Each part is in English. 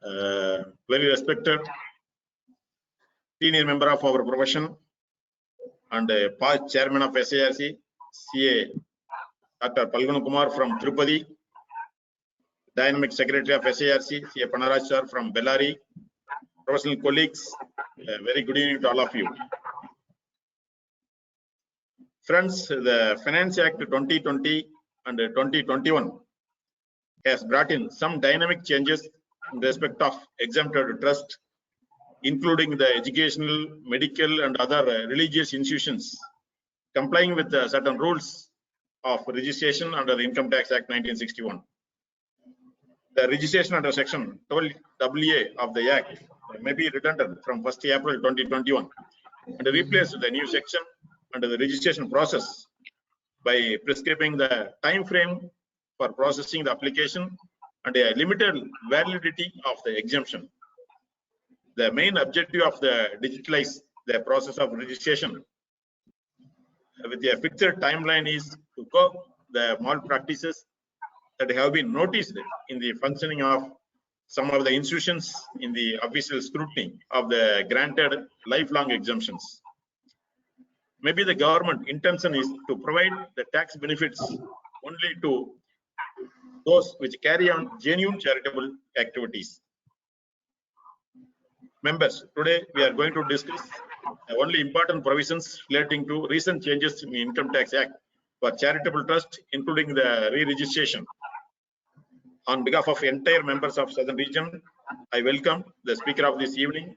Very respected senior member of our profession and past chairman of SIRC, CA Dr. Phalguna Kumar from Tirupati, dynamic secretary of SIRC, CA Panaraj sir from Bellary, professional colleagues, very good evening to all of you. Friends, the Finance Act 2020 and 2021 has brought in some dynamic changes in respect of exempted trust, including the educational, medical and other religious institutions complying with certain rules of registration under the Income Tax Act 1961. The registration under section 12AA of the Act may be redundant from 1st April 2021 and replaced the new section under the registration process by prescribing the time frame for processing the application and a limited validity of the exemption. The main objective of the digitalize the process of registration with a fixed timeline is to curb the malpractices that have been noticed in the functioning of some of the institutions in the official scrutiny of the granted lifelong exemptions. Maybe the government intention is to provide the tax benefits only to those which carry on genuine charitable activities. Members, today we are going to discuss only important provisions relating to recent changes in the Income Tax Act for charitable trust, including the re-registration. On behalf of entire members of Southern Region, I welcome the speaker of this evening,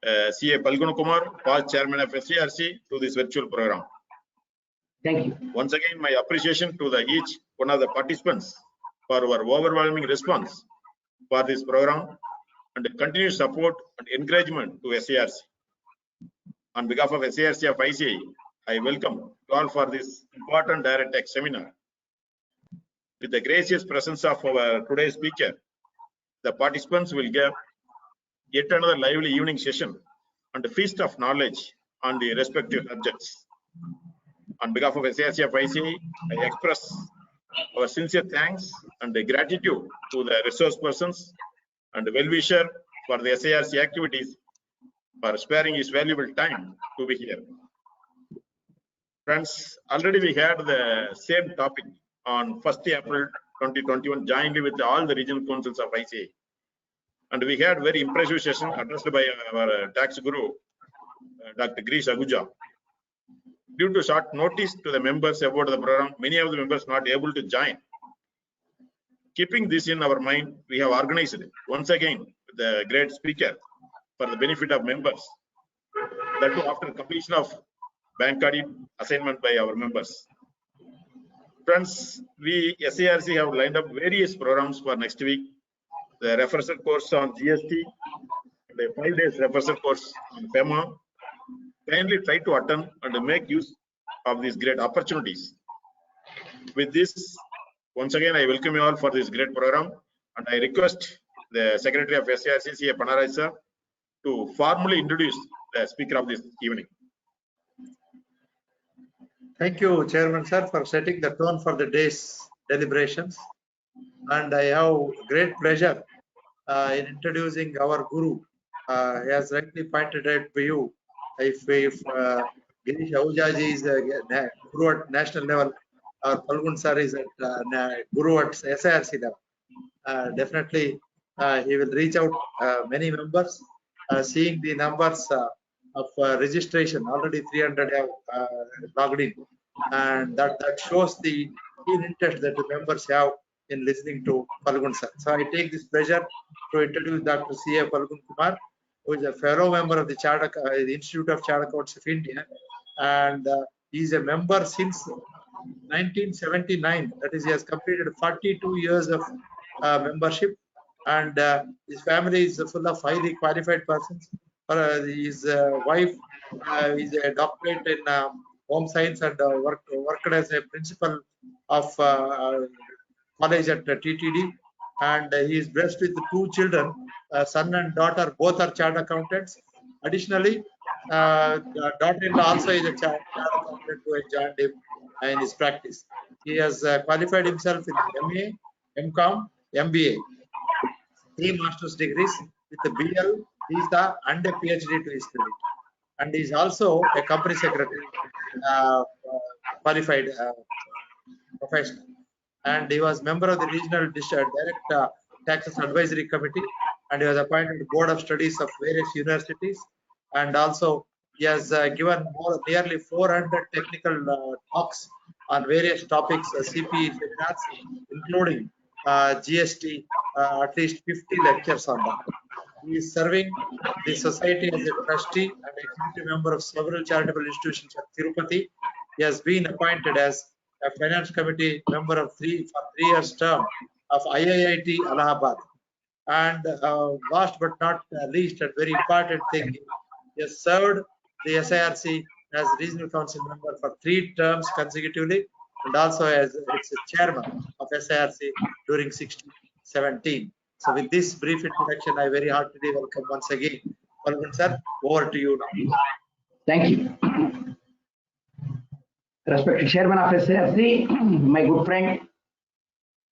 CA Phalguna Kumar, past chairman of SIRC, to this virtual program. Thank you. Once again, my appreciation to each one of the participants for our overwhelming response for this program and continued support and encouragement to SIRC. On behalf of SIRC of ICAI, I welcome you all for this important direct tax seminar. With the gracious presence of our today's speaker, the participants will give yet another lively evening session and a feast of knowledge on the respective subjects. On behalf of SIRC of ICAI, I express our sincere thanks and gratitude to the resource persons and well-wisher for the SIRC activities for sparing his valuable time to be here. Friends, already we had the same topic on 1st April 2021 jointly with all the regional councils of ICAI. And we had very impressive session addressed by our tax guru, Dr. Grish Aguja. Due to short notice to the members about the program, many of the members not able to join. Keeping this in our mind, we have organized once again the great speaker for the benefit of members. That too after completion of bank audit assignment by our members. Friends, we SIRC have lined up various programs for next week. The refresher course on GST, the 5 days refresher course on FEMA. Kindly try to attend and make use of these great opportunities. With this, once again, I welcome you all for this great program, and I request the Secretary of SIRC, CA Panaraj sir, to formally introduce the speaker of this evening. Thank you, Chairman sir, for setting the tone for the day's deliberations. And I have great pleasure in introducing our guru. He has rightly pointed out to you, if Girish Ahujaji is guru at national level, or Phalgun sir is at guru at SIRC level. Definitely, he will reach out many members. Seeing the numbers of registration, already 300 have logged in, and that shows the keen interest that the members have in listening to Phalgun sir. So I take this pleasure to introduce Dr. C.A. Phalgun Kumar, who is a fellow member of the Institute of Chartered Accountants of India, and he is a member since 1979. That is, he has completed 42 years of membership, and his family is full of highly qualified persons. His wife is a doctorate in home science and worked as a principal of college at TTD, and he is blessed with 2 children, son and daughter. Both are chartered accountants. Additionally, daughter-in-law also is a chartered accountant who has joined him in his practice. He has qualified himself in MA, MCom, MBA. 3 master's degrees with a BL, visa, and a PhD to his credit. And he is also a company secretary, qualified professional. And he was member of the regional direct taxes advisory committee, and he was appointed to board of studies of various universities. And also he has given nearly 400 technical talks on various topics, CPE seminars, including GST, at least 50 lectures on that. He is serving the society as a trustee and executive member of several charitable institutions at Tirupati. He has been appointed as a finance committee member of 3 years term of IIIT Allahabad. And last but not least, and very important thing, he has served the SIRC as regional council member for 3 terms consecutively, and also as its chairman of SIRC during 16-17. So with this brief introduction, I very heartily welcome once again. Phalguna sir, over to you now. Thank you. Respected Chairman of SIRC, my good friend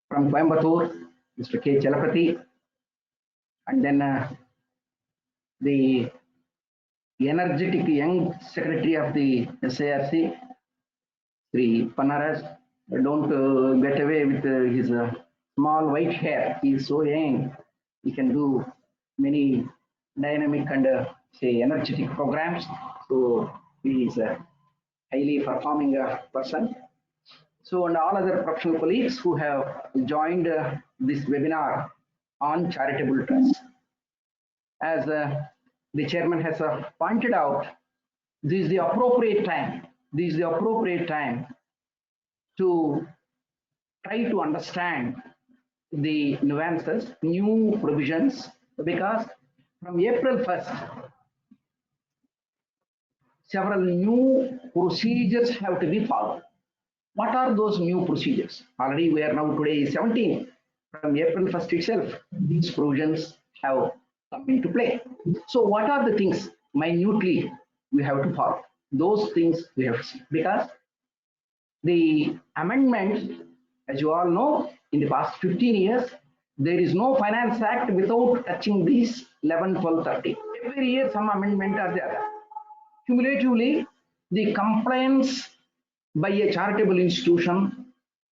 from Coimbatore, Mr. K. Chalapati, and then the energetic young secretary of the SIRC, Sri Panaras. Don't get away with his small white hair. He is so young. He can do many dynamic and say energetic programs. So he is a highly performing person. So, and all other professional colleagues who have joined this webinar on charitable trust. As the chairman has pointed out, this is the appropriate time. This is the appropriate time to try to understand the nuances, new provisions, because from April 1st, several new procedures have to be followed. What are those new procedures? Already we are now today 17. From April 1st itself, these provisions have come into play. So what are the things minutely we have to follow? Those things we have to see, because the amendments, as you all know, in the past 15 years, there is no Finance Act without touching these 11, 12, 13. Every year some amendment or the other. Cumulatively, the compliance by a charitable institution,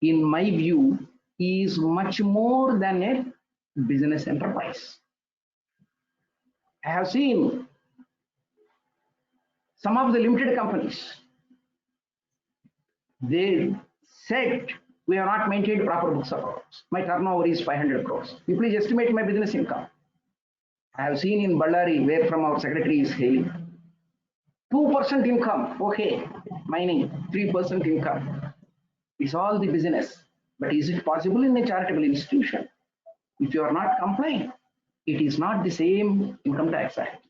in my view, is much more than a business enterprise. I have seen some of the limited companies, they said we have not maintained proper books of accounts. My turnover is 500 crores. You please estimate my business income. I have seen in Ballari, where from our secretary is hailing, 2% income, okay, mining, 3% income. It's all the business. But is it possible in a charitable institution? If you are not complying, it is not the same Income Tax Act.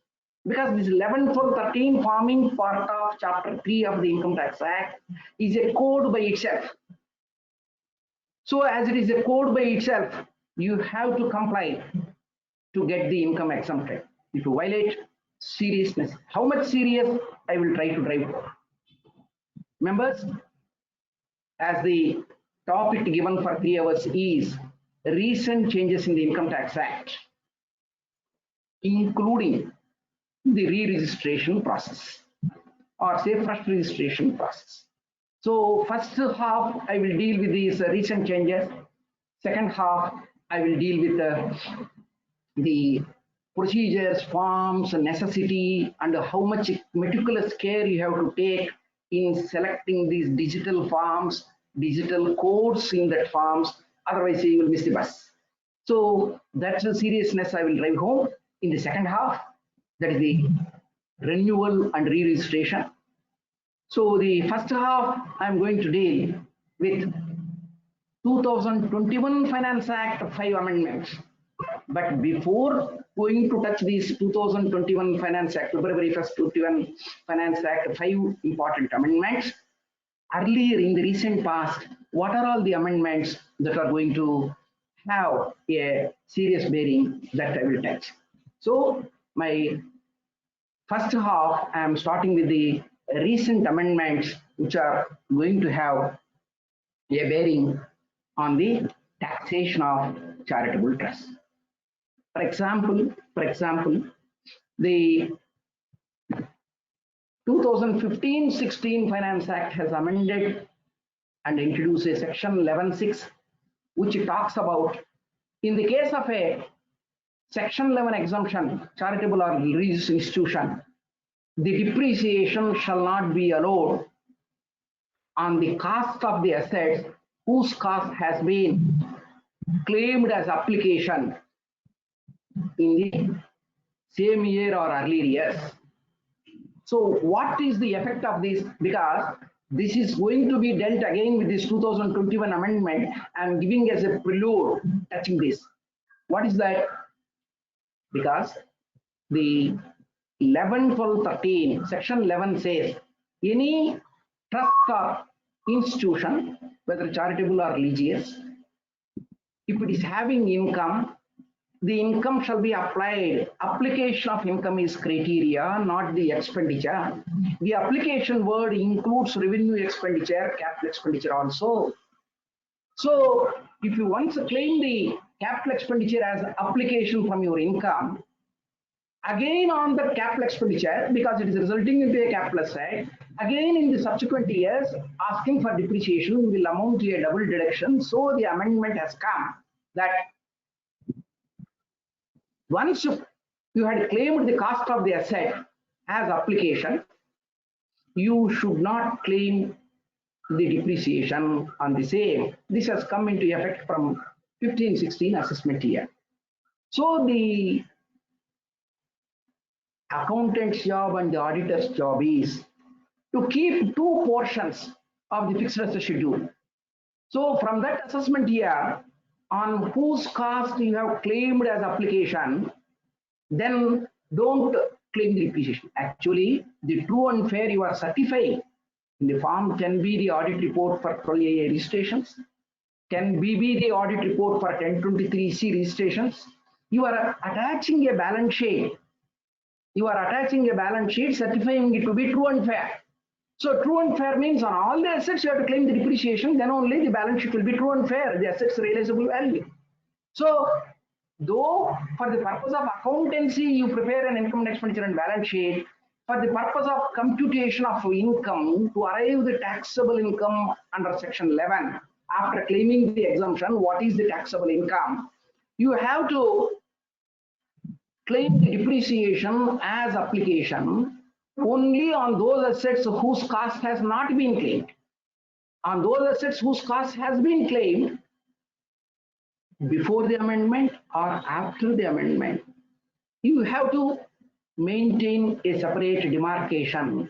Because this 11, 12, 13 forming part of Chapter 3 of the Income Tax Act is a code by itself. So as it is a code by itself, you have to comply to get the income exempted. If you violate, seriousness. How much serious? I will try to drive home. Members, as the topic given for 3 hours is recent changes in the Income Tax Act, including the re-registration process, or say first registration process. So first half I will deal with these recent changes. Second half I will deal with the procedures, forms, necessity, and how much meticulous care you have to take in selecting these digital forms, digital codes in that forms. Otherwise you will miss the bus. So that's the seriousness I will drive home in the second half. That is the renewal and re-registration. So the first half I am going to deal with 2021 Finance Act 5 amendments. But before going to touch these 2021 Finance Act, February 1st, 2021 Finance Act 5 important amendments, earlier in the recent past, what are all the amendments that are going to have a serious bearing that I will touch? So my first half, I am starting with the recent amendments which are going to have a bearing on the taxation of charitable trusts. For example, the 2015-16 Finance Act has amended and introduced a section 11(6), which talks about, in the case of a section 11 exemption, charitable or religious institution, the depreciation shall not be allowed on the cost of the assets whose cost has been claimed as application in the same year or earlier years. So what is the effect of this? Because this is going to be dealt again with this 2021 amendment. I'm giving as a prelude touching this. What is that? Because the 11, 12, 13, section 11 says any trust or institution, whether charitable or religious, if it is having income, the income shall be applied. Application of income is criteria, not the expenditure. The application word includes revenue expenditure, capital expenditure also. So if you once claim the capital expenditure as application from your income, again on the capital expenditure, because it is resulting into a capital asset, again in the subsequent years, asking for depreciation will amount to a double deduction. So the amendment has come that once you had claimed the cost of the asset as application, you should not claim the depreciation on the same. This has come into effect from 15-16 assessment year. So the accountant's job and the auditor's job is to keep two portions of the fixed asset schedule. So from that assessment year, on whose cost you have claimed as application, then don't claim the depreciation. Actually, the true and fair you are certifying in the form can be the audit report for 12AA registrations, can be the audit report for 1023C registrations. You are attaching a balance sheet. You are attaching a balance sheet certifying it to be true and fair. So true and fair means on all the assets you have to claim the depreciation, then only the balance sheet will be true and fair, the assets realizable value. So though for the purpose of accountancy you prepare an income and expenditure and balance sheet, for the purpose of computation of income to arrive the taxable income under section 11, after claiming the exemption, what is the taxable income? You have to claim the depreciation as application only on those assets whose cost has not been claimed. On those assets whose cost has been claimed before the amendment or after the amendment, you have to maintain a separate demarcation.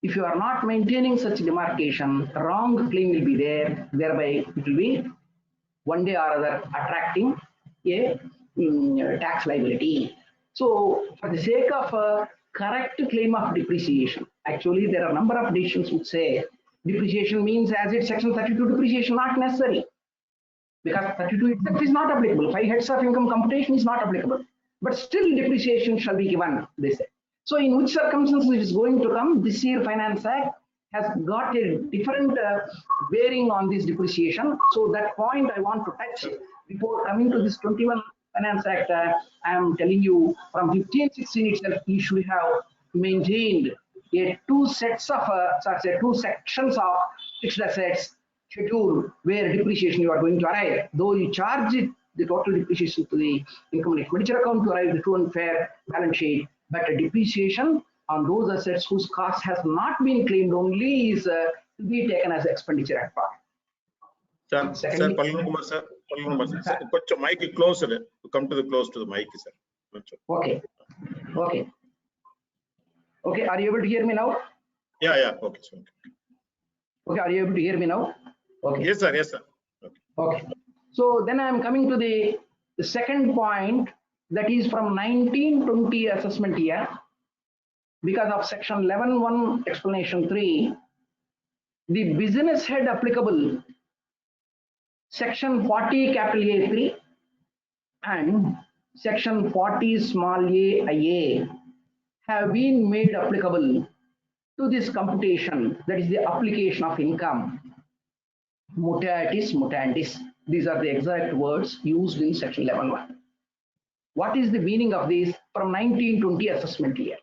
If you are not maintaining such demarcation, the wrong claim will be there, thereby it will be one day or other attracting a tax liability. So for the sake of a correct claim of depreciation, actually there are a number of decisions which say depreciation means as it's section 32 depreciation, not necessary, because 32 itself is not applicable. 5 heads of income computation is not applicable, but still depreciation shall be given, they say. So in which circumstances it is going to come, this year Finance Act has got a different bearing on this depreciation. So that point I want to touch before coming to this 21 Finance Act. I am telling you from 15-16 itself, you should have maintained a two sections of fixed assets schedule where depreciation you are going to arrive. Though you charge it, the total depreciation to the income and expenditure account to arrive the true and fair balance sheet, but a depreciation on those assets whose cost has not been claimed only is to be taken as expenditure at part. Sir, Phalguna sir, put mic closer. Come to the close to the mic, sir. Okay. Are you able to hear me now? Yeah. Okay, sir. Okay, are you able to hear me now? Okay. Yes, sir. Okay. So then I am coming to the second point, that is from 1920 assessment year, because of section 11(1) explanation 3, the business head applicable section 40 capital A3 and section 40 small a IA have been made applicable to this computation, that is the application of income. Mutatis mutandis, these are the exact words used in section 11(1). What is the meaning of this from 1920 assessment year?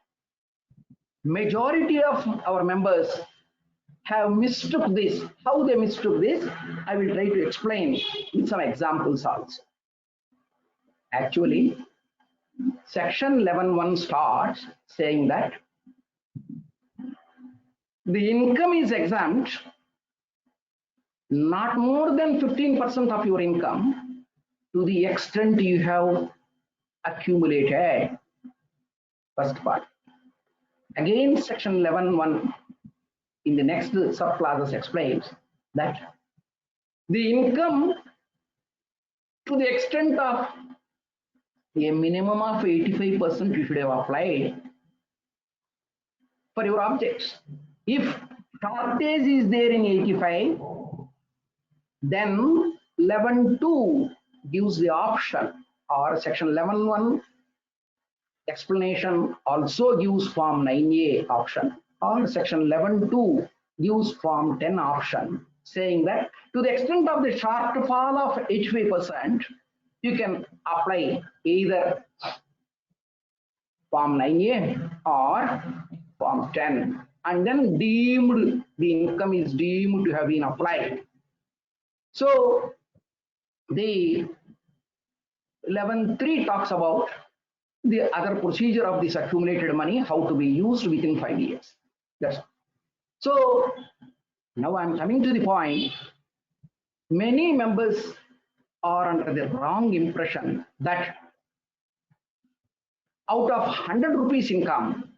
Majority of our members have mistook this. How they mistook this, I will try to explain with some examples also. Actually, section 11.1 starts saying that the income is exempt not more than 15% of your income to the extent you have accumulated. First part. Again, section 11.1 in the next subclasses explains that the income to the extent of a minimum of 85% you should have applied for your objects. If shortage is there in 85, then 11.2 gives the option, or section 11.1 explanation also gives form 9A option, or section 11.2 gives form 10 option, saying that to the extent of the shortfall of 85%, you can apply either form 9A or form 10, and then deemed, the income is deemed to have been applied. So the 11.3 talks about the other procedure of this accumulated money, how to be used within 5 years. That's all. So now I'm coming to the point. Many members are under the wrong impression that out of 100 rupees income,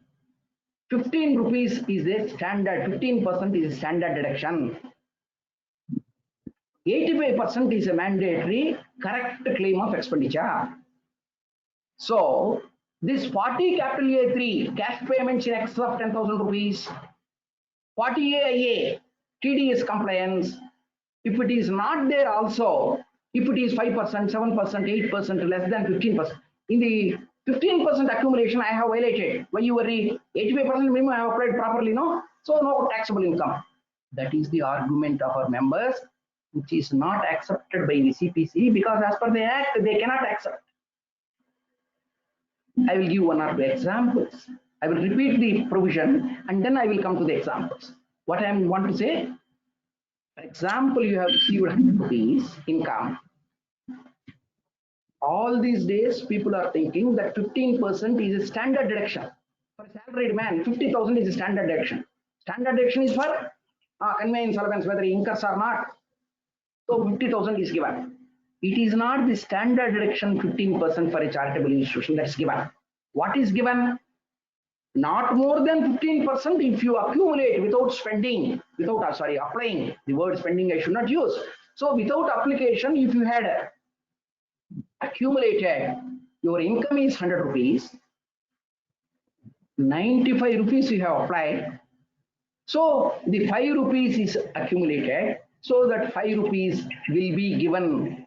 15 rupees is a standard, 15% is a standard deduction. 85% is a mandatory correct claim of expenditure. So this 40 capital A3 cash payments in excess of 10,000 rupees, 40 AIA TDS compliance, if it is not there also, if it is 5%, 7%, 8%, less than 15%, in the 15% accumulation I have violated. Why you worry? 85% minimum I have applied properly, no? So no taxable income. That is the argument of our members, which is not accepted by the CPC, because as per the Act, they cannot accept. I will give one or two examples. I will repeat the provision and then I will come to the examples. What I want to say, for example, you have received 100 rupees income. All these days, people are thinking that 15% is a standard deduction. For a salaried man, 50,000 is a standard deduction. Standard deduction is for conveyance allowance, whether he incurs or not. So 50,000 is given. It is not the standard deduction 15% for a charitable institution that's given. What is given? Not more than 15% if you accumulate without spending, without, applying. The word spending I should not use. So without application, if you had accumulated, your income is 100 rupees, 95 rupees you have applied. So the 5 rupees is accumulated, so that 5 rupees will be given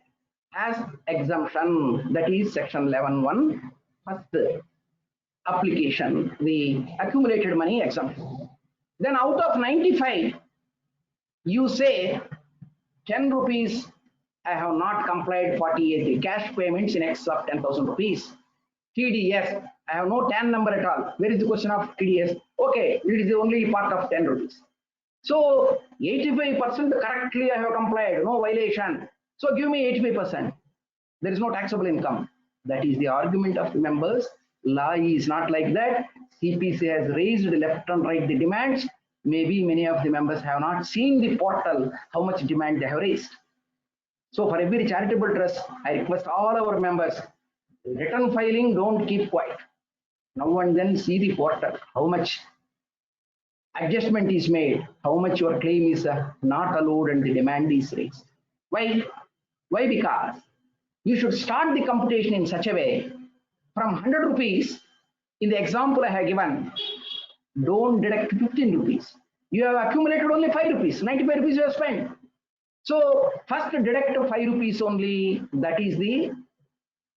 as exemption, that is section 11.1, first application, the accumulated money exemption. Then out of 95, you say 10 rupees I have not complied 48 cash payments in excess of 10,000 rupees. TDS, I have no TAN number at all. Where is the question of TDS? Okay, it is only part of 10 rupees. So 85% correctly I have complied, no violation. So give me 85%. There is no taxable income. That is the argument of the members. Law is not like that. CPC has raised left and right the demands. Maybe many of the members have not seen the portal, how much demand they have raised. So for every charitable trust, I request all our members, return filing, don't keep quiet. Now and then see the portal, how much adjustment is made, how much your claim is not allowed and the demand is raised. Why? Why? Because you should start the computation in such a way, from 100 rupees, in the example I have given, don't deduct 15 rupees. You have accumulated only 5 rupees, 95 rupees you have spent. So first deduct 5 rupees only, that is the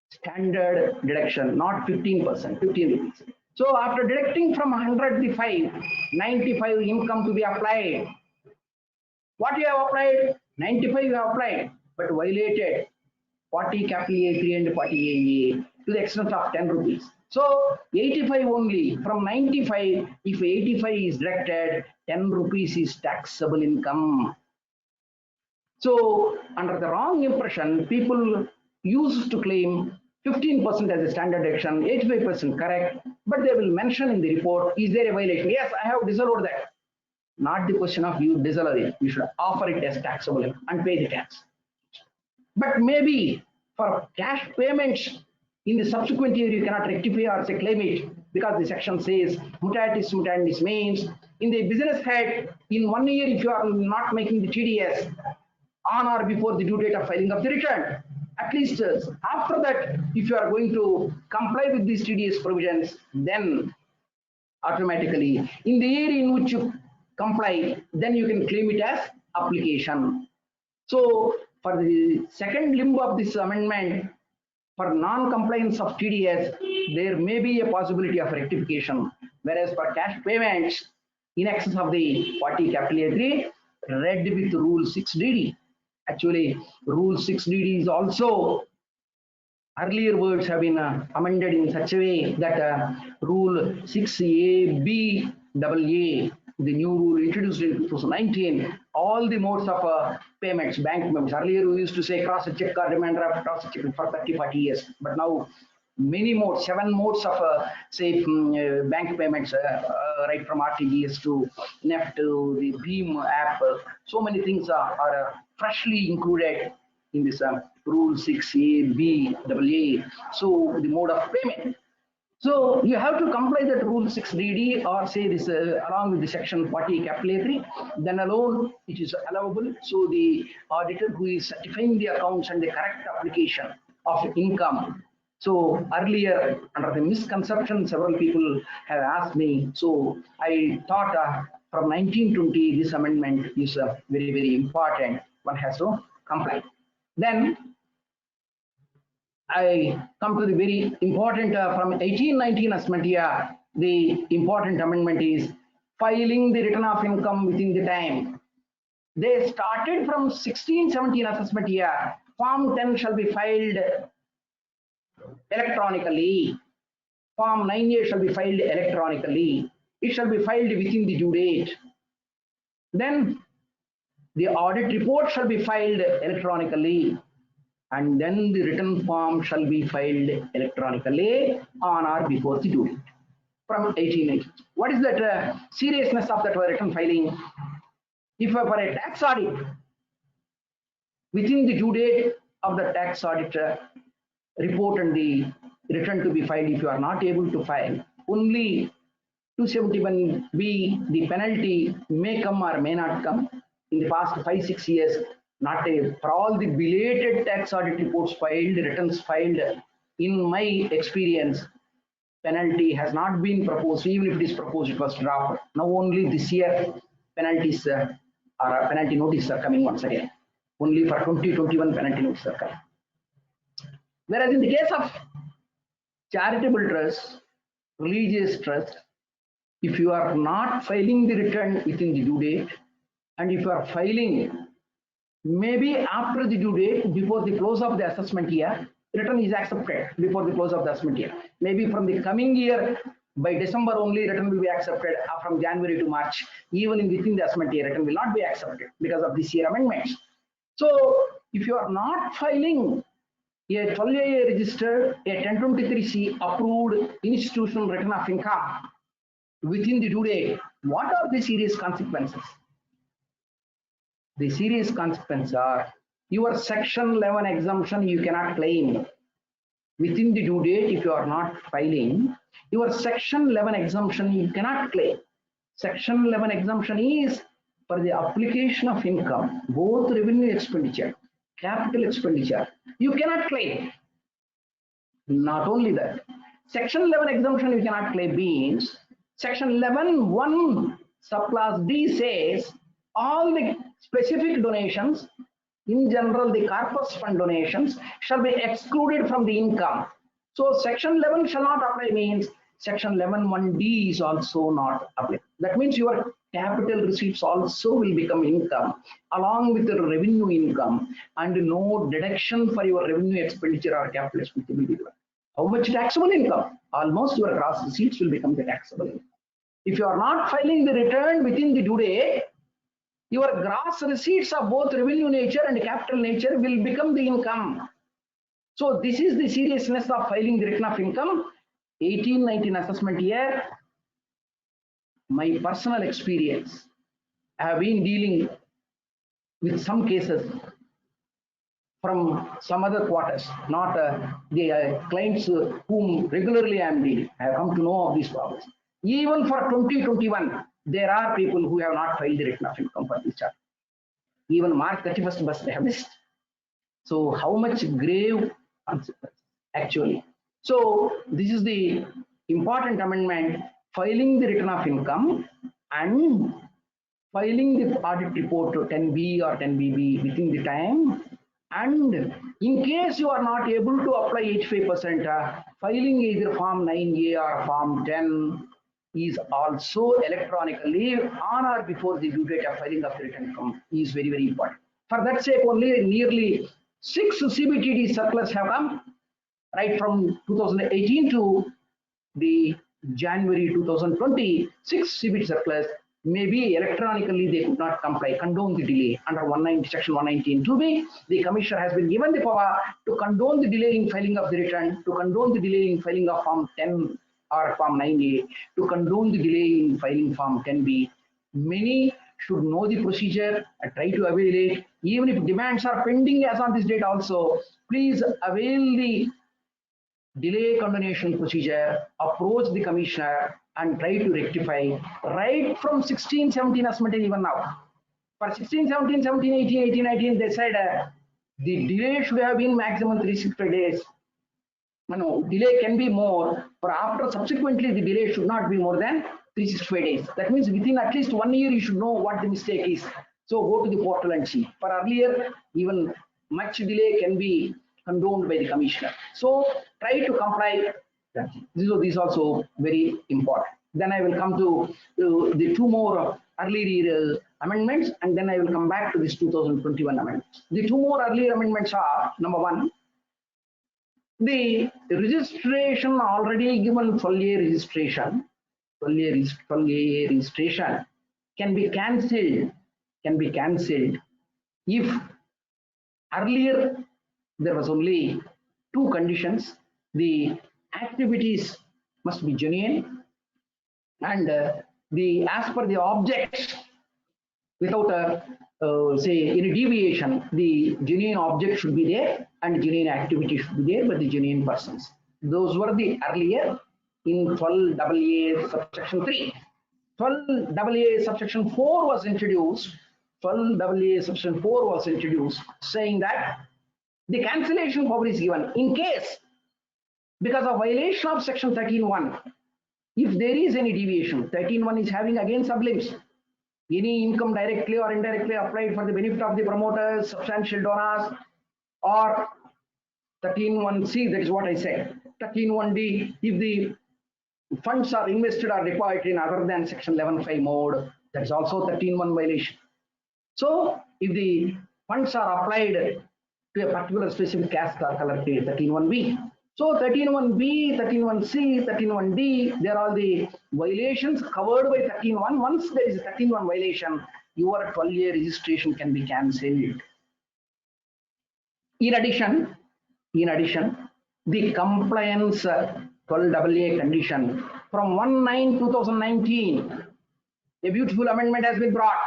standard deduction, not 15%, 15 rupees. So after deducting from 100 the 5, 95 income to be applied. What you have applied? 95 you have applied, but violated 40 capital A3 and 40 AE. to the extent of 10 rupees. So 85 only. From 95, if 85 is deducted, 10 rupees is taxable income. So under the wrong impression, people used to claim 15% as a standard deduction, 85% correct, but they will mention in the report, is there a violation? Yes, I have disallowed that. Not the question of you disallow it. You should offer it as taxable income and pay the tax. But maybe for cash payments in the subsequent year, you cannot rectify or say claim it because the section says mutatis mutandis means in the business head, in 1 year, if you are not making the TDS on or before the due date of filing of the return, at least after that, if you are going to comply with these TDS provisions, then automatically in the year in which you comply, then you can claim it as application. So for the second limb of this amendment, for non-compliance of TDS, there may be a possibility of rectification, whereas for cash payments in excess of the 40 capital A3, read with Rule 6DD. Actually, Rule 6DD is also, earlier words have been amended in such a way that Rule 6AB AA, the new rule introduced in 2019, all the modes of payments, bank payments. Earlier we used to say cross a check or demand draft, cross a check for 30-40 years, but now many modes, 7 modes of say bank payments, right from RTGS to NEFT to the Beam app. So many things are freshly included in this Rule 6AB AA. So the mode of payment. So you have to comply that Rule 6DD or say this along with the section 40 capital A3, then alone it is allowable. So the auditor who is certifying the accounts and the correct application of income. So earlier under the misconception, several people have asked me. So I thought from 1920 this amendment is very, very important. One has to comply. Then I come to the very important from 1819 assessment year. The important amendment is filing the return of income within the time. They started from 1617 assessment year. Form 10 shall be filed electronically. Form 9A shall be filed electronically. It shall be filed within the due date. Then the audit report shall be filed electronically. And then the written form shall be filed electronically on or before the due date from 1880. What is that seriousness of that written filing? If for a tax audit, within the due date of the tax audit report and the return to be filed, if you are not able to file, only 271B, the penalty may come or may not come. In the past 5-6 years, not for all the belated tax audit reports filed, returns filed, in my experience, penalty has not been proposed. Even if it is proposed, it was dropped. Now only this year, penalties or penalty notices are coming once again. Only for 2021 penalty notices are coming. Whereas in the case of charitable trust, religious trust, if you are not filing the return within the due date, and if you are filing maybe after the due date, before the close of the assessment year, return is accepted before the close of the assessment year. Maybe from the coming year, by December only, return will be accepted. From January to March, even within the assessment year, return will not be accepted because of this year amendments. So if you are not filing a 12A registered, a 1023C approved institutional return of income within the due date, what are the serious consequences? The serious consequences are your section 11 exemption you cannot claim within the due date. If you are not filing, your section 11 exemption you cannot claim. Section 11 exemption is for the application of income, both revenue expenditure, capital expenditure, you cannot claim. Not only that, section 11 exemption you cannot claim means section 11(1) subclass D says all the specific donations, in general the corpus fund donations, shall be excluded from the income. So section 11 shall not apply means section 11(1)D is also not applicable. That means your capital receipts also will become income along with the revenue income, and no deduction for your revenue expenditure or capital expenditure will be given. How much taxable income? Almost your gross receipts will become the taxable income. If you are not filing the return within the due date, your gross receipts of both revenue nature and capital nature will become the income. So this is the seriousness of filing the return of income. 1819 assessment year. My personal experience, I have been dealing with some cases from some other quarters, not the clients whom regularly I am dealing. I have come to know of these problems. Even for 2021, there are people who have not filed the return of income for this chapter. Even March 31st, but they have missed. So how much grave consequence actually? So this is the important amendment: filing the return of income and filing the audit report to 10B or 10BB within the time. And in case you are not able to apply 85%, filing either Form 9A or Form 10 is also electronically on or before the due date of filing of the return income is very, very important. For that sake, only nearly 6 CBTD circulars have come, right from 2018 to the January 2020. 6 CBT circulars. Maybe electronically they could not comply, condone the delay under 190 section 119 2B. The commissioner has been given the power to condone the delay in filing of the return, to condone the delay in filing of Form 10 or Form 9A, to condone the delay in filing Form 10B. Many should know the procedure and try to avail it. Even if demands are pending as on this date also, please avail the delay condonation procedure, approach the commissioner and try to rectify right from 16, 17 assessment even now. For 16, 17, 17, 18, 18, 19, they said the delay should have been maximum 360 days. No, delay can be more, but after subsequently the delay should not be more than 365 days. That means within at least 1 year you should know what the mistake is. So go to the portal and see. For earlier, even much delay can be condoned by the commissioner. So try to comply. This is also very important. Then I will come to the 2 more earlier amendments, and then I will come back to this 2021 amendments. The 2 more earlier amendments are: number 1, the registration already given 12A registration, 12A registration can be cancelled. If earlier there was only 2 conditions: the activities must be genuine, and as per the objects, without say any deviation, the genuine object should be there and genuine activity should be there by the genuine persons. Those were the earlier in 12AA subsection 3. 12AA subsection 4 was introduced. 12AA subsection 4 was introduced, saying that the cancellation power is given in case, because of violation of section 13(1), if there is any deviation. 13(1) is having again sublims: any income directly or indirectly applied for the benefit of the promoters, substantial donors, or 13(1)(c), that is what I said. 13(1)(d), if the funds are invested or deposited in other than section 11(5) mode, that is also 13(1) violation. So if the funds are applied to a particular specific caste or color, 13(1)(b). So 13(1)(b), 13(1)(c), 13(1)(d), they are all the violations covered by 13(1). Once there is a 13(1) violation, your 12A registration can be cancelled. In addition, the compliance 12AA condition from 1/9/2019, a beautiful amendment has been brought.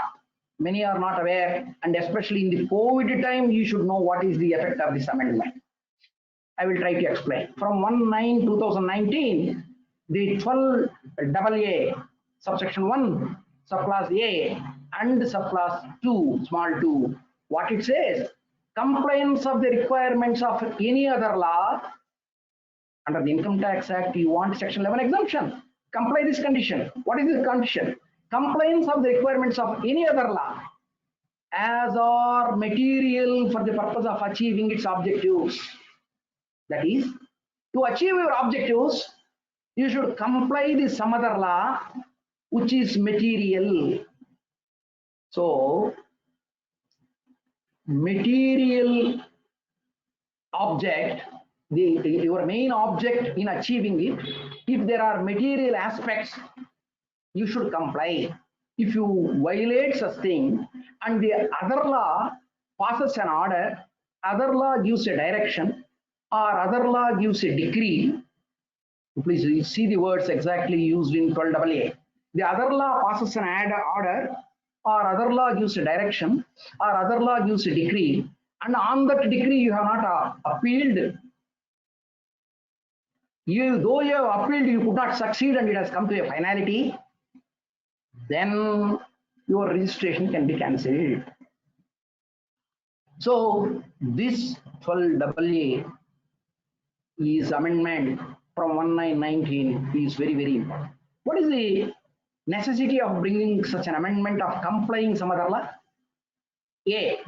Many are not aware, and especially in the COVID time, you should know what is the effect of this amendment. I will try to explain. From 1/9/2019, the 12AA subsection 1 subclass A and subclass 2 small 2, what it says: compliance of the requirements of any other law. Under the Income Tax Act, you want section 11 exemption. Comply this condition. What is this condition? Compliance of the requirements of any other law as are material for the purpose of achieving its objectives. That is, to achieve your objectives, you should comply with some other law which is material. So, material object your main object in achieving it. If there are material aspects, you should comply. If you violate such thing and the other law passes an order, other law gives a direction, or other law gives a decree, please see the words exactly used in 12AA. The other law passes an order, or other law gives a direction, or other law gives a decree, and on that decree you have not appealed. Though you have appealed, you could not succeed and it has come to a finality, then your registration can be cancelled. So this 12AA is amendment from 1919 is very, very important. What is the necessity of bringing such an amendment of complying some other law? A,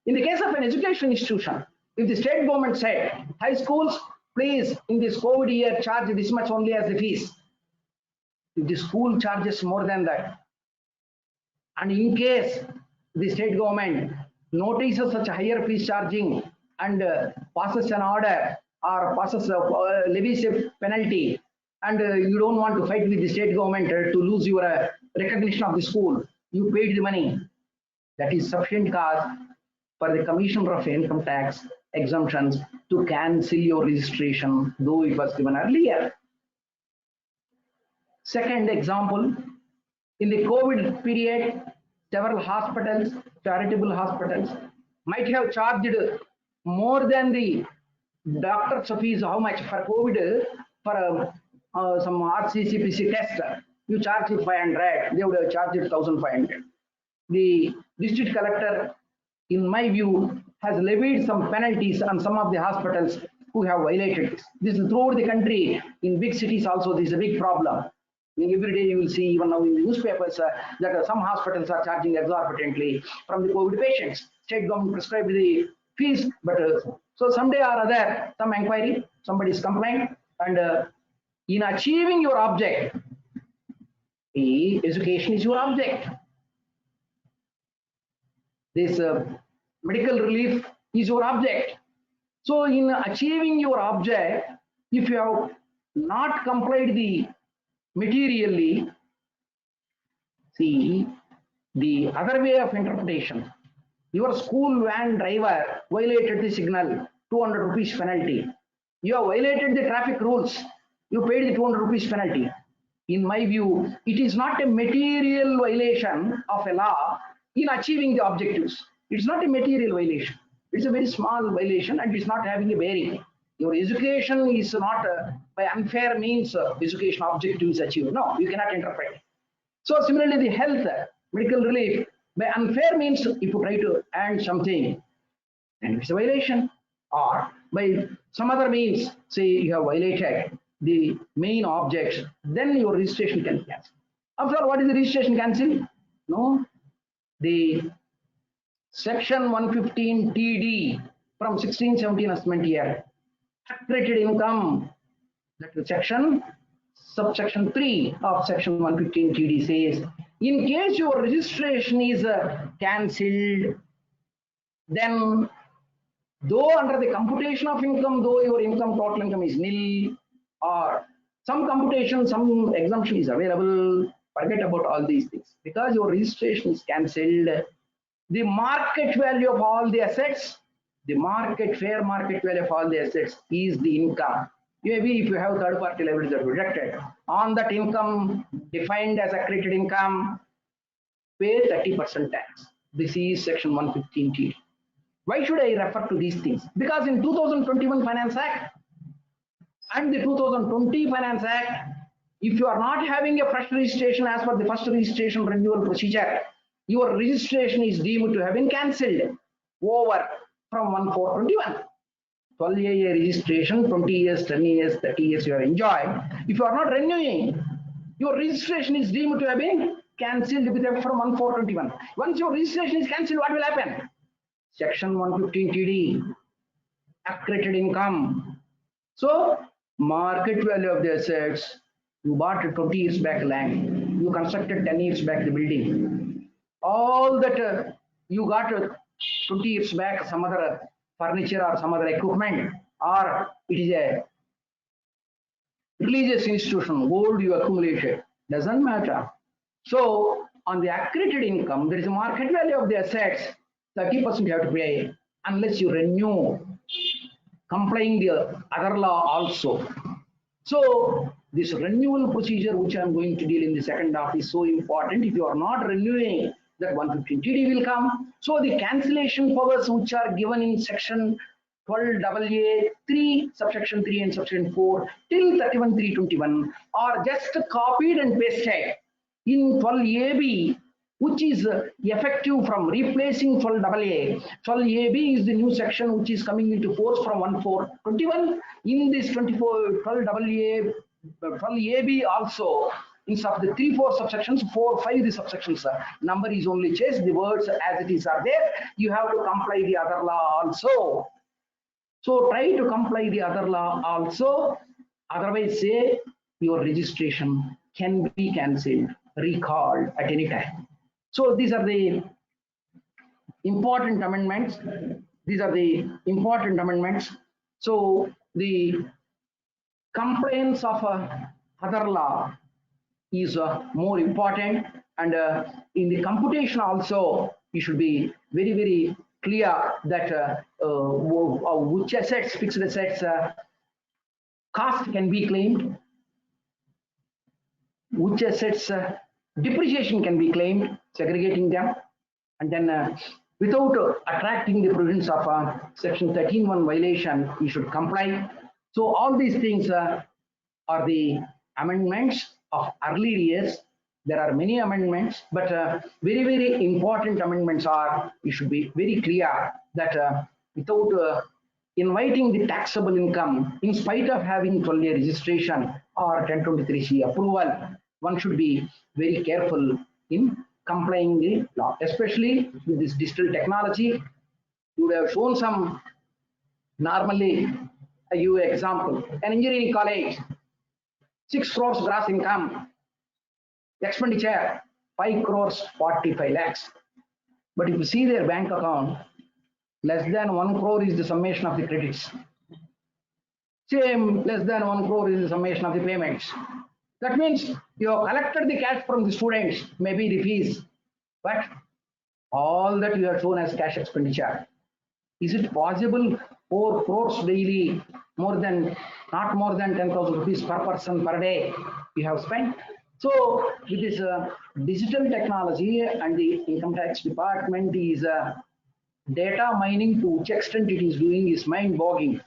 in the case of an education institution, if the state government said, high schools, please in this COVID year charge this much only as the fees. If the school charges more than that, and in case the state government notices such a higher fees charging and passes an order or passes levies a penalty, and you don't want to fight with the state government to lose your recognition of the school, you paid the money, that is sufficient cause for the Commissioner of Income Tax exemptions to cancel your registration, though it was given earlier. Second example, in the COVID period, several hospitals, charitable hospitals, might have charged more than the doctor's fees. How much for COVID? For some RCCPC test, you charge it 500, they would have charged it 1,500. The district collector, in my view, has levied some penalties on some of the hospitals who have violated this. This is throughout the country. In big cities also, this is a big problem. I mean, every day you will see, even now in the newspapers, that some hospitals are charging exorbitantly from the COVID patients. State government prescribed the fees, but so someday or other, some inquiry, somebody is complaining, and in achieving your object, the education is your object. This medical relief is your object. So in achieving your object, if you have not complied the materially, see the other way of interpretation, your school van driver violated the signal, 200 rupees penalty. You have violated the traffic rules, you paid the 200 rupees penalty. In my view, it is not a material violation of a law in achieving the objectives. It's not a material violation. It's a very small violation and it's not having a bearing. Your education is not by unfair means education objectives achieved. No, you cannot interpret. So similarly, the health, medical relief, by unfair means, if you try to earn something, and it's a violation. Or by some other means, say you have violated the main objects, then your registration can be cancelled. After all, what is the registration cancelled? No, the section 115 TD from 1617 assessment year, accredited income, that is section, subsection 3 of section 115 TD says, in case your registration is cancelled, then though under the computation of income, though your income, total income is nil, or some computation, some exemption is available, forget about all these things. Because your registration is cancelled, the market value of all the assets, the fair market value of all the assets is the income. Maybe if you have third party liabilities that are rejected, on that income defined as accredited income, pay 30% tax. This is section 115T. Why should I refer to these things? Because in 2021 Finance Act and the 2020 Finance Act, if you are not having a fresh registration as per the first registration renewal procedure, your registration is deemed to have been cancelled over from 1/4/21. 12AA registration, 20 years, 10 years, 30 years you have enjoyed. If you are not renewing, your registration is deemed to have been cancelled with effect from 1/4/21. Once your registration is cancelled, what will happen? Section 115 TD, accredited income. So, market value of the assets, you bought 20 years back land, you constructed 10 years back the building. All that you got 20 years back, some other furniture or some other equipment, or it is a religious institution, gold you accumulated, doesn't matter. So on the accredited income, there is a market value of the assets, 30% you have to pay unless you renew, complying the other law also. So this renewal procedure, which I am going to deal in the second half, is so important. If you are not renewing, that 115 TD will come. So the cancellation powers which are given in section 12 AA 3, subsection 3 and subsection 4 till 31/3/21 are just copied and pasted in 12 AB, which is effective from replacing 12 AA. 12 AB is the new section which is coming into force from 1/4/21. In this 12 AA, 12 AB also, instead of the 3-4 subsections, 4-5 the subsections, number is only changed, the words as it is are there. You have to comply the other law also. So try to comply the other law also. Otherwise, say your registration can be cancelled, recalled at any time. So these are the important amendments. These are the important amendments. So the compliance of other law is more important, and in the computation also you should be very, very clear that which assets, fixed assets, cost can be claimed, which assets depreciation can be claimed, segregating them, and then without attracting the provisions of section 13(1) violation, you should comply. So all these things are the amendments of earlier years. There are many amendments, but very, very important amendments are, you should be very clear that without inviting the taxable income, in spite of having 12-year registration or 1023C approval, one should be very careful in complying the law, especially with this digital technology. You would have shown some, normally a U example, an engineering college, 6 crores gross income, expenditure 5 crores 45 lakhs. But if you see their bank account, less than 1 crore is the summation of the credits. Same, less than 1 crore is the summation of the payments. That means you have collected the cash from the students, maybe the fees, but all that you have shown as cash expenditure. Is it possible 4 crores daily, not more than 10,000 rupees per person per day you have spent? So with this digital technology, and the income tax department is data mining to which extent it is doing is mind-boggling.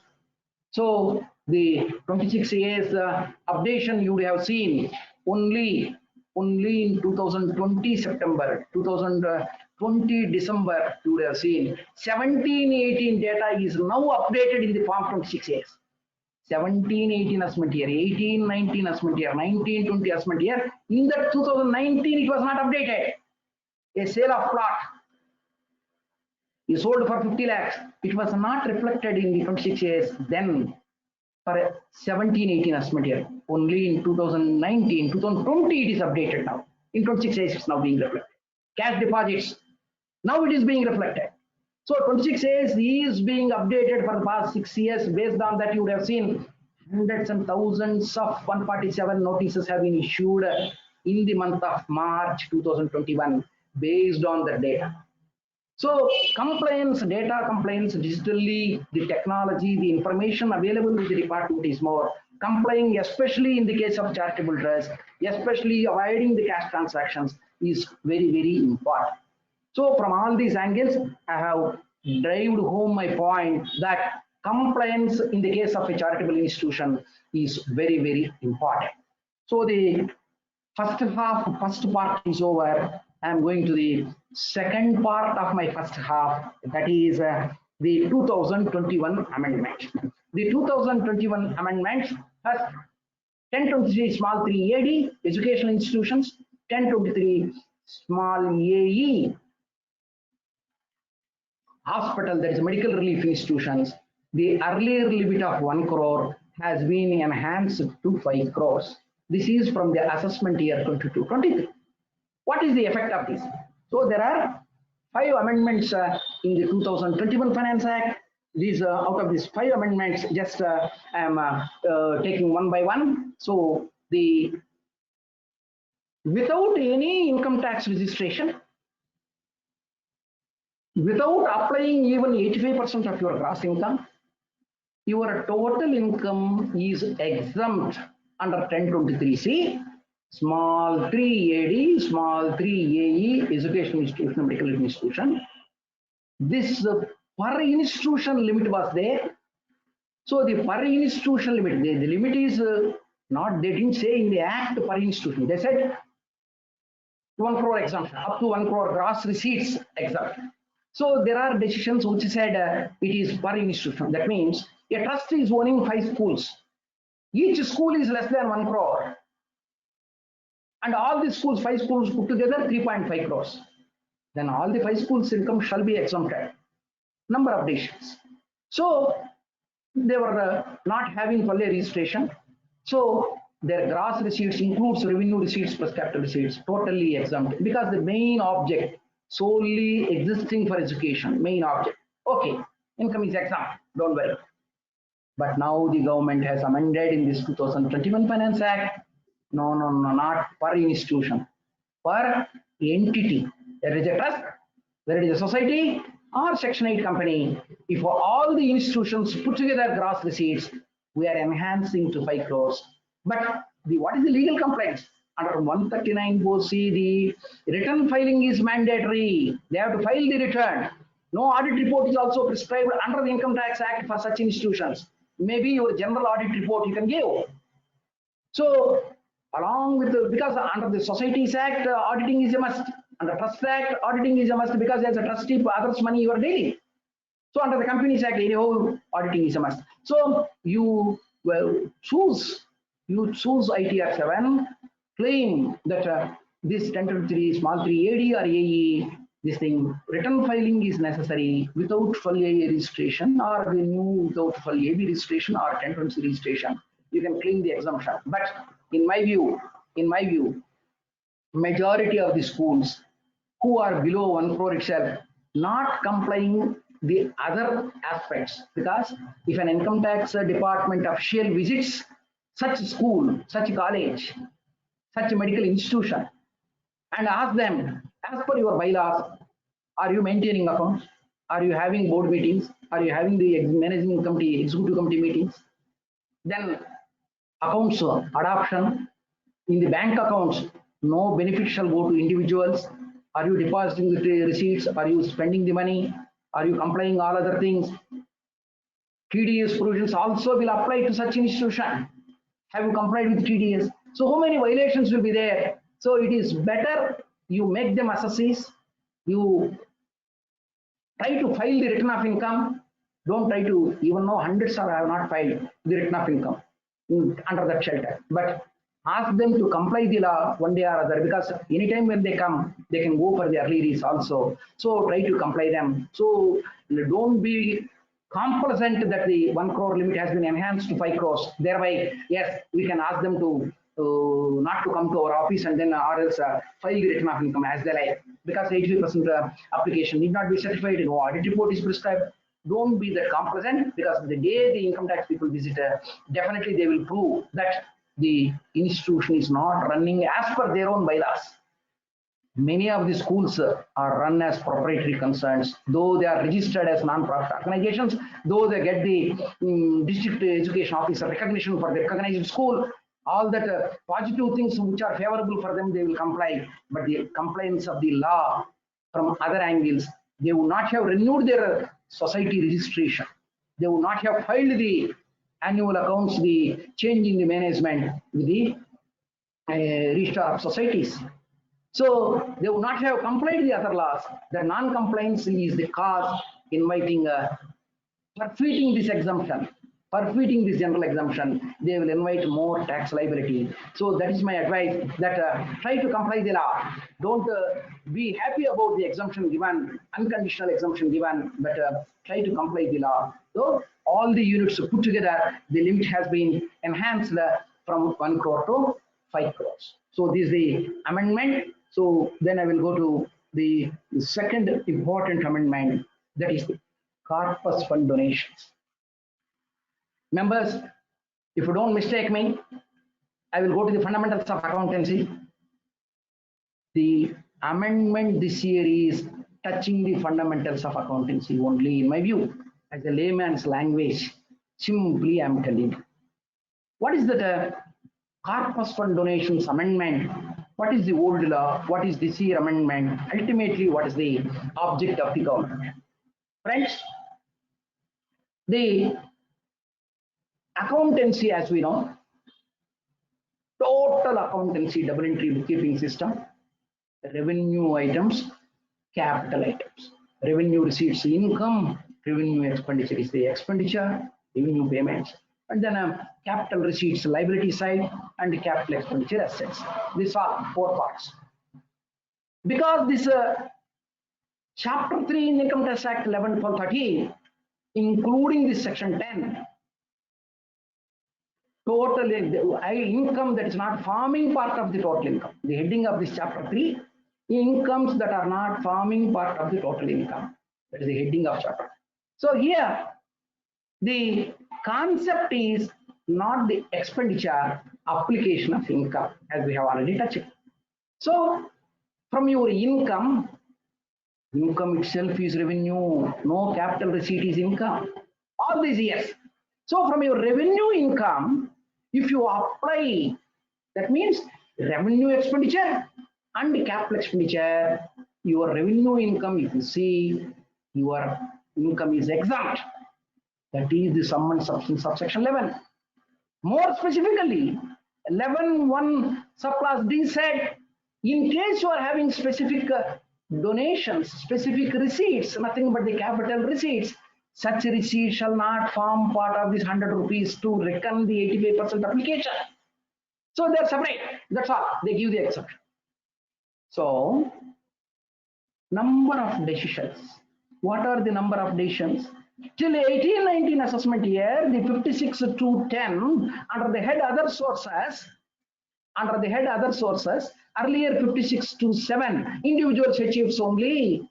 So the 26A's updation you would have seen only in 2020 September, 2020 December you would have seen 17-18 data is now updated in the form 26A's. 17-18 assessment year, 18-19 assessment year, 19-20 assessment year. In that 2019 it was not updated. A sale of plot is sold for 50 lakhs. It was not reflected in the 26A's then for 17-18 assessment year. Only in 2019, 2020 it is updated now. In 26A's it's now being reflected. Cash deposits, now it is being reflected. So 26A's is being updated for the past 6 years. Based on that, you would have seen hundreds and thousands of 147 notices have been issued in the month of March 2021 based on the data. So compliance, data compliance digitally, the technology, the information available with the department is more. Complying, especially in the case of charitable trust, especially avoiding the cash transactions, is very, very important. So from all these angles, I have drived home my point that compliance in the case of a charitable institution is very, very important. So the first part is over. I am going to the second part of my first half, that is the 2021 amendment. The 2021 amendment has 1023 small 3 AD, educational institutions, 1023 small AE, hospital, that is medical relief institutions. The earlier limit of 1 crore has been enhanced to 5 crores. This is from the assessment year 22-23. What is the effect of this? So there are 5 amendments in the 2021 Finance Act. these out of these 5 amendments, just I am taking one by one. So the without any income tax registration, without applying even 85% of your gross income, your total income is exempt under 1023C, small 3AD, small 3AE, education institution, medical institution. This per institution limit was there. So the per institution limit, the limit is not, they didn't say in the act per institution. They said 1 crore exemption, up to 1 crore gross receipts exempt. So there are decisions which said it is per institution. That means a trust is owning 5 schools. Each school is less than 1 crore. And all the schools, 5 schools put together, 3.5 crores. Then all the 5 schools' income shall be exempted. Number of decisions. So they were not having full registration. So their gross receipts includes revenue receipts plus capital receipts, totally exempt, because the main object solely existing for education, main object. Okay, income is exempt, don't worry. But now the government has amended in this 2021 Finance Act. No, not per institution, per entity. There is a trust, there is a society or Section 8 company. If all the institutions put together gross receipts, we are enhancing to 5 crores. But what is the legal compliance? Under 139 OC, the return filing is mandatory. They have to file the return. No audit report is also prescribed under the Income Tax Act for such institutions. Maybe your general audit report you can give. So along with because under the Societies Act, auditing is a must. Under Trust Act, auditing is a must because as a trustee, others' money you are dealing. So under the Companies Act, anyhow, auditing is a must. So you choose ITR 7, claim that this 1023 small 3 AD or AE, this thing return filing is necessary without full AE registration or the new without full AB registration or 1023 registration. You can claim the exemption. But in my view, majority of the schools who are below 1 crore itself not complying the other aspects, because if an income tax department official visits such school, such college, such a medical institution and ask them, as per your bylaws, are you maintaining accounts? Are you having board meetings? Are you having the managing committee, executive committee meetings? Then accounts adoption, in the bank accounts, no benefit shall go to individuals. Are you depositing the receipts? Are you spending the money? Are you complying all other things? TDS provisions also will apply to such institution. Have you complied with TDS? So how many violations will be there? So it is better you make them assessees. You try to file the return of income. Don't try to, even though hundreds have not filed the return of income under that shelter. But ask them to comply the law one day or other, because anytime when they come, they can go for the early release also. So try to comply them. So don't be complacent that the 1 crore limit has been enhanced to 5 crores. Thereby, yes, we can ask them to not to come to our office and then or else file the return of income as they like, because 85% application need not be certified. No audit report is prescribed. Don't be that complacent, because the day the income tax people visit, definitely they will prove that the institution is not running as per their own bylaws. Many of the schools are run as proprietary concerns, though they are registered as non-profit organizations, though they get the district education officer recognition for the recognized school. All that positive things which are favorable for them, they will comply. But the compliance of the law from other angles, they would not have renewed their society registration. They would not have filed the annual accounts, the change in the management with the registrar of societies. So they would not have complied the other laws. The non-compliance is the cause inviting forfeiting this exemption, forfeiting this general exemption. They will invite more tax liability. So that is my advice, that try to comply the law. Don't be happy about the exemption given, unconditional exemption given, but try to comply the law. So all the units put together, the limit has been enhanced from 1 crore to 5 crores. So this is the amendment. So then I will go to the second important amendment, that is the corpus fund donations. Members, if you don't mistake me, I will go to the fundamentals of accountancy. The amendment this year is touching the fundamentals of accountancy only, in my view, as a layman's language. Simply, I am telling you. What is the corpus fund donations amendment? What is the old law? What is this year amendment? Ultimately, what is the object of the government? Friends, the accountancy, as we know, total accountancy, double entry bookkeeping system, revenue items, capital items. Revenue receipts, income, revenue expenditure is the expenditure, revenue payments, and then capital receipts, liability side, and capital expenditure assets. These are 4 parts. Because this Chapter 3 in Income Tax Act 11/12/13, including this section 10, total income that is not forming part of the total income. The heading of this chapter 3, incomes that are not forming part of the total income. That is the heading of chapter. So here, the concept is not the expenditure, application of income, as we have already touched. So from your income itself is revenue, no capital receipt is income, all these years. So from your revenue income, if you apply, that means revenue expenditure and capital expenditure, your revenue income, if you see, your income is exempt. That is the sum and substance of section 11. More specifically, 11(1) subclass D said, in case you are having specific donations, specific receipts, nothing but the capital receipts, such receipts shall not form part of this 100 rupees to reckon the 85% application. So they are separate. That's all. They give the exception. So, number of decisions. What are the number of decisions? Till 18-19 assessment year, the 56 to 10 under the head other sources, earlier 56 to 7, individuals achieves only,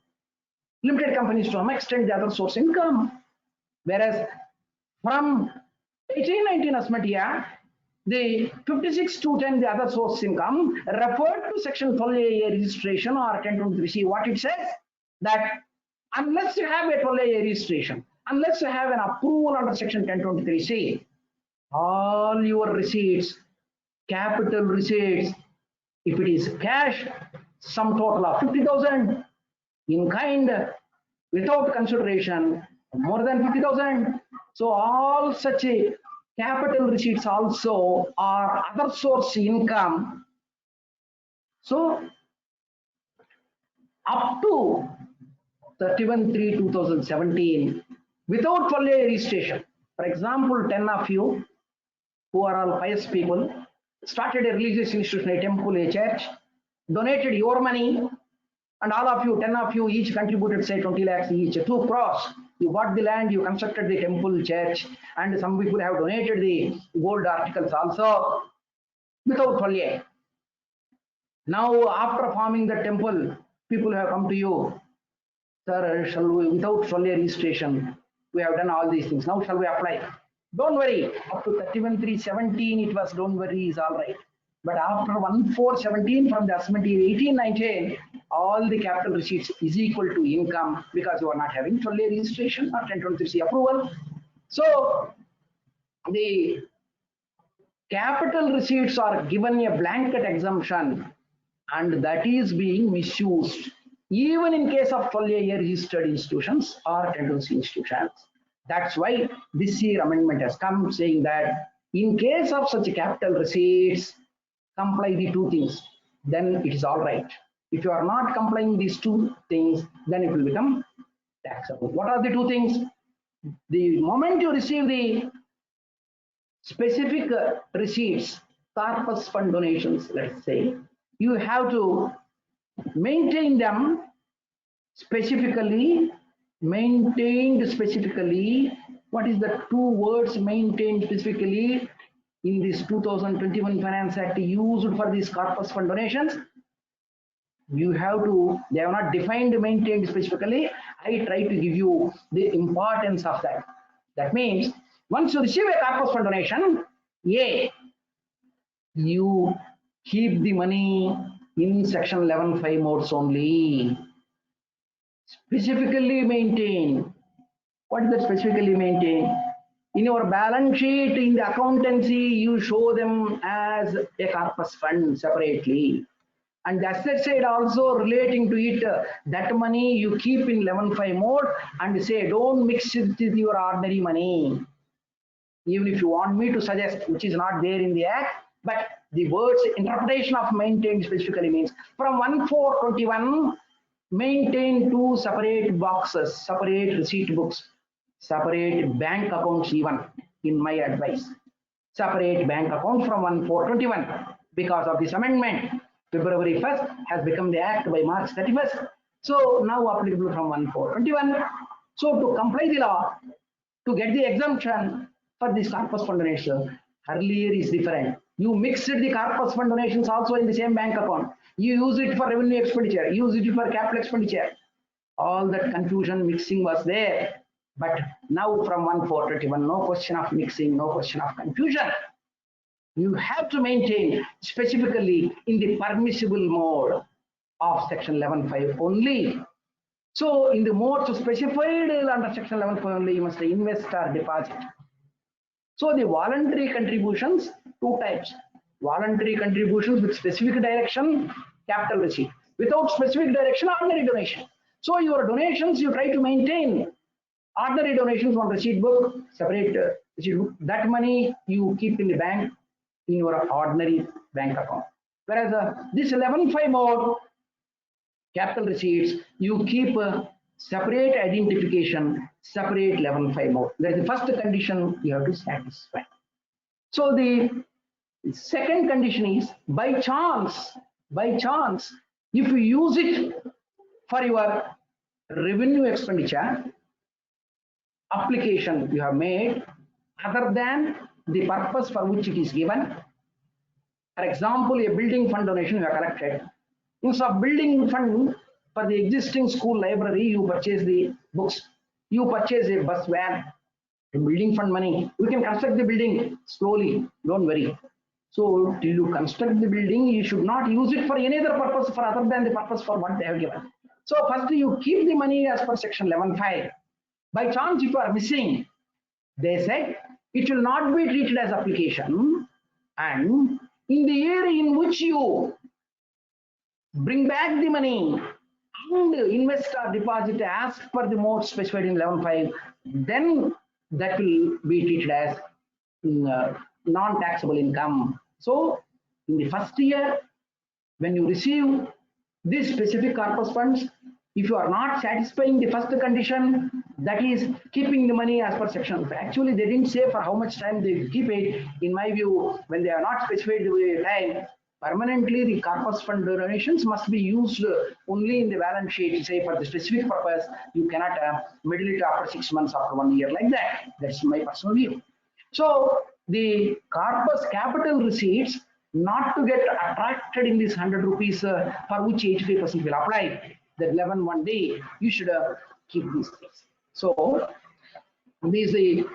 limited companies to some extent the other source income. Whereas from 18-19 assessment year, the 56 to 10, the other source income, referred to section 12A registration or 1023C. What it says? That unless you have a 12A registration, unless you have an approval under section 1023C, all your receipts, capital receipts, if it is cash, sum total of 50,000, in kind, without consideration, more than 50,000. So all such a capital receipts also are other source income. So up to 31/3/2017, without 12A registration, for example, 10 of you who are all pious people, started a religious institution, a temple, a church, donated your money, and all of you, 10 of you, each contributed say 20 lakhs each, 2 crores. You bought the land, you constructed the temple, church, and some people have donated the gold articles also without 12A. Now, after forming the temple, people have come to you, sir, shall we, without 12A registration, we have done all these things. Now, shall we apply? Don't worry, up to 31/3/17, it was don't worry, is all right. But after 1/4/17, from the assessment year 18-19, all the capital receipts is equal to income because you are not having 12A registration or 1023C approval. So the capital receipts are given a blanket exemption, and that is being misused even in case of 12A registered institutions or 1023C institutions. That's why this year amendment has come saying that in case of such capital receipts, comply the 2 things, then it is all right. If you are not complying these 2 things, then it will become taxable. What are the 2 things? The moment you receive the specific receipts, corpus fund donations, let's say, you have to maintain them specifically, maintained specifically. What is the 2 words maintained specifically in this 2021 Finance Act used for these corpus fund donations? You have to, they have not defined maintained specifically. I try to give you the importance of that. That means once you receive a corpus fund donation, A, you keep the money in section 11(5) modes only. Specifically maintain. What is that specifically maintain? In your balance sheet, in the accountancy, you show them as a corpus fund separately. And the asset side also relating to it, that money you keep in 11(5) mode and say, don't mix it with your ordinary money. Even if you want me to suggest, which is not there in the act, but the words interpretation of maintained specifically means from 1/4/21, maintain 2 separate boxes, separate receipt books, separate bank accounts even, in my advice. Separate bank account from 1/4/21 because of this amendment. February 1st has become the act by March 31st. So now applicable from 1/4/21. So to comply the law, to get the exemption for this corpus fund donation, earlier is different. You mixed the corpus fund donations also in the same bank account. You use it for revenue expenditure, use it for capital expenditure. All that confusion mixing was there. But now from 1/4/21, no question of mixing, no question of confusion. You have to maintain specifically in the permissible mode of section 11(5) only. So in the modes specified under section 11(5) only, you must invest or deposit. So the voluntary contributions, two types. Voluntary contributions with specific direction, capital receipt. Without specific direction, ordinary donation. So your donations, you try to maintain. Ordinary donations on receipt book, separate receipt book. That money you keep in the bank, in your ordinary bank account. Whereas this 11(5) mode, capital receipts, you keep separate identification, separate 11(5) mode. That is the first condition you have to satisfy. So the second condition is by chance, if you use it for your revenue expenditure, application you have made other than the purpose for which it is given. For example, a building fund donation you have collected. Instead of building fund for the existing school library, you purchase the books, you purchase a bus van, the building fund money. We can construct the building slowly, don't worry. So till you construct the building, you should not use it for any other purpose for other than the purpose for what they have given. So first you keep the money as per section 11(5). By chance, if you are missing, they said it will not be treated as application, and in the year in which you bring back the money and invest or deposit as per the mode specified in 11(5), then that will be treated as non-taxable income. So in the first year, when you receive these specific corpus funds, if you are not satisfying the first condition, that is keeping the money as per section. Actually, they didn't say for how much time they keep it. In my view, when they are not specified the time, permanently the corpus fund donations must be used only in the balance sheet, say for the specific purpose. You cannot middle it after 6 months, after 1 year, like that. That's my personal view. So the corpus capital receipts not to get attracted in this 100 rupees for which 85% will apply. The 11(1) day, you should keep these things. So this dealing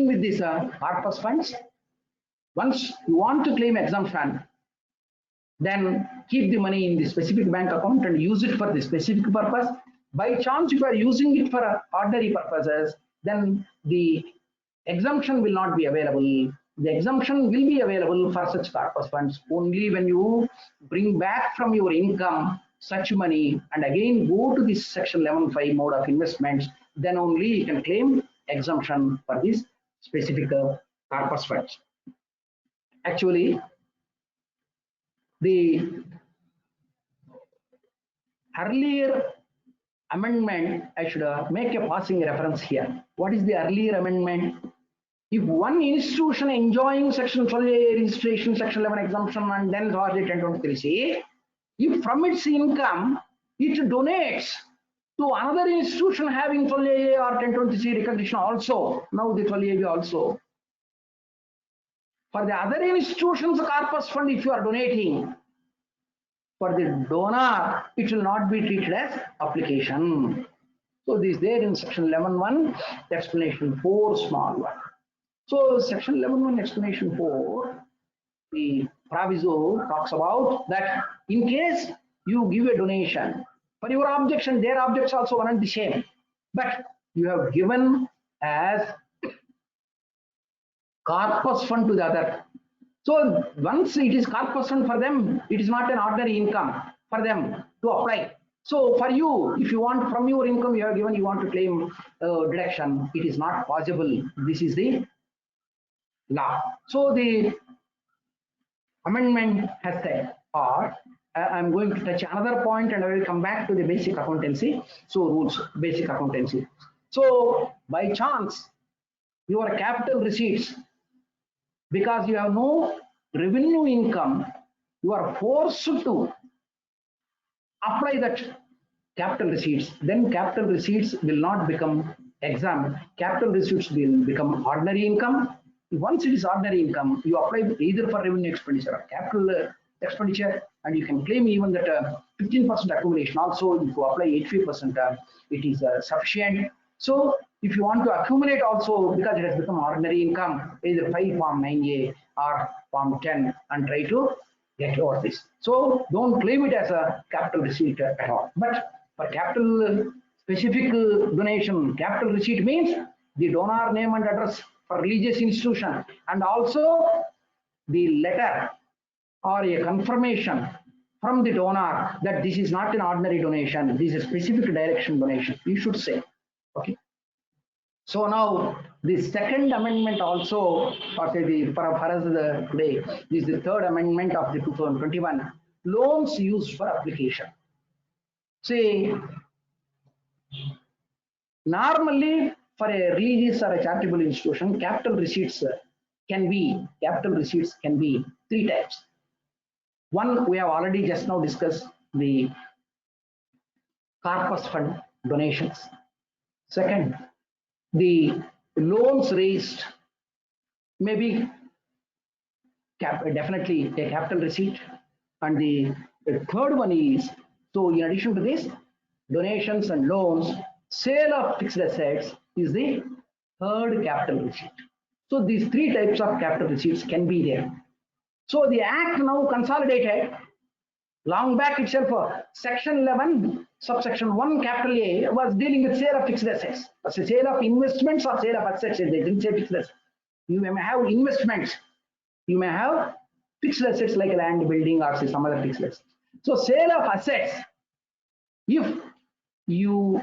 with these corpus funds. Once you want to claim exemption, then keep the money in the specific bank account and use it for the specific purpose. By chance, if you are using it for ordinary purposes, then the exemption will not be available. The exemption will be available for such corpus funds only when you bring back from your income such money and again go to this section 11(5) mode of investments, then only you can claim exemption for this specific corpus funds. Actually, the earlier amendment, I should make a passing reference here. What is the earlier amendment? If one institution enjoying section 12A registration, section 11 exemption, and then charge 1023C, if from its income it donates to another institution having 12A or 1023C recognition also, now the 12A also. For the other institutions corpus fund, if you are donating, For the donor, it will not be treated as application. So this is there in section 11.1, explanation 4, small one. So section 11.1, explanation 4, the proviso talks about that in case you give a donation, for your objection, their objects also one and the same, but you have given as corpus fund to the other. So once it is corpus fund for them, it is not an ordinary income for them to apply. So for you, if you want from your income you have given, you want to claim deduction, it is not possible. This is the law. So the amendment has said, or I'm going to touch another point and I will come back to the basic accountancy. So rules, basic accountancy. So by chance, your capital receipts, because you have no revenue income, you are forced to apply that capital receipts. Then capital receipts will not become exempt. Capital receipts will become ordinary income. Once it is ordinary income, you apply either for revenue expenditure or capital expenditure, and you can claim even that 15% accumulation. Also, if you apply 85%, it is sufficient. So if you want to accumulate also, because it has become ordinary income, either file form 9A or form 10 and try to get over this. So don't claim it as a capital receipt at all. But for capital specific donation, capital receipt means the donor name and address for religious institution, and also the letter or a confirmation from the donor that this is not an ordinary donation, this is a specific direction donation, you should say. Okay. So now the second amendment also, or say the for us today, is the third amendment of the 2021, loans used for application. See, normally for a religious or a charitable institution, capital receipts can be three types. One, we have already just now discussed, the corpus fund donations. Second, the loans raised may be definitely a capital receipt. And the third one is, so in addition to this, donations and loans, sale of fixed assets is the third capital receipt. So these three types of capital receipts can be there. So the act now consolidated long back itself, section 11 subsection 1 capital A was dealing with sale of fixed assets. As a sale of investments or sale of assets, they didn't say fixed assets. You may have investments, you may have fixed assets like land, building, or say some other fixed assets. So sale of assets, if you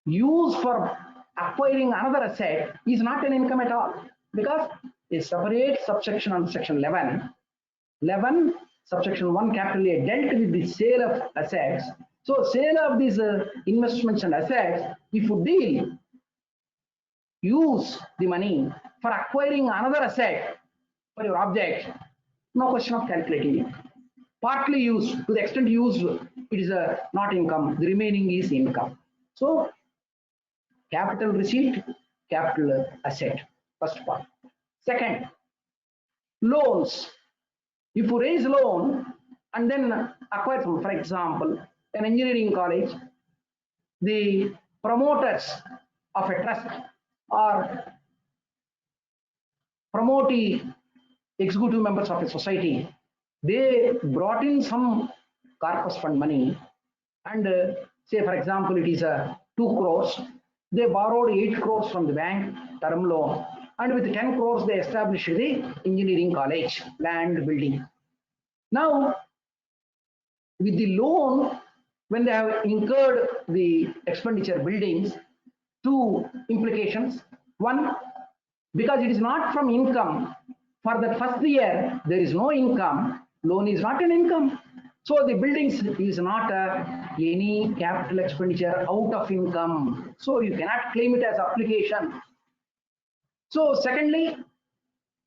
use for acquiring another asset, is not an income at all, because a separate subsection on section 11 subsection 1 capital A dealt with the sale of assets. So sale of these investments and assets, if you use the money for acquiring another asset for your object, no question of calculating it. Partly used, to the extent used, it is not income, the remaining is income. So capital receipt, capital asset, first part. Second, loans. If you raise loan and then acquire some, for example, an engineering college, the promoters of a trust or promotee executive members of a society, they brought in some corpus fund money, and say for example it is 2 crores, they borrowed 8 crores from the bank, term loan, and with 10 crores they established the engineering college, land, building. Now with the loan, when they have incurred the expenditure buildings, two implications. One, because it is not from income, for the first year there is no income, loan is not an income. So the buildings is not any capital expenditure out of income. So you cannot claim it as application. So secondly,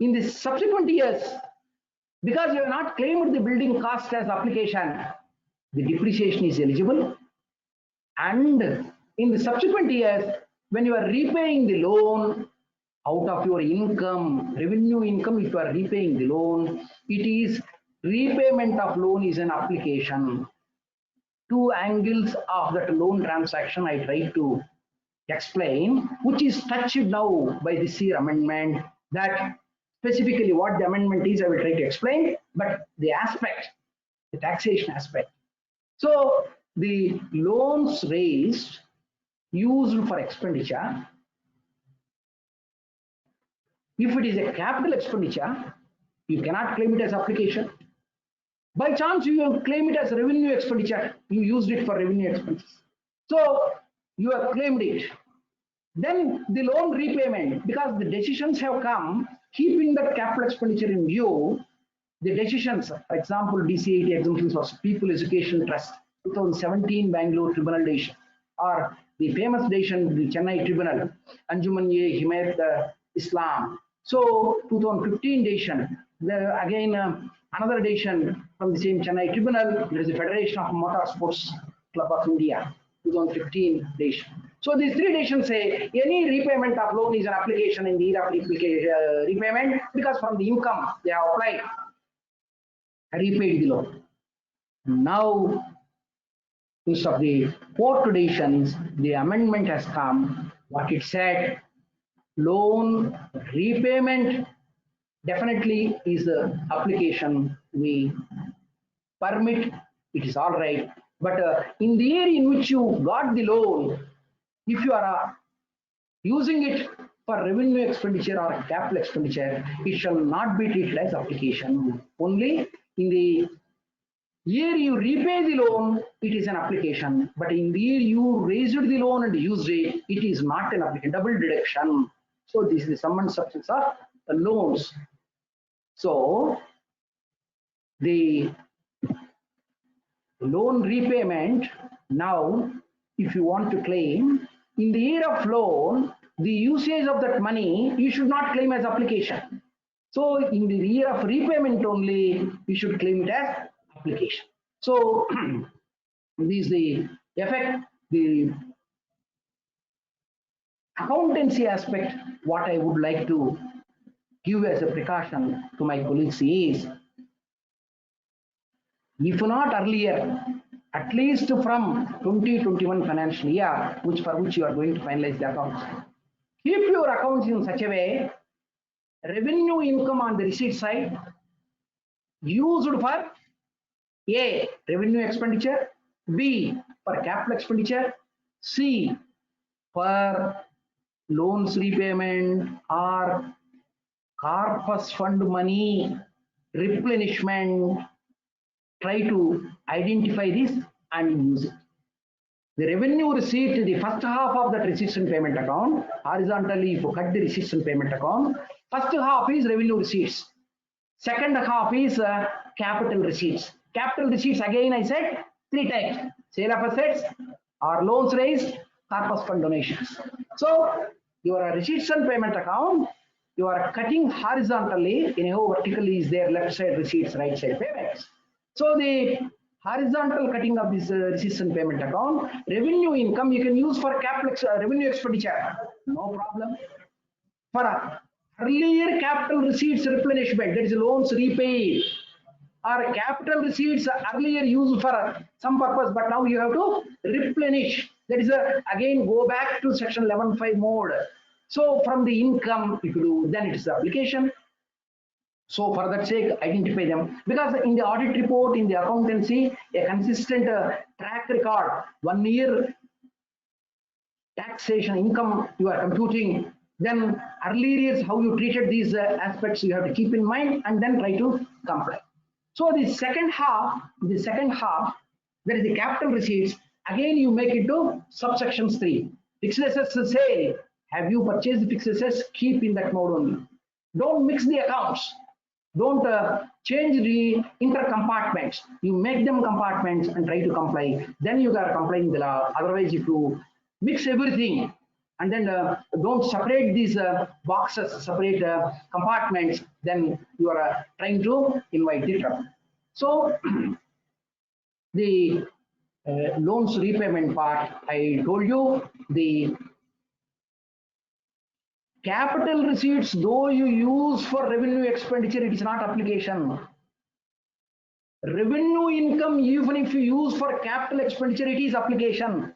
in the subsequent years, because you have not claimed the building cost as application, the depreciation is eligible. And in the subsequent years, when you are repaying the loan out of your income, revenue income, if you are repaying the loan, it is repayment of loan is an application. Two angles of that loan transaction I tried to explain, which is touched now by this year amendment. That specifically what the amendment is, I will try to explain, but the aspect, the taxation aspect. So the loans raised used for expenditure, if it is a capital expenditure, you cannot claim it as application. By chance, you claim it as revenue expenditure, you used it for revenue expenses. So you have claimed it. Then the loan repayment, because the decisions have come, keeping that capital expenditure in view, the decisions, for example, DC-80 exemptions was People Education Trust, 2017 Bangalore Tribunal decision, or the famous decision, the Chennai Tribunal, Anjuman-e-Himayat Islam. So 2015 decision, again another decision from the same Chennai Tribunal, there is the Federation of Motor Sports Club of India, 2015 decision. So these three decisions say any repayment of loan is an application in the year of repayment, because from the income they have applied, repaid the loan. Now, instead of the four traditions, the amendment has come. What it said, loan repayment definitely is the application. We permit, it is all right. But in the year in which you got the loan, if you are using it for revenue expenditure or capital expenditure, it shall not be treated as application. Only in the year you repay the loan, it is an application. But in the year you raised the loan and used it, it is not an application, double deduction. So this is the sum and substance of the loans. So the loan repayment, now if you want to claim, in the year of loan, the usage of that money, you should not claim as application. So in the year of repayment only, you should claim it as application. So this is the effect, the accountancy aspect. What I would like to give as a precaution to my colleagues is, if not earlier, at least from 2021 financial year, for which you are going to finalize the accounts, keep your accounts in such a way, revenue income on the receipt side used for A, revenue expenditure, B, for capital expenditure, C, for loans repayment or corpus fund money replenishment. Try to identify this and use it. The revenue receipt, the first half of that receipts and payment account, horizontally if you cut the receipts and payment account, first half is revenue receipts, second half is capital receipts. Capital receipts, again I said, three types: sale of assets, or loans raised, corpus fund donations. So your receipts and payment account, you are cutting horizontally, vertically is there, left side receipts, right side payments. So the horizontal cutting of this receipts and payment account, revenue income you can use for capital revenue expenditure, no problem. For earlier capital receipts replenishment, that is loans repaid, or capital receipts earlier used for some purpose, but now you have to replenish. That is again go back to section 11.5 mode. So from the income, if you do, then it is the application. So for that sake, identify them, because in the audit report, in the accountancy, a consistent track record, 1 year taxation income you are computing, then earlier years how you treated these aspects you have to keep in mind and then try to comply. So the second half, that is the capital receipts, again you make it to subsections 3. Fixed assets sale, have you purchased the fixed assets? Keep in that mode only. Don't mix the accounts. Don't change the inter-compartments. You make them compartments and try to comply. Then you are complying the law. Otherwise, if you mix everything and then don't separate these boxes, separate compartments, then you are trying to invite the trouble. So the loans repayment part, I told you, the capital receipts, though you use for revenue expenditure, it is not application. Revenue income, even if you use for capital expenditure, it is application.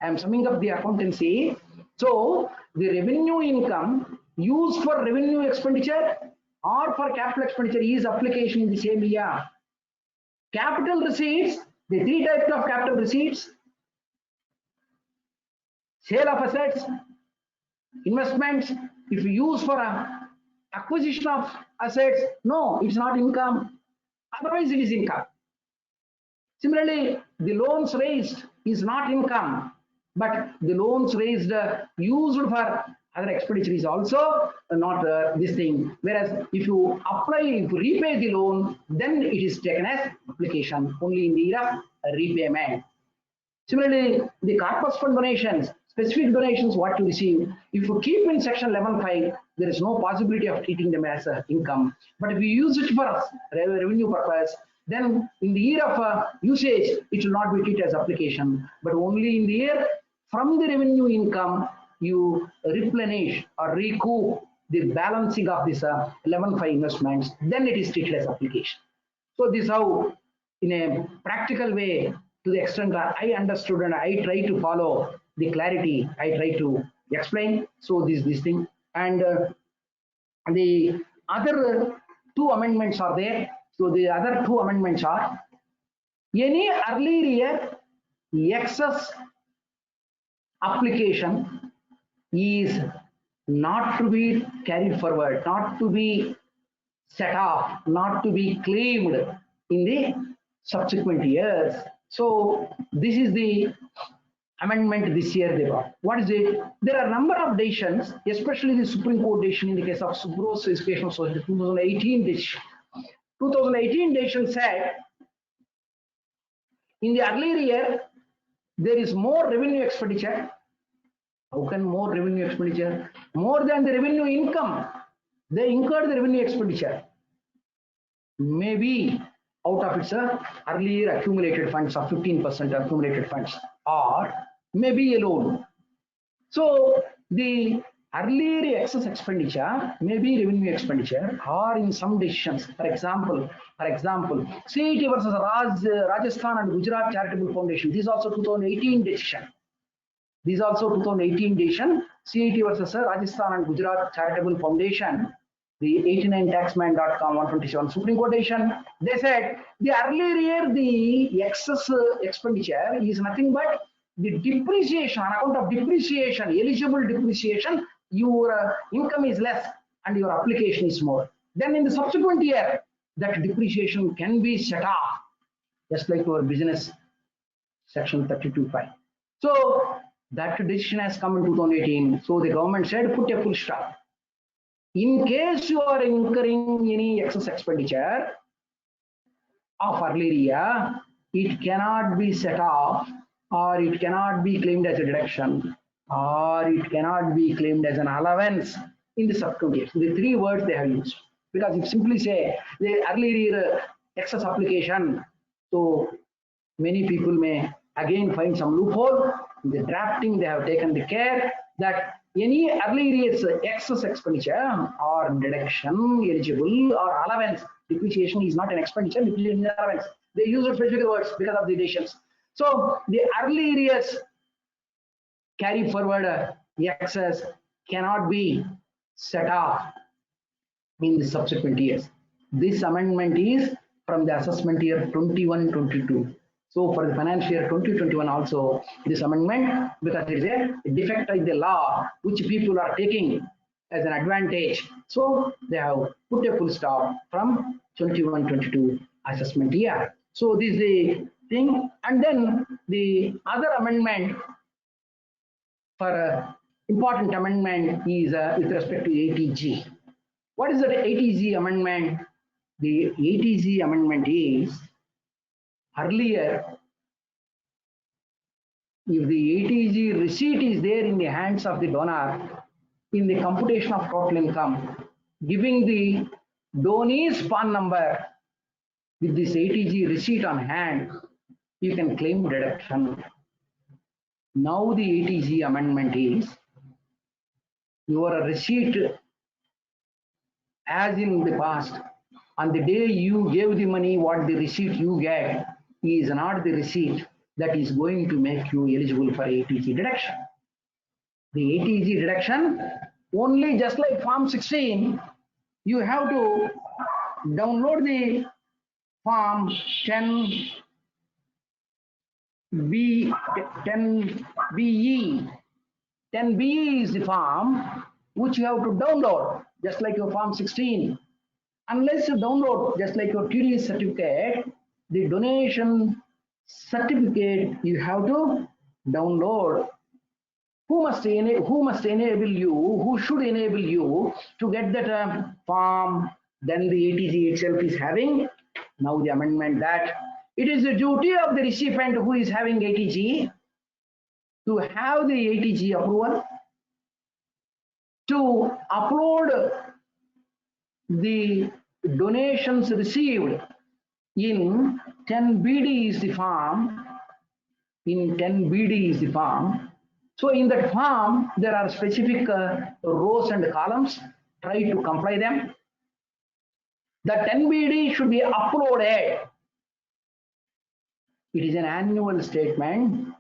I am summing up the accountancy. So the revenue income used for revenue expenditure or for capital expenditure is application in the same year. Capital receipts, the three types of capital receipts: sale of assets, investments. If you use for a acquisition of assets, no, it's not income. Otherwise, it is income. Similarly, the loans raised is not income, but the loans raised used for other expenditure is also not this thing. Whereas if you apply, if you repay the loan, then it is taken as application only in the year of repayment. Similarly, the corpus fund donations, specific donations what you receive, if you keep in section 11.5, there is no possibility of treating them as income. But if you use it for revenue purpose, then in the year of usage, it will not be treated as application, but only in the year from the revenue income, you replenish or recoup the balancing of this 11.5 investments, then it is treated as application. So this is how, in a practical way, to the extent that I understood and I try to follow the clarity, I try to explain. So this thing, and the other two amendments are there. So the other two amendments are: any earlier excess application is not to be carried forward, not to be set off, not to be claimed in the subsequent years. So this is the amendment this year they brought. What is it? There are a number of decisions, especially the Supreme Court decision in the case of Subro's Educational Society 2018 decision. 2018 decision said in the earlier year there is more revenue expenditure. How can more revenue expenditure? More than the revenue income. They incurred the revenue expenditure. Maybe out of its earlier accumulated funds of 15% accumulated funds, or maybe a loan. So the earlier excess expenditure may be revenue expenditure, or in some decisions, for example, CIT versus Rajasthan and Gujarat Charitable Foundation. This is also 2018 decision. This is also 2018 decision. CIT versus Rajasthan and Gujarat Charitable Foundation. The 89taxman.com 127 Supreme Court decision. They said the earlier year the excess expenditure is nothing but the depreciation, on account of depreciation, eligible depreciation, your income is less and your application is more. Then in the subsequent year, that depreciation can be set off, just like our business section 32.5. So that decision has come in 2018. So the government said put a full stop. In case you are incurring any excess expenditure of earlier year, it cannot be set off, or it cannot be claimed as a deduction, or it cannot be claimed as an allowance in the subsequent year. So the three words they have used. Because if simply say the earlier year excess application, so many people may again find some loophole. In the drafting, they have taken the care that any earlier year's excess expenditure or deduction eligible or allowance, depreciation is not an expenditure, depreciation is allowance. They use specific words because of the decisions. So the earlier years carry forward excess cannot be set off in the subsequent years. This amendment is from the assessment year 21-22. So for the financial year 2021 also, this amendment, because it is a defect in the law which people are taking as an advantage. So they have put a full stop from 21-22 assessment year. So this is the thing. And then the other amendment, for important amendment, is with respect to ATG. What is the ATG amendment? The ATG amendment is, earlier, if the ATG receipt is there in the hands of the donor, in the computation of total income, giving the donee's PAN number with this ATG receipt on hand, you can claim deduction. Now the ATG amendment is, your receipt, as in the past, On the day you gave the money, what the receipt you get is not the receipt that is going to make you eligible for ATG deduction. The ATG deduction, only just like Form 16, you have to download the Form 10B, 10BE. 10BE is the form which you have to download, just like your Form 16. Unless you download, just like your TD certificate, the donation certificate you have to download. Who must enable you? Who should enable you to get that form? Then the ATG itself is having now the amendment that it is the duty of the recipient who is having ATG to have the ATG approval, to upload the donations received in 10BD is the form. In 10BD is the form. So in that form, there are specific rows and columns. Try to comply them. The 10BD should be uploaded. It is an annual statement.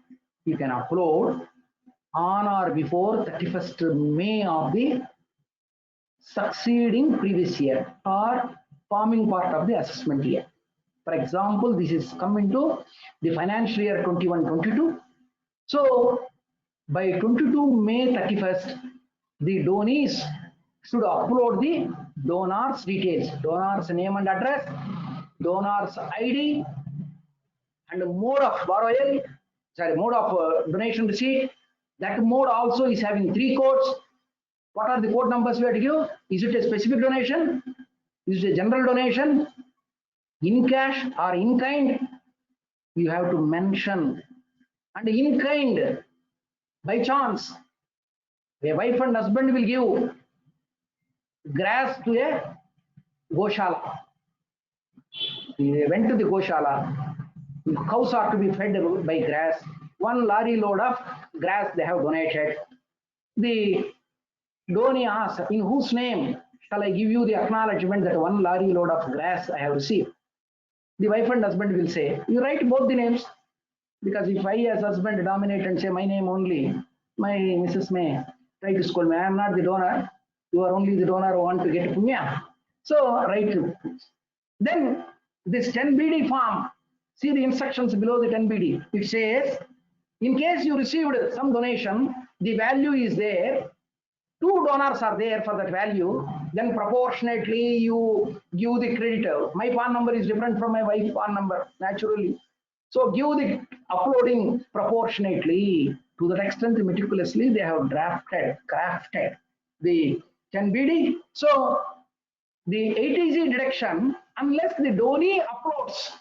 You can upload on or before 31st May of the succeeding previous year or forming part of the assessment year. For example, this is come into the financial year 21-22. So by 22 May 31st, the donees should upload the donor's details, donor's name and address, donor's ID, and the mode of borrowal, mode of donation receipt. That mode also is having 3 codes. What are the code numbers we have to give? Is it a specific donation? Is it a general donation? In cash or in kind? You have to mention. And in kind, by chance, a wife and husband will give grass to a goshala. They went to the goshala. Cows are to be fed by grass. 1 lorry load of grass they have donated. The donee asks, in whose name shall I give you the acknowledgement that 1 lorry load of grass I have received? The wife and husband will say, you write both the names. Because if I as husband dominate and say my name only, my Mrs. may try to scold me. I am not the donor. You are only the donor who want to get punya. So write. Then this 10BD form, see the instructions below the 10BD. It says, in case you received some donation, the value is there. 2 donors are there for that value. Then proportionately you give the creditor. My PAN number is different from my wife's PAN number, naturally. So give the uploading proportionately. To that extent, meticulously they have crafted the 10BD. So the ATG deduction, unless the donee uploads.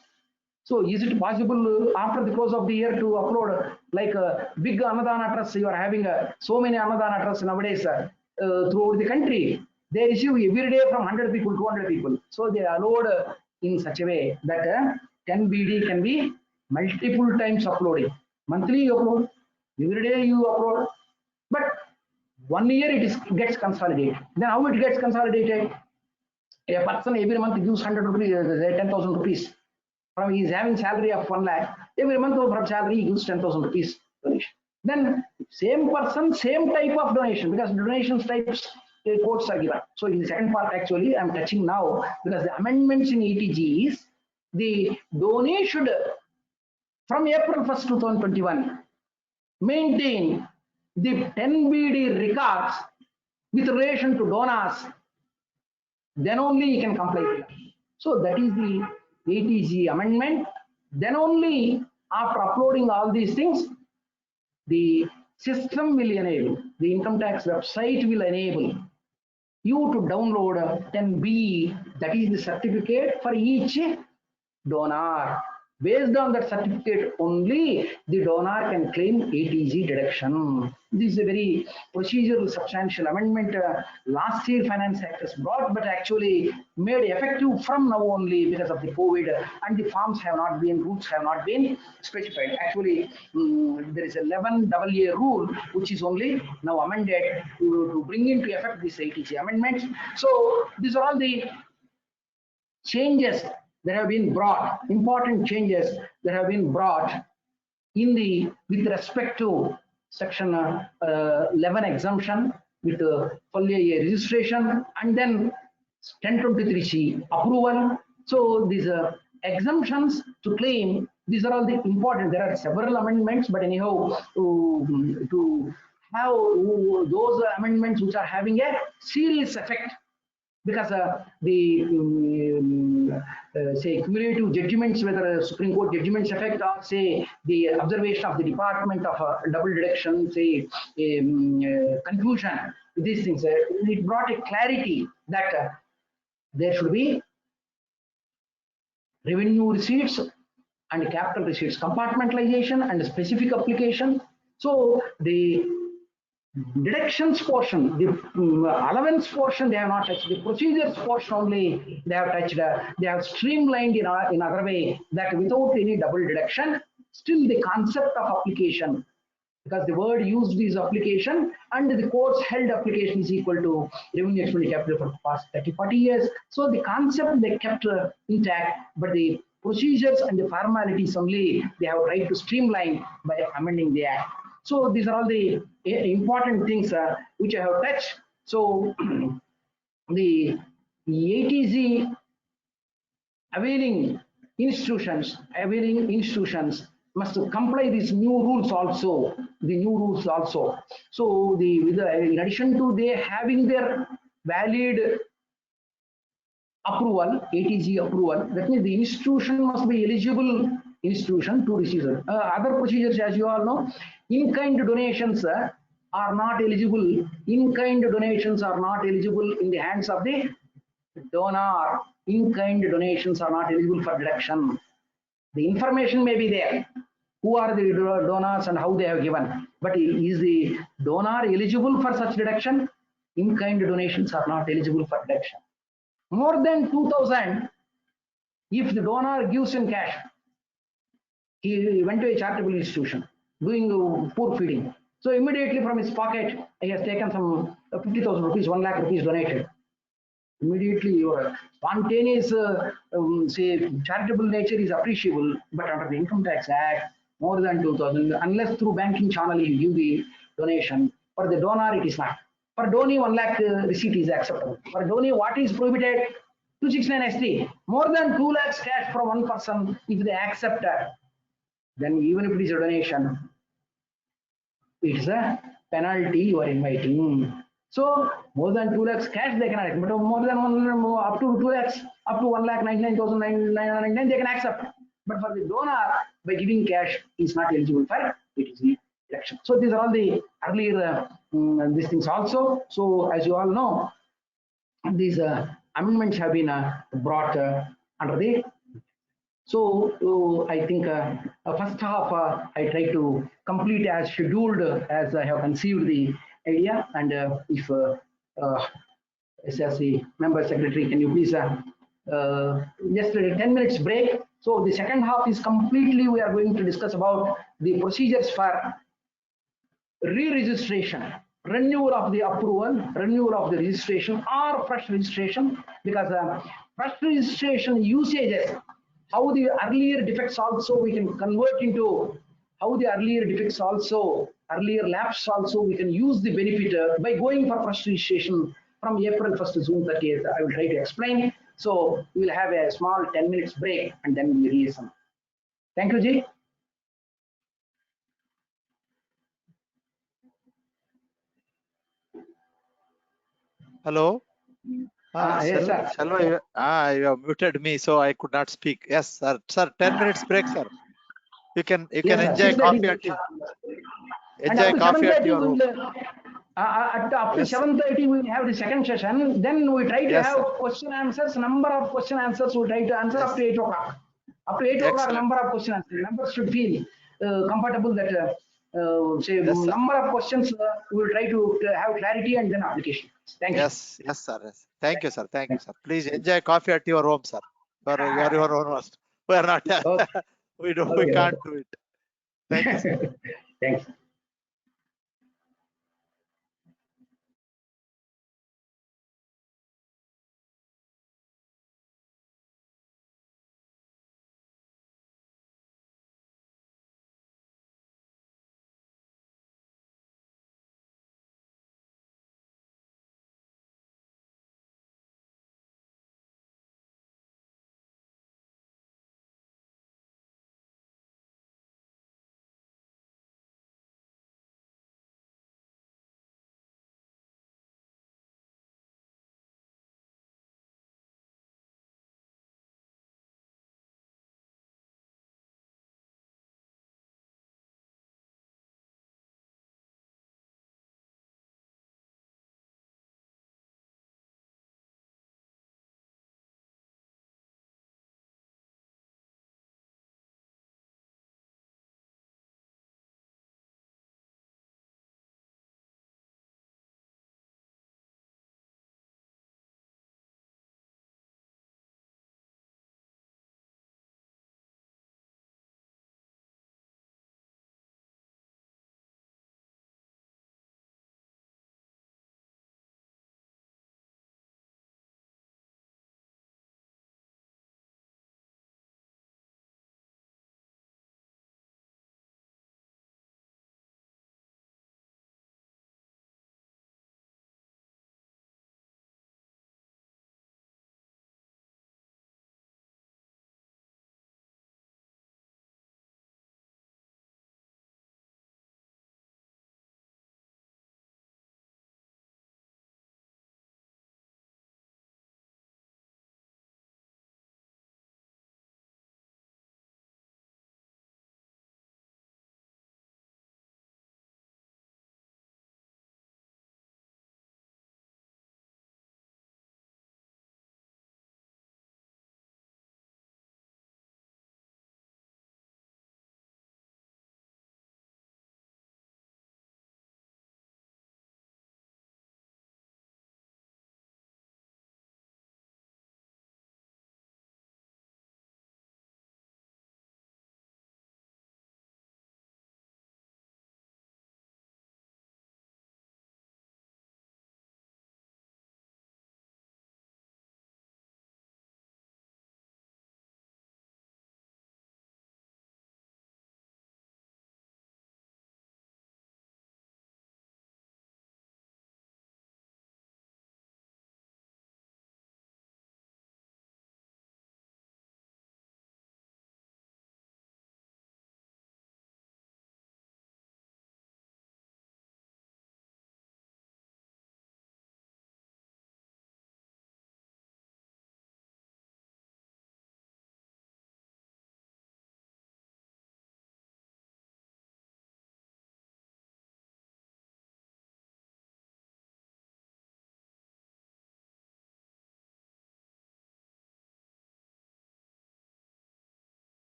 So is it possible after the close of the year to upload like a big Anadana trust? You are having so many Anadana trusts nowadays throughout the country. They receive every day from 100 people, 200 people. So they allowed in such a way that 10BD can be multiple times uploading. Monthly you upload, every day you upload, but 1 year it gets consolidated. Then how it gets consolidated? A person every month gives 100 rupees, 10,000 rupees. From he is having salary of 1 lakh, every month from salary he gives 10,000 rupees donation. Then same person, same type of donation, because donation types codes are given. So in the second part actually I am touching now, because the amendments in ATG is the donee should from April 1st, 2021 maintain the 10BD records with relation to donors. Then only he can comply with that. So that is the ATG amendment. Then only after uploading all these things, the system will enable, the income tax website will enable you to download 10B, that is the certificate for each donor. Based on that certificate only, the donor can claim ATG deduction. This is a very procedural substantial amendment last year Finance Act has brought, but actually made effective from now only because of the COVID, and the forms have not been, routes have not been specified. Actually, there is 11 AA rule which is only now amended to bring into effect this ATG amendments. So these are all the changes that have been brought, important changes that have been brought in the with respect to section 11 exemption with folio registration and then 1023C approval. So these exemptions to claim, these are all the important. There are several amendments, but anyhow, to have those amendments which are having a serious effect, because say cumulative judgments, whether Supreme Court judgments affect or say the observation of the Department of double deduction, say confusion, these things, it brought a clarity that there should be revenue receipts and capital receipts compartmentalization and specific application. So the deductions portion, the allowance portion, they have not touched. The procedures portion only they have touched. They have streamlined in other way, that without any double deduction, still the concept of application, because the word used is application, and the courts held application is equal to revenue expenditure capital for the past 30-40 years. So the concept they kept intact, but the procedures and the formalities only they have tried to streamline by amending the act. So these are all the important things which I have touched. So the ATZ availing institutions must comply these new rules also. The new rules also. So in addition to they having their valid approval, ATZ approval, that means the institution must be eligible institution to receive it. Other procedures, as you all know, in-kind donations are not eligible. In-kind donations are not eligible in the hands of the donor. In-kind donations are not eligible for deduction. The information may be there, who are the donors and how they have given, but is the donor eligible for such deduction? In-kind donations are not eligible for deduction. More than 2,000, if the donor gives in cash, he went to a charitable institution doing poor feeding. So immediately from his pocket, he has taken some 50,000 rupees, 1 lakh rupees donated. Immediately your spontaneous say charitable nature is appreciable, but under the Income Tax Act, more than 2,000, unless through banking channel you give the donation, for the donor it is not. For donee 1 lakh receipt is acceptable. For donee what is prohibited? 269S3. More than 2 lakhs cash from one person, if they accept that, then even if it is a donation, it's a penalty you are inviting. So more than 2 lakhs cash they cannot, but more than up to 2 lakhs, up to 1,99,999 they can accept. But for the donor, by giving cash, is not eligible for ATZ deduction. So these are all the earlier these things also. So as you all know, these amendments have been brought under the. So I think first half I try to complete as scheduled, as I have conceived the idea. And if SRC member secretary, can you please just a 10 minutes break. So the second half is completely we are going to discuss about the procedures for re-registration, renewal of the approval, renewal of the registration or fresh registration, because fresh registration usages, how the earlier defects also we can convert into, how the earlier defects also, earlier lapse also we can use the benefit by going for fresh registration from April 1st to June 30th. I will try to explain. So we will have a small 10 minutes break and then we will resume. Thank you, Ji. Hello. Yes, sir. You have muted me, so I could not speak. Yes, sir. Sir, 10 minutes break, sir. You can Yes, enjoy coffee at your room. Up to 7:30 we will have the second session. Then we try to have question answers. Number of question answers we will try to answer up to 8 o'clock. Up to 8 o'clock, number of question answers. Members should feel comfortable that say number of questions we will try to have clarity and then application. Thank you. Yes, sir. Yes. Thank you, sir. Thank you, sir. Please enjoy coffee at your home, sir. You are your own host. We are not. Okay. We can't do it. Thank you, sir. Thanks.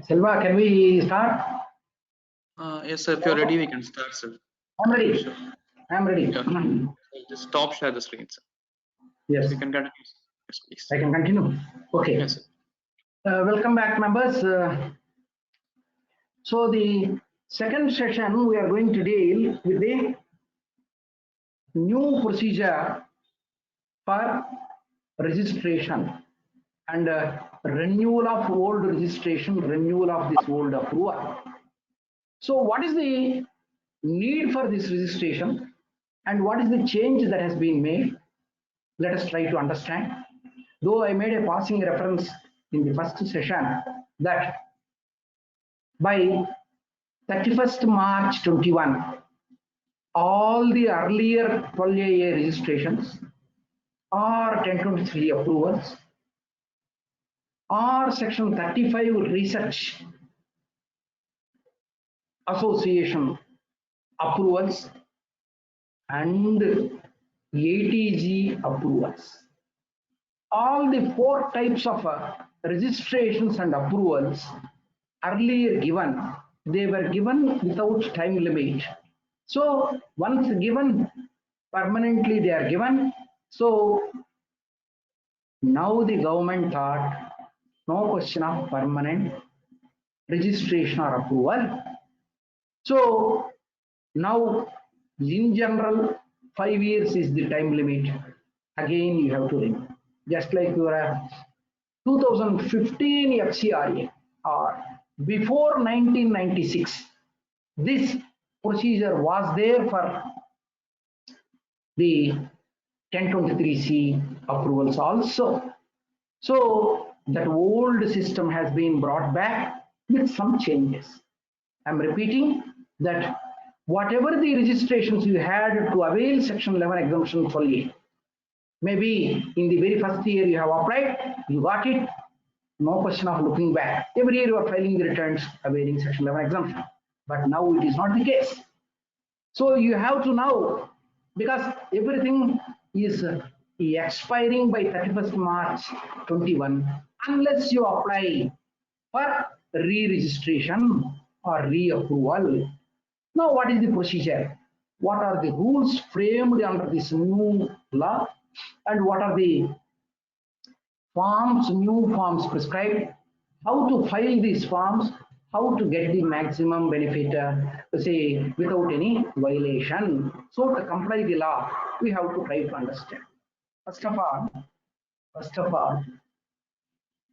Selva, can we start? Yes, sir. If you're ready, we can start, sir. I'm ready. Sure. I'm ready. Yeah. I'll just stop share the screen, sir. Yes, You can continue. Yes, please. I can continue. Okay. Yes, sir. Welcome back, members. So the second session, we are going to deal with the new procedure for registration and renewal of old registration, renewal of this old approval. So what is the need for this registration and what is the change that has been made? Let us try to understand. Though I made a passing reference in the first session that by 31st March 21, all the earlier 12AA registrations or 1023 approvals or section 35 research association approvals and ATG approvals. All the four types of registrations and approvals earlier given, they were given without time limit. So once given, permanently they are given. So now the government thought no question of permanent registration or approval. So now in general 5 years is the time limit. Again you have to renew. Just like your 2015 FCRA or before 1996, this procedure was there for the 1023C approvals also. So that old system has been brought back with some changes. I'm repeating that whatever the registrations you had to avail section 11 exemption fully, maybe in the very first year you have applied, you got it, no question of looking back. Every year you are filing the returns availing section 11 exemption. But now it is not the case. So you have to now, because everything is expiring by 31st March 21, unless you apply for re-registration or re-approval. Now what is the procedure? What are the rules framed under this new law? And what are the forms, new forms prescribed? How to file these forms? How to get the maximum benefit, say, without any violation? So to comply the law, we have to try to understand. First of all,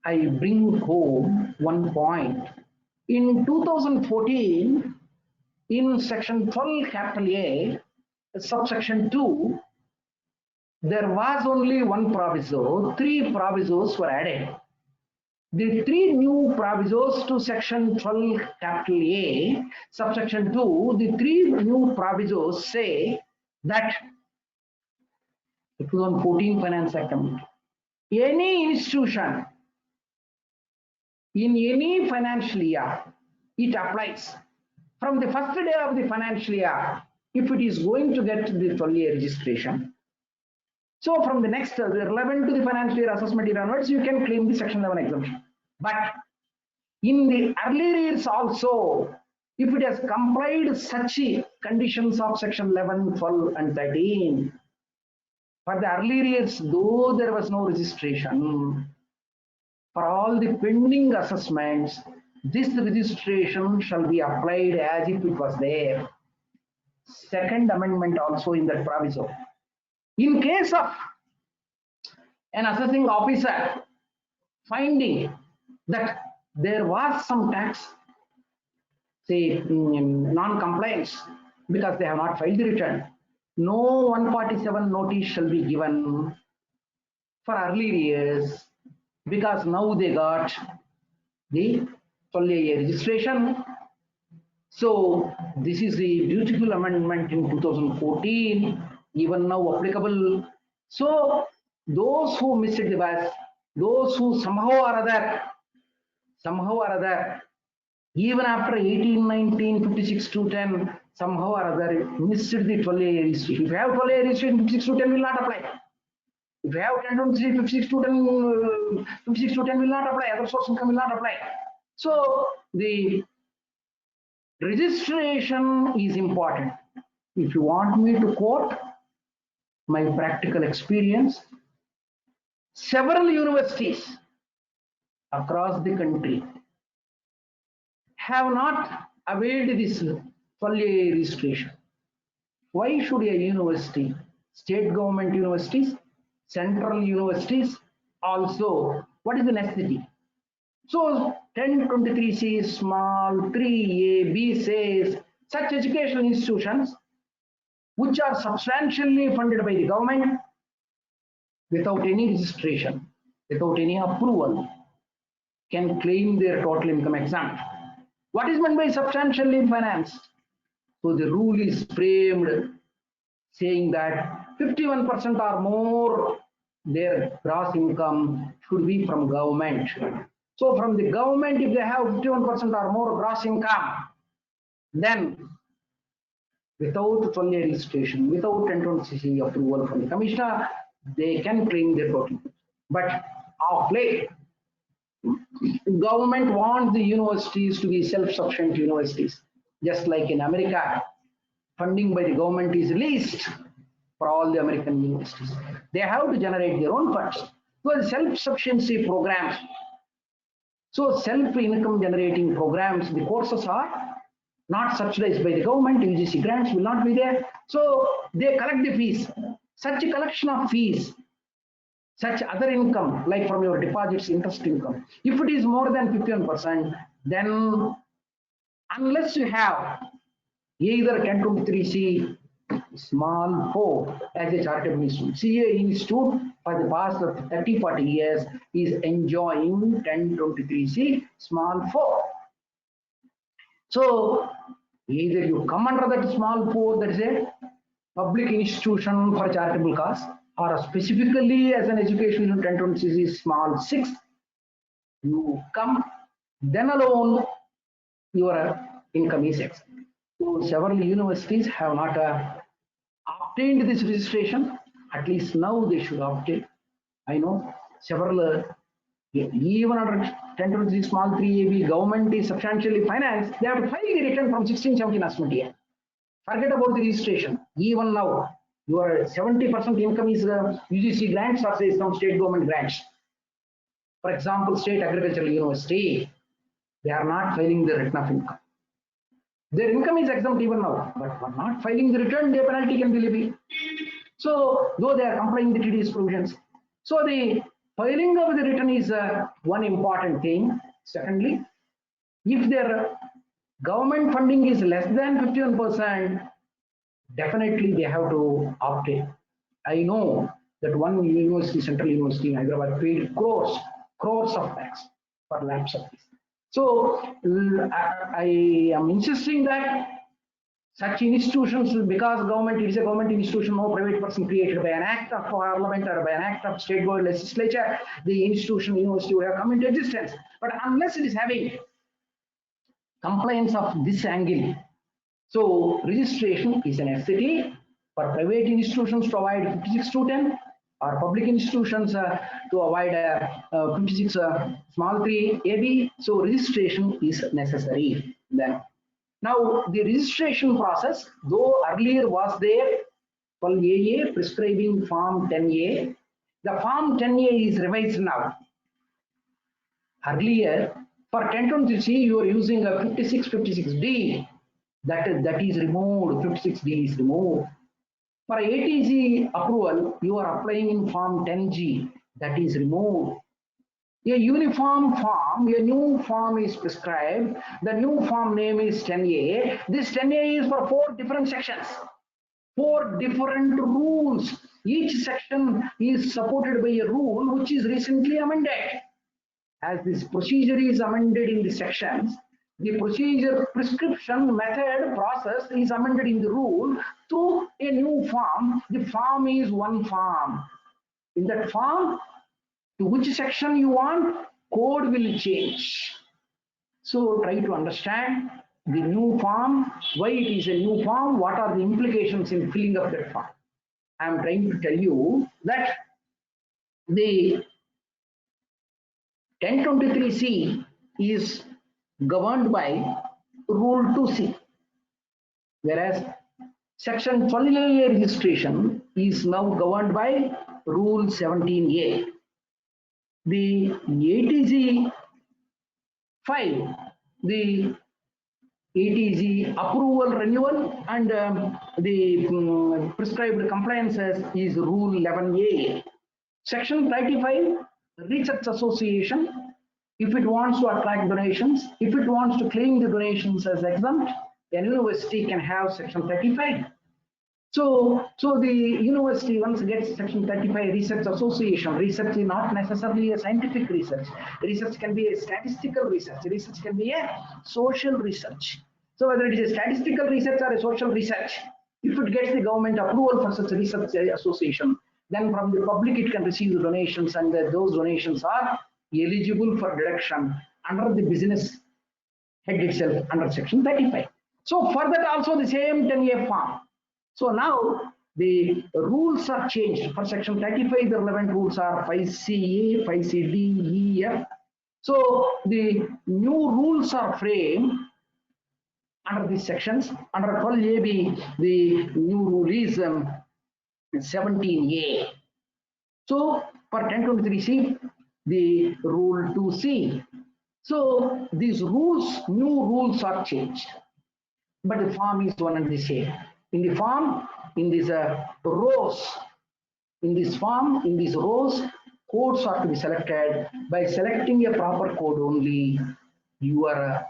I bring home one point. In 2014, in section 12 capital A, subsection 2, there was only one proviso, 3 provisos were added. The 3 new provisos to section 12 capital A, subsection 2, the 3 new provisos say that 2014 Finance Act Amendment, any institution in any financial year, it applies from the first day of the financial year if it is going to get the 12-year registration. So from the next relevant to the financial year assessment year onwards, you can claim the section 11 exemption. But in the earlier years also, if it has complied such conditions of section 11, 12 and 13, for the earlier years, though there was no registration, for all the pending assessments, this registration shall be applied as if it was there. Second amendment also in that proviso. In case of an assessing officer finding that there was some tax, say non-compliance because they have not filed the return, no 147 notice shall be given for earlier years because now they got the 12-year registration. So this is the beautiful amendment in 2014, even now applicable. So those who missed the bus, those who somehow or other, even after 18, 19, 56 to 10, somehow or other missed the 12-year registration. If you have 12-year registration, 56 to 10 will not apply. If you have 10 to 56 to 10, 56 to 10 will not apply. Other source income will not apply. So the registration is important. If you want me to quote my practical experience, several universities across the country have not availed this 12A registration. Why should a university, state government universities, central universities also, what is the necessity? So 1023C small, 3A, B says such educational institutions which are substantially funded by the government without any registration, without any approval, can claim their total income exempt. What is meant by substantially financed? So the rule is framed saying that 51% or more their gross income should be from government. So from the government, if they have 51% or more gross income, then without 12A registration, without 1020C approval from the commissioner, they can claim their total. But of late, government wants the universities to be self-sufficient universities. Just like in America, funding by the government is least for all the American universities. They have to generate their own funds. So self-sufficiency programs. So self-income generating programs, the courses are not subsidized by the government, UGC grants will not be there. So they collect the fees. Such a collection of fees, such other income, like from your deposits, interest income, if it is more than 51%, then unless you have either 1023C small 4 as a charitable institute, CA institute for the past 30-40 years is enjoying 1023C small 4. So either you come under that small 4, that is a public institution for charitable cause, or specifically as an education 1023C small 6, you come, then alone your income is exempt. So several universities have not obtained this registration. At least now they should obtain. I know several, even under 1023 small 3AB, government is substantially financed. They have to file the return from 16-17 assessment year. Forget about the registration. Even now, your 70% income is UGC grants or say some state government grants. For example, State Agricultural University, they are not filing the return of income. Their income is exempt even now, but for not filing the return, their penalty can be levied. So, though they are complying the TDS provisions. So, the filing of the return is one important thing. Secondly, if their government funding is less than 51%, definitely they have to obtain. I know that one university, Central University in Hyderabad, paid crores of tax for lapse of this. So I am insisting that such institutions, because government is a government institution, no private person created by an act of parliament or by an act of state board legislature, the institution, university will have come into existence. But unless it is having compliance of this angle, so registration is a necessity for private institutions to avoid 56(2)(10) or public institutions to avoid 56 small 3 AB. So registration is necessary. Then now the registration process, though earlier was there 12AA prescribing Form 10A, the Form 10A is revised now. Earlier for 1023C you are using a 56D. That is removed, 56D is removed. For ATG approval, you are applying in Form 10G, that is removed. A uniform form, a new form is prescribed. The new form name is 10A. This 10A is for 4 different sections, 4 different rules. Each section is supported by a rule which is recently amended. As this procedure is amended in the sections, the procedure, prescription, method, process is amended in the rule through a new form. The form is one form. In that form, to which section you want, code will change. So try to understand the new form, why it is a new form, what are the implications in filling up that form. I am trying to tell you that the 1023C is governed by Rule 2C, whereas Section 12A registration is now governed by Rule 17A. The ATG file, the ATG approval renewal and the prescribed compliances is Rule 11A. Section 35, Research Association, if it wants to attract donations, if it wants to claim the donations as exempt, a university can have Section 35. So the university once gets Section 35 Research Association, research is not necessarily a scientific research. Research can be a statistical research. Research can be a social research. So whether it is a statistical research or a social research, if it gets the government approval for such a research association, then from the public it can receive the donations, and those donations are eligible for deduction under the business head itself under Section 35. So for that also the same 10A form. So now the rules are changed. For Section 35, the relevant rules are 5CA, 5CD, E, F. So the new rules are framed under these sections. Under 12AB, the new rule is 17A. So for 1023C, the Rule 2C. So these rules, new rules are changed, but the form is one and the same. In the form, in these rows, in this form, in these rows, codes are to be selected. By selecting a proper code only, you are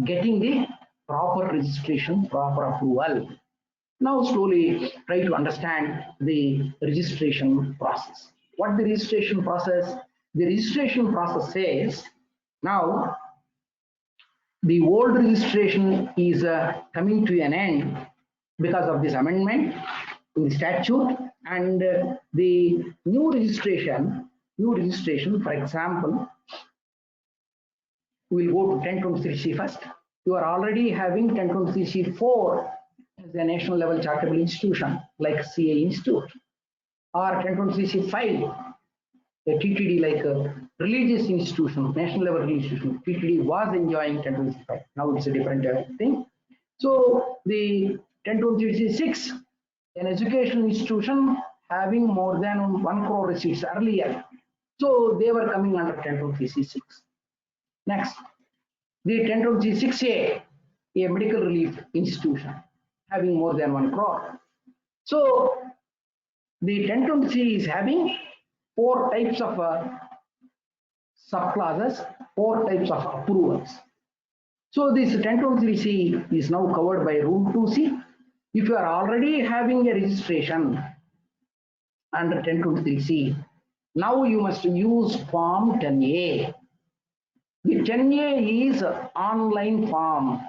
getting the proper registration, proper approval. Now slowly try to understand the registration process. What the registration process? The registration process says, now the old registration is coming to an end because of this amendment in the statute, and the new registration, for example, we'll go to 1023C first. You are already having 1023C4 as a national level charitable institution like CA Institute, or 1023C5, a TTD like a religious institution, national level institution. TTD was enjoying 1023C5. Now it's a different thing. So the 1023C6, an education institution having more than 1 crore receipts earlier. So they were coming under 1023C6. Next, the 1023C6A, a medical relief institution having more than 1 crore. So the 1023C is having 4 types of subclasses, 4 types of approvals. So this 1023C is now covered by Rule 2C. If you are already having a registration under 1023C, now you must use Form 10A. The 10A is online form.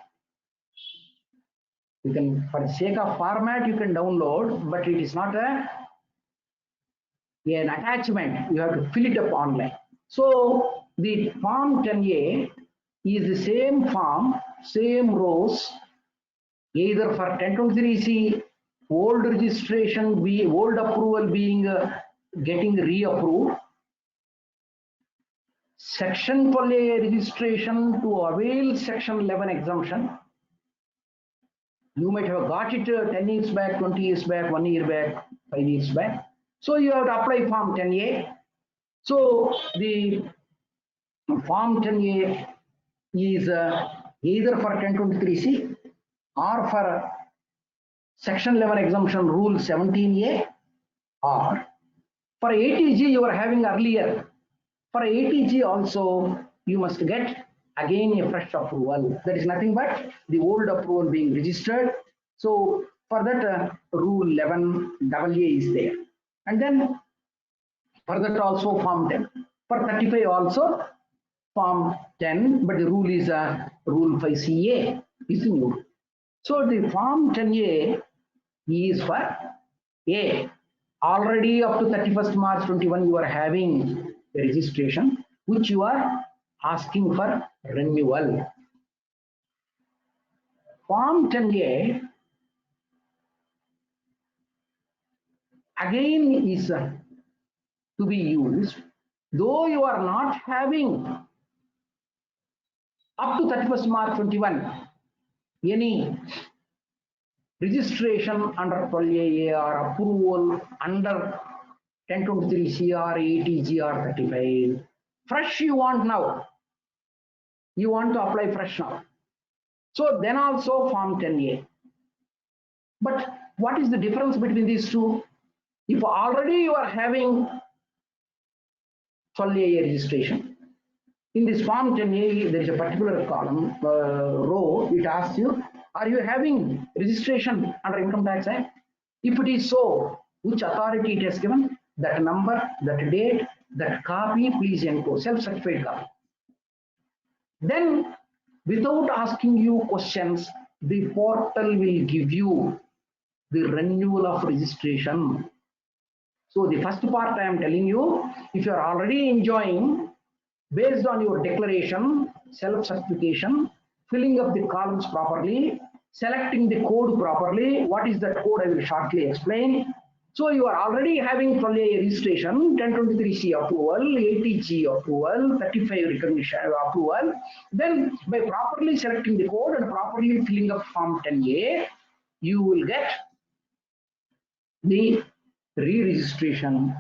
You can, for the sake of format, you can download, but it is not an attachment. You have to fill it up online. So the Form 10A is the same form, same rows, either for 1023C, old registration, old approval being getting reapproved, Section 12A registration to avail Section 11 exemption. You might have got it 10 years back, 20 years back, 1 year back, 5 years back. So you have to apply Form 10A. So the Form 10A is either for 1023C or for Section 11 exemption Rule 17A, or for ATG you are having earlier. For ATG also you must get again a fresh approval. That is nothing but the old approval being registered. So for that Rule 11AA is there. And then for that also Form 10. For 35 also Form 10, but the rule is Rule 5CA is new. So the Form 10A is for A. Already up to 31st March 21 you are having a registration which you are asking for renewal. Form 10A again is to be used though you are not having up to 31st March 21, any registration under 12AA or approval under 1023 CR 80 GR 35, fresh you want now, you want to apply fresh now. So then also Form 10A. But what is the difference between these two? If already you are having 12AA registration, in this Form 10A, there is a particular column, row, it asks you, are you having registration under Income Tax Act? If it is so, which authority it has given? That number, that date, that copy, please encode, self-certified copy. Then, without asking you questions, the portal will give you the renewal of registration. So the first part I am telling you, if you are already enjoying, based on your declaration, self-certification, filling up the columns properly, selecting the code properly. What is that code? I will shortly explain. So you are already having 12A registration, 1023C approval, 80G approval, 35 recognition approval. Then by properly selecting the code and properly filling up Form 10A, you will get the re-registration.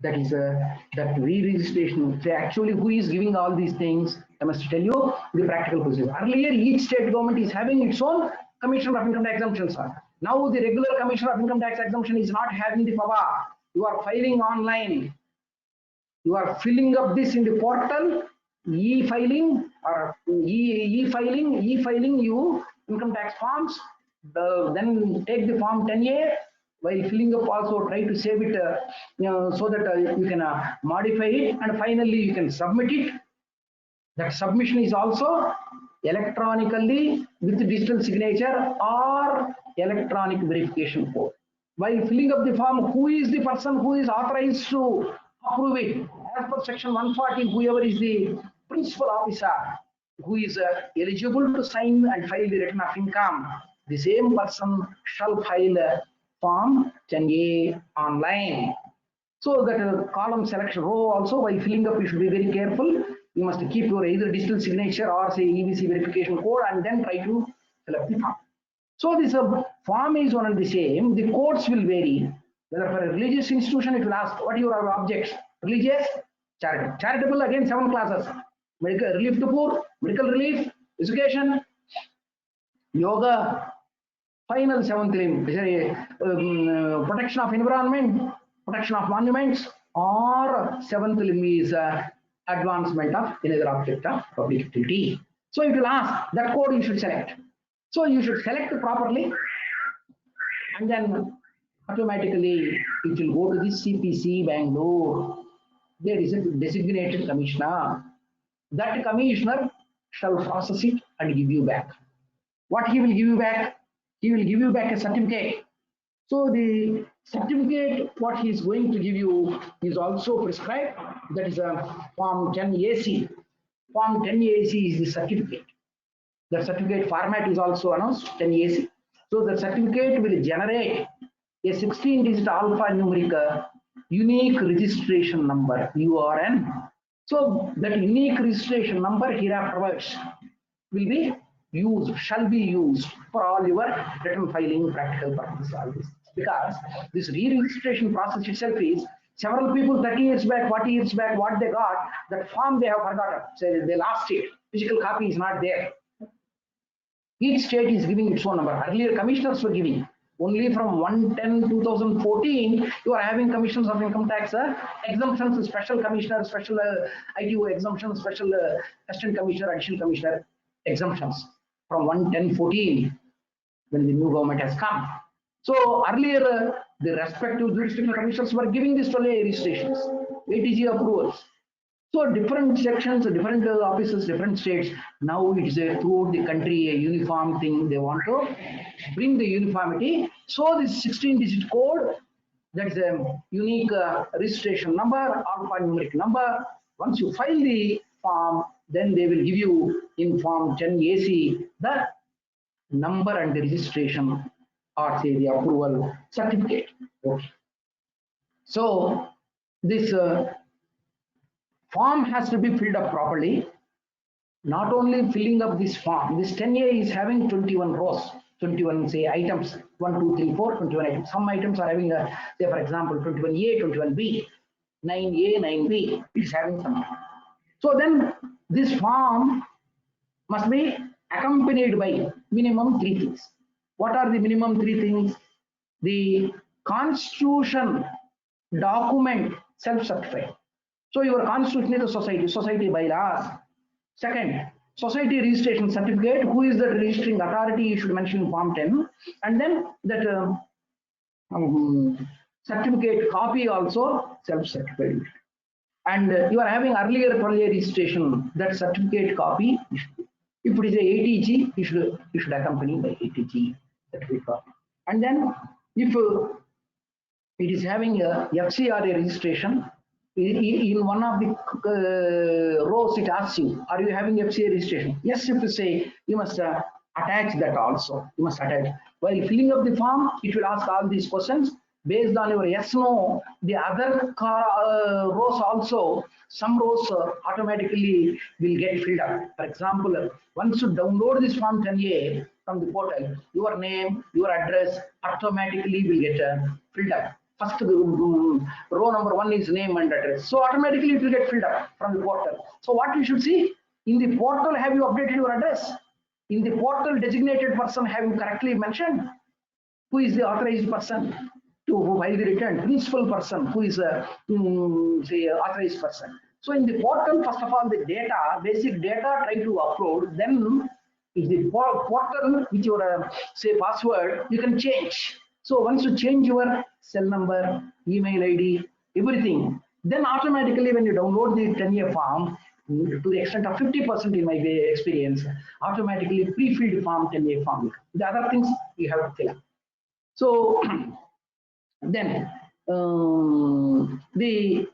That is that re-registration. So actually, who is giving all these things? I must tell you the practical procedure. Earlier, each state government is having its own Commissioner of Income Tax Exemptions. Now, the regular Commissioner of Income Tax Exemption is not having the power. You are filing online. You are filling up this in the portal, e-filing or e-filing, you income tax forms. Then take the Form 10A. While filling up, also try to save it so that you can modify it, and finally you can submit it. That submission is also electronically with digital signature or electronic verification code. While filling up the form, who is the person who is authorized to approve it? As per section 140, whoever is the principal officer who is eligible to sign and file the return of income, the same person shall file Form 10A online. So that column selection row also, while filling up, you should be very careful. You must keep your either digital signature or say EBC verification code and then try to fill up the form. So this form is one and the same. The codes will vary. Whether for a religious institution, it will ask what are your objects? Religious, charitable. Charitable, again 7 classes. Medical relief to poor, medical relief, education, yoga. Final 7th limb, protection of environment, protection of monuments, or 7th limb is advancement of another object of public utility. So it will ask that code you should select. So you should select properly, and then automatically it will go to the CPC Bangalore. There is a designated commissioner. That commissioner shall process it and give you back. What he will give you back? He will give you back a certificate. So the certificate, what he is going to give you is also prescribed. That is a Form 10AC. Form 10AC is the certificate. The certificate format is also announced, 10AC. So the certificate will generate a 16-digit alphanumeric unique registration number, URN. So that unique registration number hereafterwards will be used, shall be used for all your return filing practical purposes. All this, because this re-registration process itself is several people 30 years back, 40 years back, what they got, that form they have forgotten. So they lost it. Physical copy is not there. Each state is giving its own number. Earlier commissioners were giving. Only from 1/10/2014, you are having commissioners of income tax exemptions, special commissioner, special ITO exemption, special assistant commissioner, additional commissioner exemptions from 1/10/14 when the new government has come. So earlier, the respective jurisdictional commissioners were giving these 12A registrations, ATG approvals. So different sections, different offices, different states. Now it is throughout the country a uniform thing. They want to bring the uniformity. So this 16-digit code, that is a unique registration number, alphanumeric number. Once you file the form, then they will give you in Form 10AC the number and the registration, or say the approval certificate. Okay. So this form has to be filled up properly. not only filling up this form, this 10A is having 21 rows, 21 say items, 1, 2, 3, 4, 21 items. Some items are having a, say for example, 21A, 21B, 9A, 9B, it is having some. So then this form must be accompanied by minimum 3 things. What are the minimum 3 things? The constitution document self-certified. So your constitution is a society bylaws. Second, society registration certificate. Who is the registering authority? You should mention in Form 10. And then that certificate copy also self-certified. And you are having earlier 12A registration. That certificate copy. If it is a ATG, you should accompany by ATG certificate copy. And then if it is having a FCRA registration, in one of the rows it asks you, are you having FCA registration? Yes, if you say, you must attach that also. You must attach. While filling up the form, it will ask all these questions. Based on your yes, no, the other rows also, some rows automatically will get filled up. For example, once you download this Form 10A from the portal, your name, your address automatically will get filled up. First row number 1 is name and address. So automatically it will get filled up from the portal. So what you should see, in the portal, have you updated your address? In the portal designated person, have you correctly mentioned who is the authorized person to file the return? Principal person, who is the authorized person. So in the portal, first of all, the data, basic data, try to upload. Then if the portal with your say password, you can change. So once you change your cell number, email ID, everything, then automatically when you download the 10A form, to the extent of 50% in my experience, automatically pre-filled form 10A form. The other things you have to fill up. So then the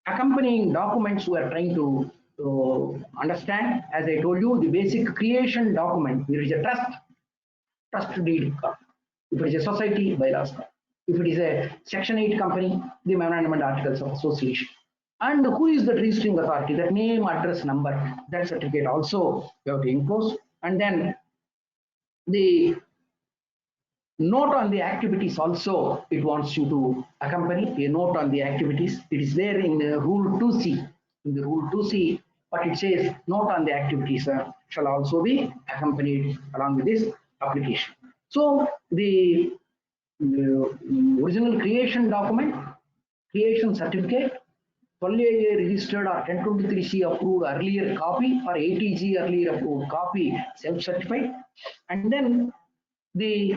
accompanying documents we are trying to understand, as I told you, the basic creation document. There is a trust deed. If it is a society, bylaws. If it is a Section 8 company, the memorandum and articles of association. And who is the registering authority? That name, address, number, that certificate also you have to enclose. And then the note on the activities also, it wants you to accompany a note on the activities. It is there in the Rule 2C. In the Rule 2C, but it says note on the activities shall also be accompanied along with this application. So the original creation document, creation certificate, 12A registered or 1023C approved earlier copy or ATG earlier approved copy self-certified, and then the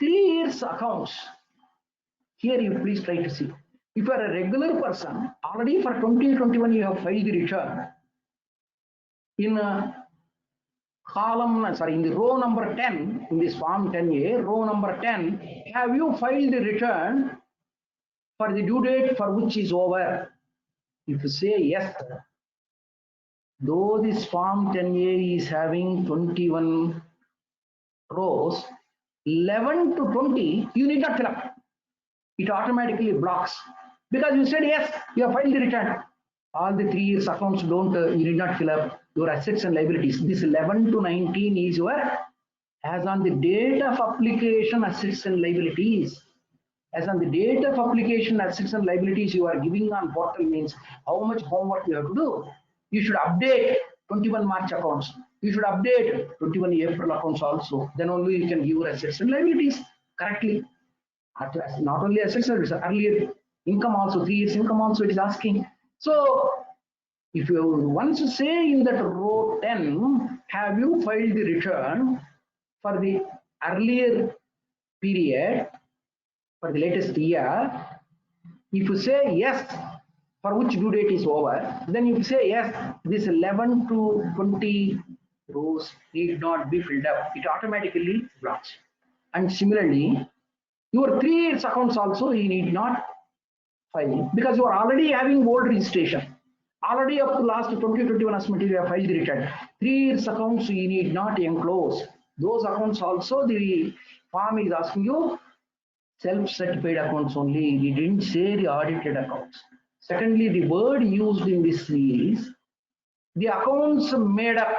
3 years accounts. Here you please try to see. If you are a regular person, already for 2021 you have filed the return. In in the row number 10, in this Form 10A, row number 10, have you filed the return for the due date for which is over? If you say yes, though this Form 10A is having 21 rows, 11 to 20, you need not fill up. It automatically blocks. Because you said yes, you have filed the return. All the 3 years accounts don't, you need not fill up your assets and liabilities. This 11 to 19 is your, as on the date of application, assets and liabilities. As on the date of application, assets and liabilities you are giving on portal means how much homework you have to do. You should update 21 March accounts. You should update 21 April accounts also. Then only you can give your assets and liabilities correctly. Not only assets and earlier income also, 3 years income also it is asking. So if you once you say in that row 10, have you filed the return for the earlier period, for the latest year? If you say yes, for which due date is over, then if you say yes, this 11 to 20 rows need not be filled up. It automatically blocks. And similarly, your 3 years accounts also you need not file, because you are already having old registration. Already up to last 2021 as material filed the return. 3 years accounts you need not enclose. Those accounts also the form is asking you self-certified accounts only. We didn't say the audited accounts. Secondly, the word used in this is the accounts made up,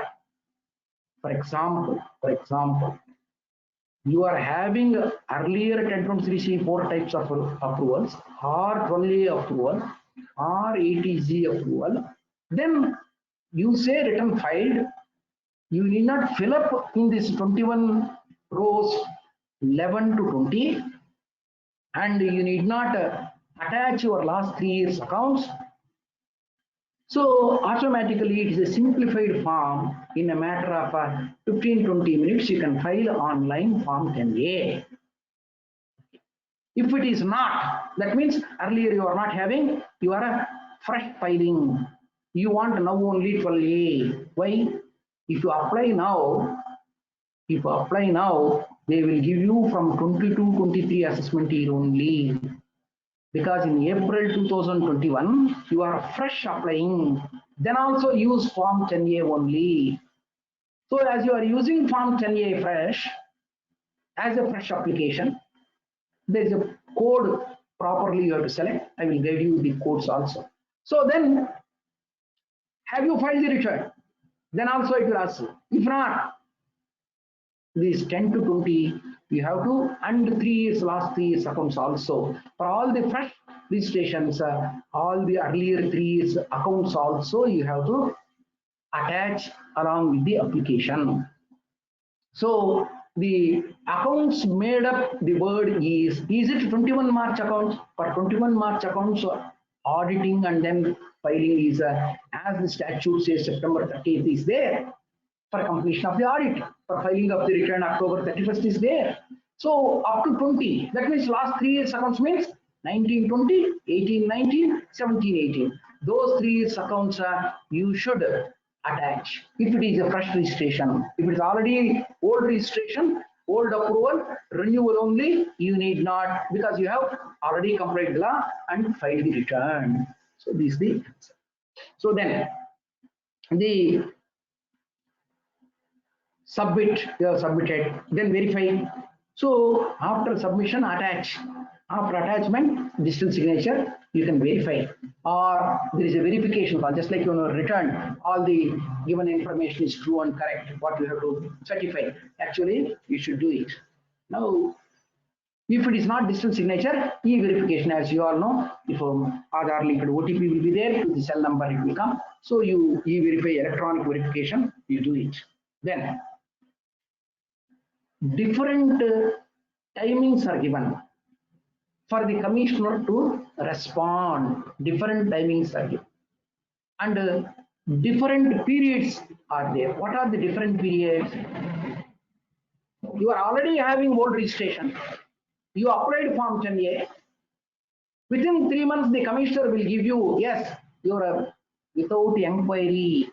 for example, you are having earlier 1023C 4 types of approvals, or 12A approval, or 80Z approval. Then you say return filed. You need not fill up in this 21 rows 11 to 20, and you need not attach your last 3 years accounts. So automatically it is a simplified form. In a matter of 15-20 minutes, you can file online form 10A. If it is not, that means earlier you are not having, you are a fresh filing. You want now only 12A. Why? If you apply now, they will give you from 22-23 assessment year only. Because in April 2021, you are fresh applying. Then also use form 10A only. So as you are using form 10A fresh, as a fresh application, there is a code properly you have to select. I will guide you the codes also. So then, have you filed the return? Then also it will ask you. If not, these 10 to 20, you have to, and 3 years, last 3 years accounts also. For all the fresh registrations, all the earlier 3 years accounts also, you have to attach along with the application. So the accounts made up, the word is it 21 March accounts? For 21 March accounts, auditing and then filing is, as the statute says, September 30th is there. For completion of the audit, for filing of the return, October 31st is there. So up to 20, that means last 3 years accounts means 19-20, 18-19, 17-18. Those 3 years accounts you should attach. If it is a fresh registration, if it is already old registration, old approval, renewal only, you need not, because you have already completed the law and filed the return. So this is the answer. So then the submit, you have submitted, then verify. So after submission, attach. After attachment, digital signature, you can verify. Or there is a verification file, just like you know, return, all the given information is true and correct, what you have to certify. Actually, you should do it. Now, if it is not digital signature, e-verification, as you all know, if Aadhaar linked OTP will be there, to the cell number it will come. So you e-verify, electronic verification, you do it. Then different timings are given for the commissioner to respond. Different timings are given, and different periods are there. What are the different periods? You are already having old registration. You applied form 10A. Within 3 months, the commissioner will give you, yes, you are without inquiry,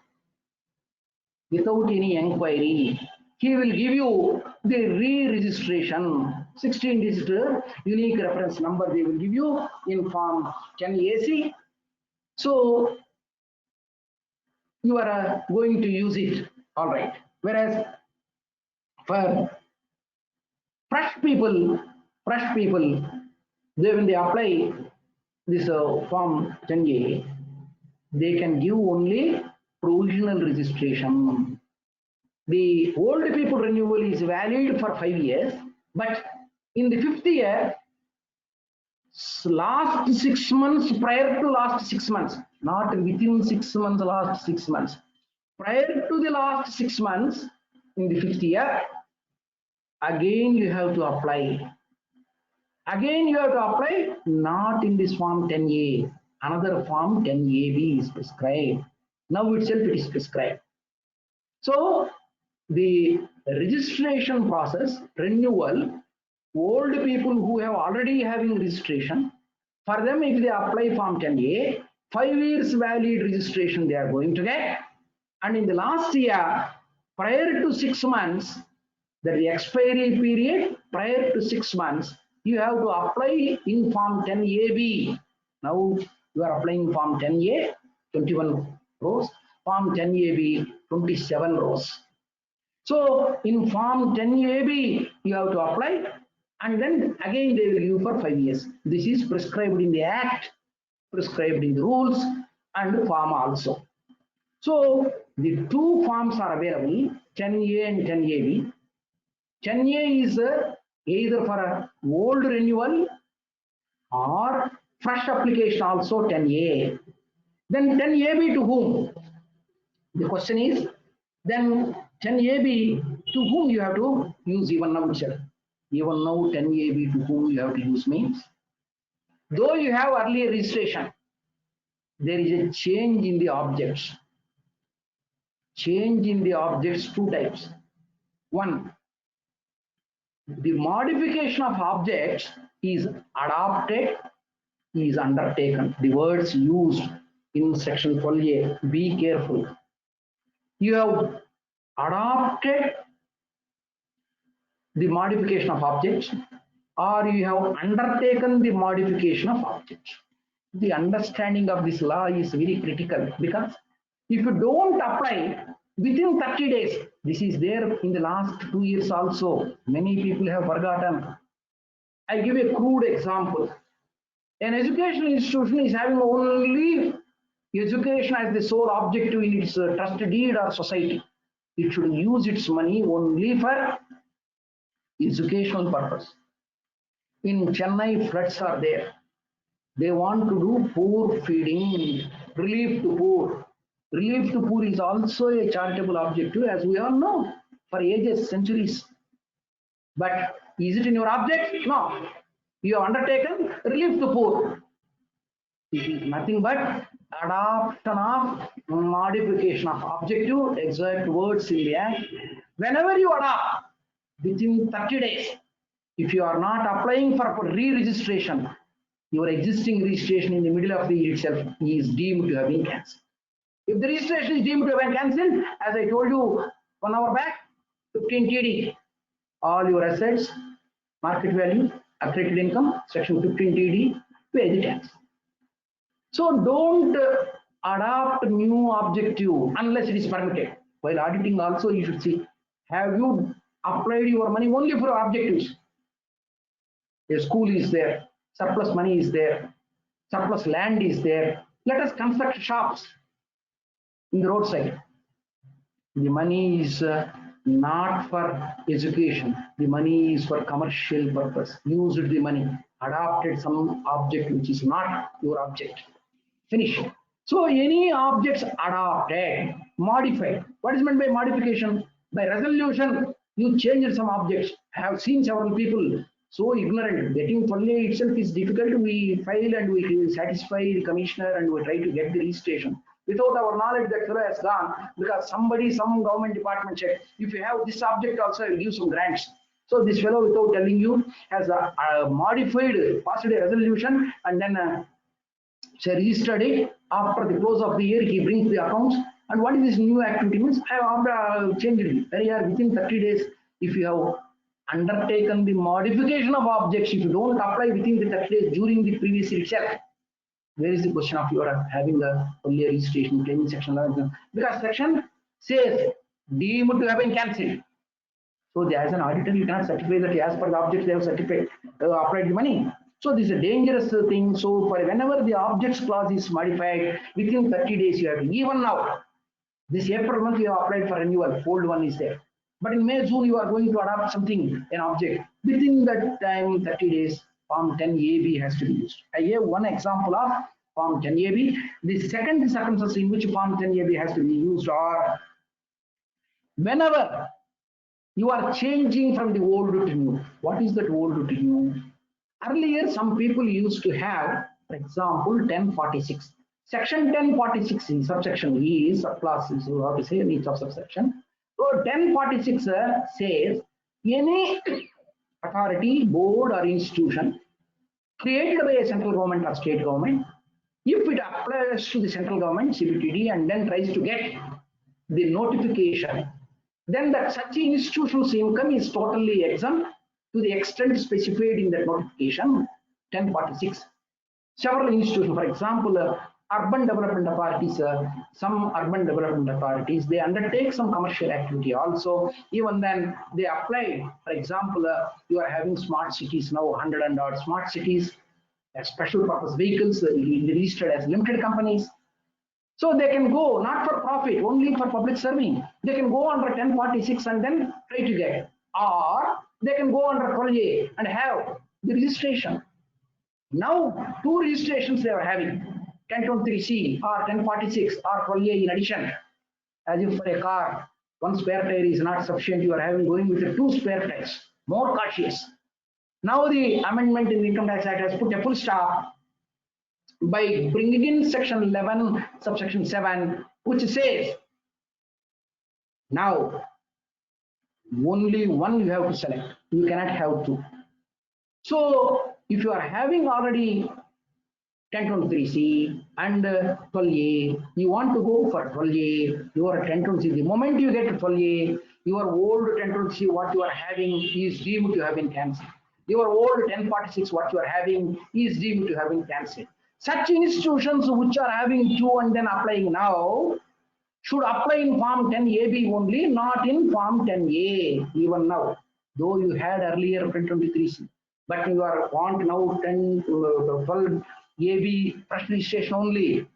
without any inquiry. He will give you the re-registration, 16-digit unique reference number they will give you in form 10AC. So you are going to use it, all right. Whereas for fresh people, when they apply this form 10A, they can give only provisional registration. The old people renewal is valid for 5 years, but in the 5th year, last 6 months, prior to last 6 months, not within 6 months, last 6 months, prior to the last 6 months, in the 5th year, again you have to apply. Again you have to apply, not in this form 10A, another form 10AB is prescribed. Now itself it is prescribed. So the registration process, renewal, old people who have already having registration, for them if they apply form 10A, 5 years valid registration they are going to get. And in the last year, prior to 6 months, that the expiry period, prior to 6 months, you have to apply in form 10AB. Now you are applying form 10A, 21 rows, form 10AB, 27 rows. So in form 10AB, you have to apply, and then again they will give you for 5 years. This is prescribed in the Act, prescribed in the rules, and form also. So the two forms are available, 10A and 10AB. 10A is either for a old renewal or fresh application, also 10A. Then 10AB to whom? The question is, then 10AB to whom you have to use even now itself. Even now 10AB to whom you have to use means, though you have earlier registration, there is a change in the objects. Change in the objects, two types. One, the modification of objects is adopted, is undertaken. The words used in section 12A, be careful. You have adopted the modification of objects, or you have undertaken the modification of objects. The understanding of this law is very critical, because if you don't apply within 30 days, this is there in the last 2 years also, many people have forgotten. I give a crude example. An educational institution is having only education as the sole objective in its trust deed or society. It should use its money only for educational purpose. In Chennai, floods are there. They want to do poor feeding, relief to poor. Relief to poor is also a charitable objective, as we all know, for ages, centuries. But is it in your object? No. You have undertaken relief to poor. It is nothing but adoption of modification of objective, exact words in the act. Whenever you adopt within 30 days, if you are not applying for re-registration, your existing registration in the middle of the year itself is deemed to have been cancelled. If the registration is deemed to have been cancelled, as I told you 1 hour back, 15 TD, all your assets, market value, accredited income, section 15 TD, pay the tax. So don't adopt new objective unless it is permitted. While auditing also, you should see, have you applied your money only for objectives? A school is there, surplus money is there, surplus land is there. Let us construct shops in the roadside. The money is not for education. The money is for commercial purpose. Used the money, adopted some object which is not your object. Finish. So any objects adopted, modified. What is meant by modification? By resolution, you changed some objects. I have seen several people so ignorant. Getting 12A itself is difficult. We file and we satisfy the commissioner and we try to get the registration. Without our knowledge, that fellow has gone because somebody, some government department said, if you have this object also, I will give some grants. So this fellow, without telling you, has modified, passed a resolution, and then registered it. After the close of the year, he brings the accounts. And what is this new activity means? I have changed it. Within 30 days, if you have undertaken the modification of objects, if you don't apply within the 30 days during the previous year itself, where is the question of your having the earlier registration claiming section 11? Because section says deemed to have been cancelled. So as an auditor, you cannot certify that as per the objects they have certified, applied the money. So this is a dangerous thing. So for whenever the objects clause is modified within 30 days, you have to, even now, this April month you have applied for renewal, old one is there. But in May, June, you are going to adopt something, an object. Within that time, 30 days, Form 10AB has to be used. I gave one example of Form 10AB. The second circumstance in which Form 10AB has to be used are whenever you are changing from the old to new. What is that old to new? Earlier, some people used to have, for example, 1046. Section 1046 in subsection E is subclass, so you have to say in each of subsection. So 1046 says any authority, board or institution created by a central government or state government, if it applies to the central government, CBTD, and then tries to get the notification, then that such institution's income is totally exempt to the extent specified in that notification 1046. Several institutions, for example, urban development authorities, some urban development authorities, they undertake some commercial activity also. Even then they apply, for example, you are having smart cities now, 100 and odd smart cities, special purpose vehicles registered as limited companies. So they can go not for profit, only for public serving. They can go under 1046 and then try to get, or they can go under 12A and have the registration. Now, two registrations they are having, 1023C or 1046 or 12A in addition. As if for a car, one spare tire is not sufficient, you are having going with the two spare tires, more cautious. Now the amendment in the Income Tax Act has put a full stop by bringing in section 11, subsection 7, which says, now only one you have to select, you cannot have two. So if you are having already 1023C and 12A, you want to go for 12A, your 1023C, the moment you get 12A, your old 1023C, what you are having is deemed to have been cancelled. Your old 1046, what you are having is deemed to have been cancelled. Such institutions which are having two and then applying now should apply in Form 10AB only, not in Form 10A even now. Though you had earlier 1023C, but you are want now 12AB first registration only.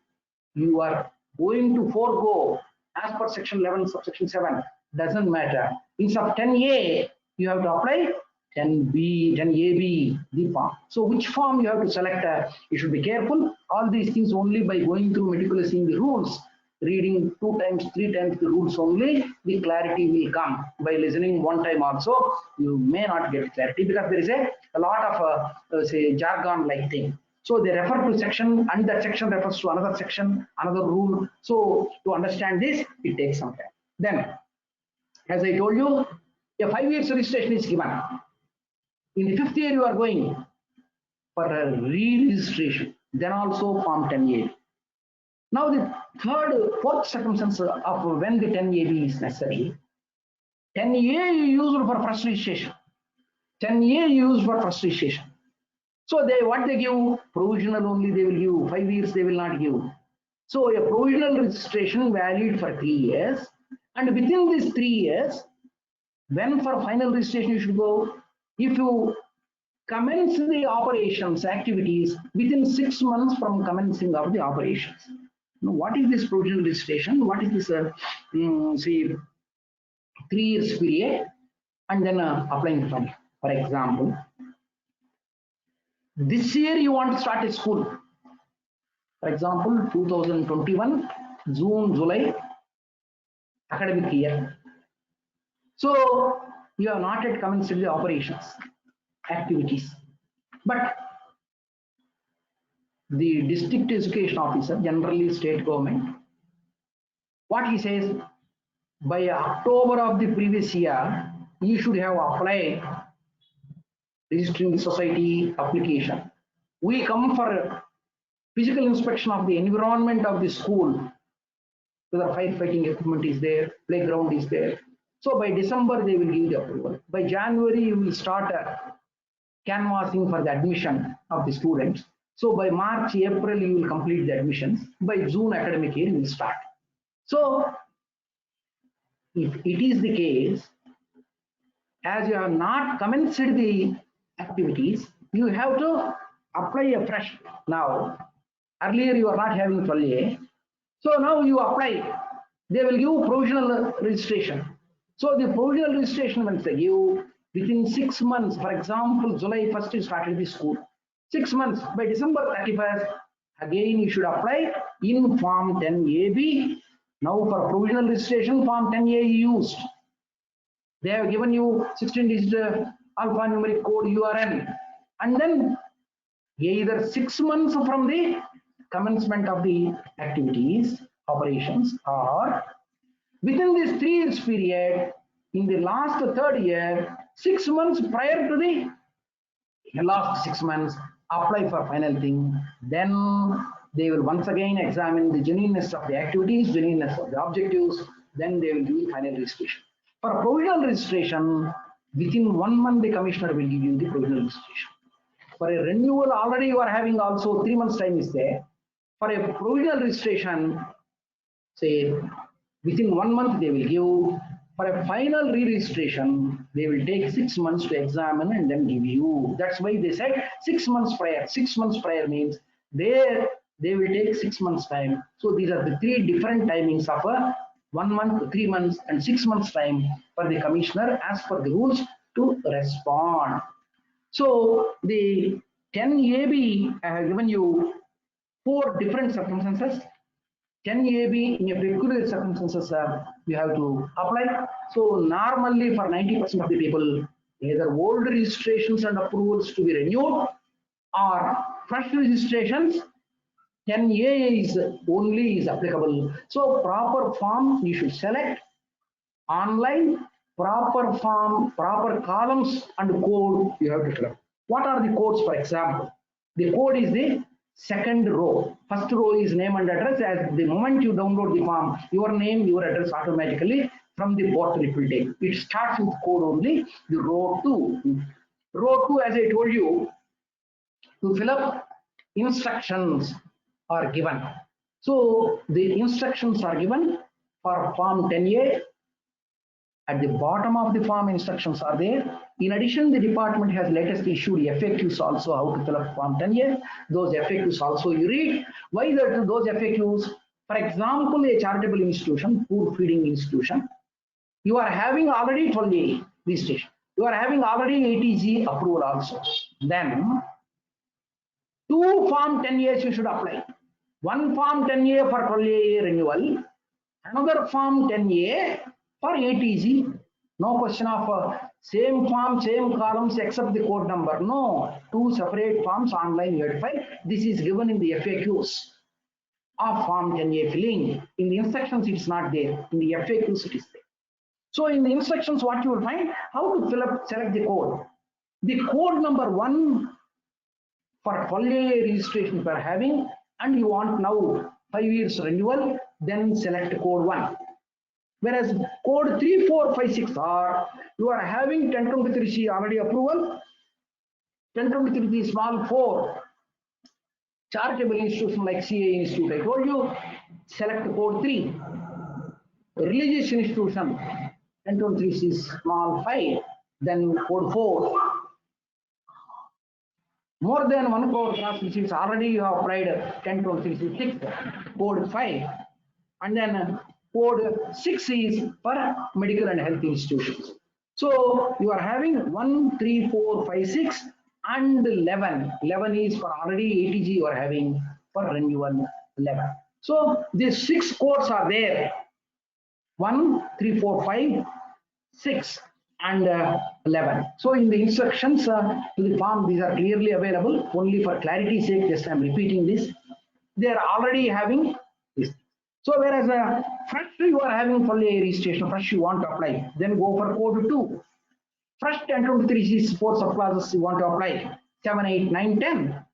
You are going to forego as per section 11, subsection 7. Doesn't matter. Instead of 10A, you have to apply 10B, 10AB, the form. So which form you have to select? You should be careful. All these things only by going through meticulously the rules, reading 2 times, 3 times the rules only, the clarity will come. By listening one time also, you may not get clarity because there is a lot of say jargon like thing. So they refer to section and that section refers to another section, another rule. So to understand this, it takes some time. Then, as I told you, a 5 years registration is given. In the 5th year, you are going for a re-registration, then also Form 10A. Now, the fourth circumstance of when the 10AB is necessary, 10A you used for first registration. 10A used for first registration. So what they give? Provisional only they will give. 5 years they will not give. So a provisional registration valid for 3 years, and within these 3 years, when for final registration you should go, if you commence the operations activities within 6 months from commencing of the operations. Now, what is this provisional registration? What is this say 3 years period and then applying for? For example, this year you want to start a school. For example, 2021 June, July academic year. So you have not yet commenced the operations activities, but the district education officer, generally state government, what he says, by October of the previous year, you should have applied registering the society application. We come for physical inspection of the environment of the school, whether firefighting equipment is there, playground is there. So by December, they will give the approval. By January, you will start canvassing for the admission of the students. So by March, April, you will complete the admissions. By June academic year, you will start. So if it is the case, as you have not commenced the activities, you have to apply afresh now. Earlier, you are not having 12A. So now you apply. They will give provisional registration. So the provisional registration, when they give, within 6 months, for example, July 1st, you started the school. 6 months, by December 31st, again you should apply in Form 10AB. Now for provisional registration, Form 10A used. They have given you 16-digit alphanumeric code URN. And then either 6 months from the commencement of the activities, operations, or within this 3 years period, in the last 3rd year, 6 months prior to the last 6 months, apply for final thing. Then they will once again examine the genuineness of the activities, genuineness of the objectives. Then they will give final registration. For provisional registration, within 1 month, the commissioner will give you the provisional registration. For a renewal, already you are having also 3 months time is there. For a provisional registration, say within 1 month they will give. For a final re-registration, they will take 6 months to examine and then give you. That's why they said 6 months prior. 6 months prior means they they will take 6 months time. So these are the three different timings of a 1 month, 3 months, and 6 months time for the commissioner as per the rules to respond. So the 10AB, I have given you 4 different circumstances. 10AB in a peculiar circumstances you have to apply. So normally for 90% of the people, either old registrations and approvals to be renewed or fresh registrations, 10A is only is applicable. So proper form you should select online, proper form, proper columns and code you have to fill up. What are the codes, for example? The code is the second row. First row is name and address. As the moment you download the form, your name, your address automatically from the portal it will take. It starts with code only. The row 2. Row 2, as I told you, to fill up instructions are given. So the instructions are given for form 10A. At the bottom of the form, instructions are there. In addition, the department has latest issued FAQs also how to fill up form 10A. Those FAQs also you read. Why those FAQs? For example, a charitable institution, food feeding institution, you are having already 12A registration. You are having already 80G approval also. Then 2 form 10As you should apply. One form 10A for 12A renewal, another form 10A for 80G. No question of same form, same columns except the code number. No, 2 separate forms online verified. This is given in the FAQs of form 10A filling. In the instructions, it's not there. In the FAQs, it is there. So in the instructions, what you will find, how to fill up, select the code. The code number 1 for 12A registration you are having, and you want now 5 years renewal, then select code 1. Whereas code 3, 4, 5, 6 are, you are having 1023C already approval, 1023C small 4, charitable institution like CA Institute, I told you, select code 3. Religious institution, 1023C small 5, then code 4. More than 1 crore cross receipts already you have applied 1023C6, code 5, and then code 6 is for medical and health institutions. So you are having 1, 3, 4, 5, 6 and 11. 11 is for already 80G you are having for renewal 11. So these 6 codes are there. 1, 3, 4, 5, 6 and 11. So in the instructions to the form, these are clearly available. Only for clarity's sake, just I am repeating this. They are already having this. So whereas fresh you are having for a registration, fresh you want to apply, then go for code 2. Fresh 1023C 4 subclasses you want to apply, 7, 8, 9, 10,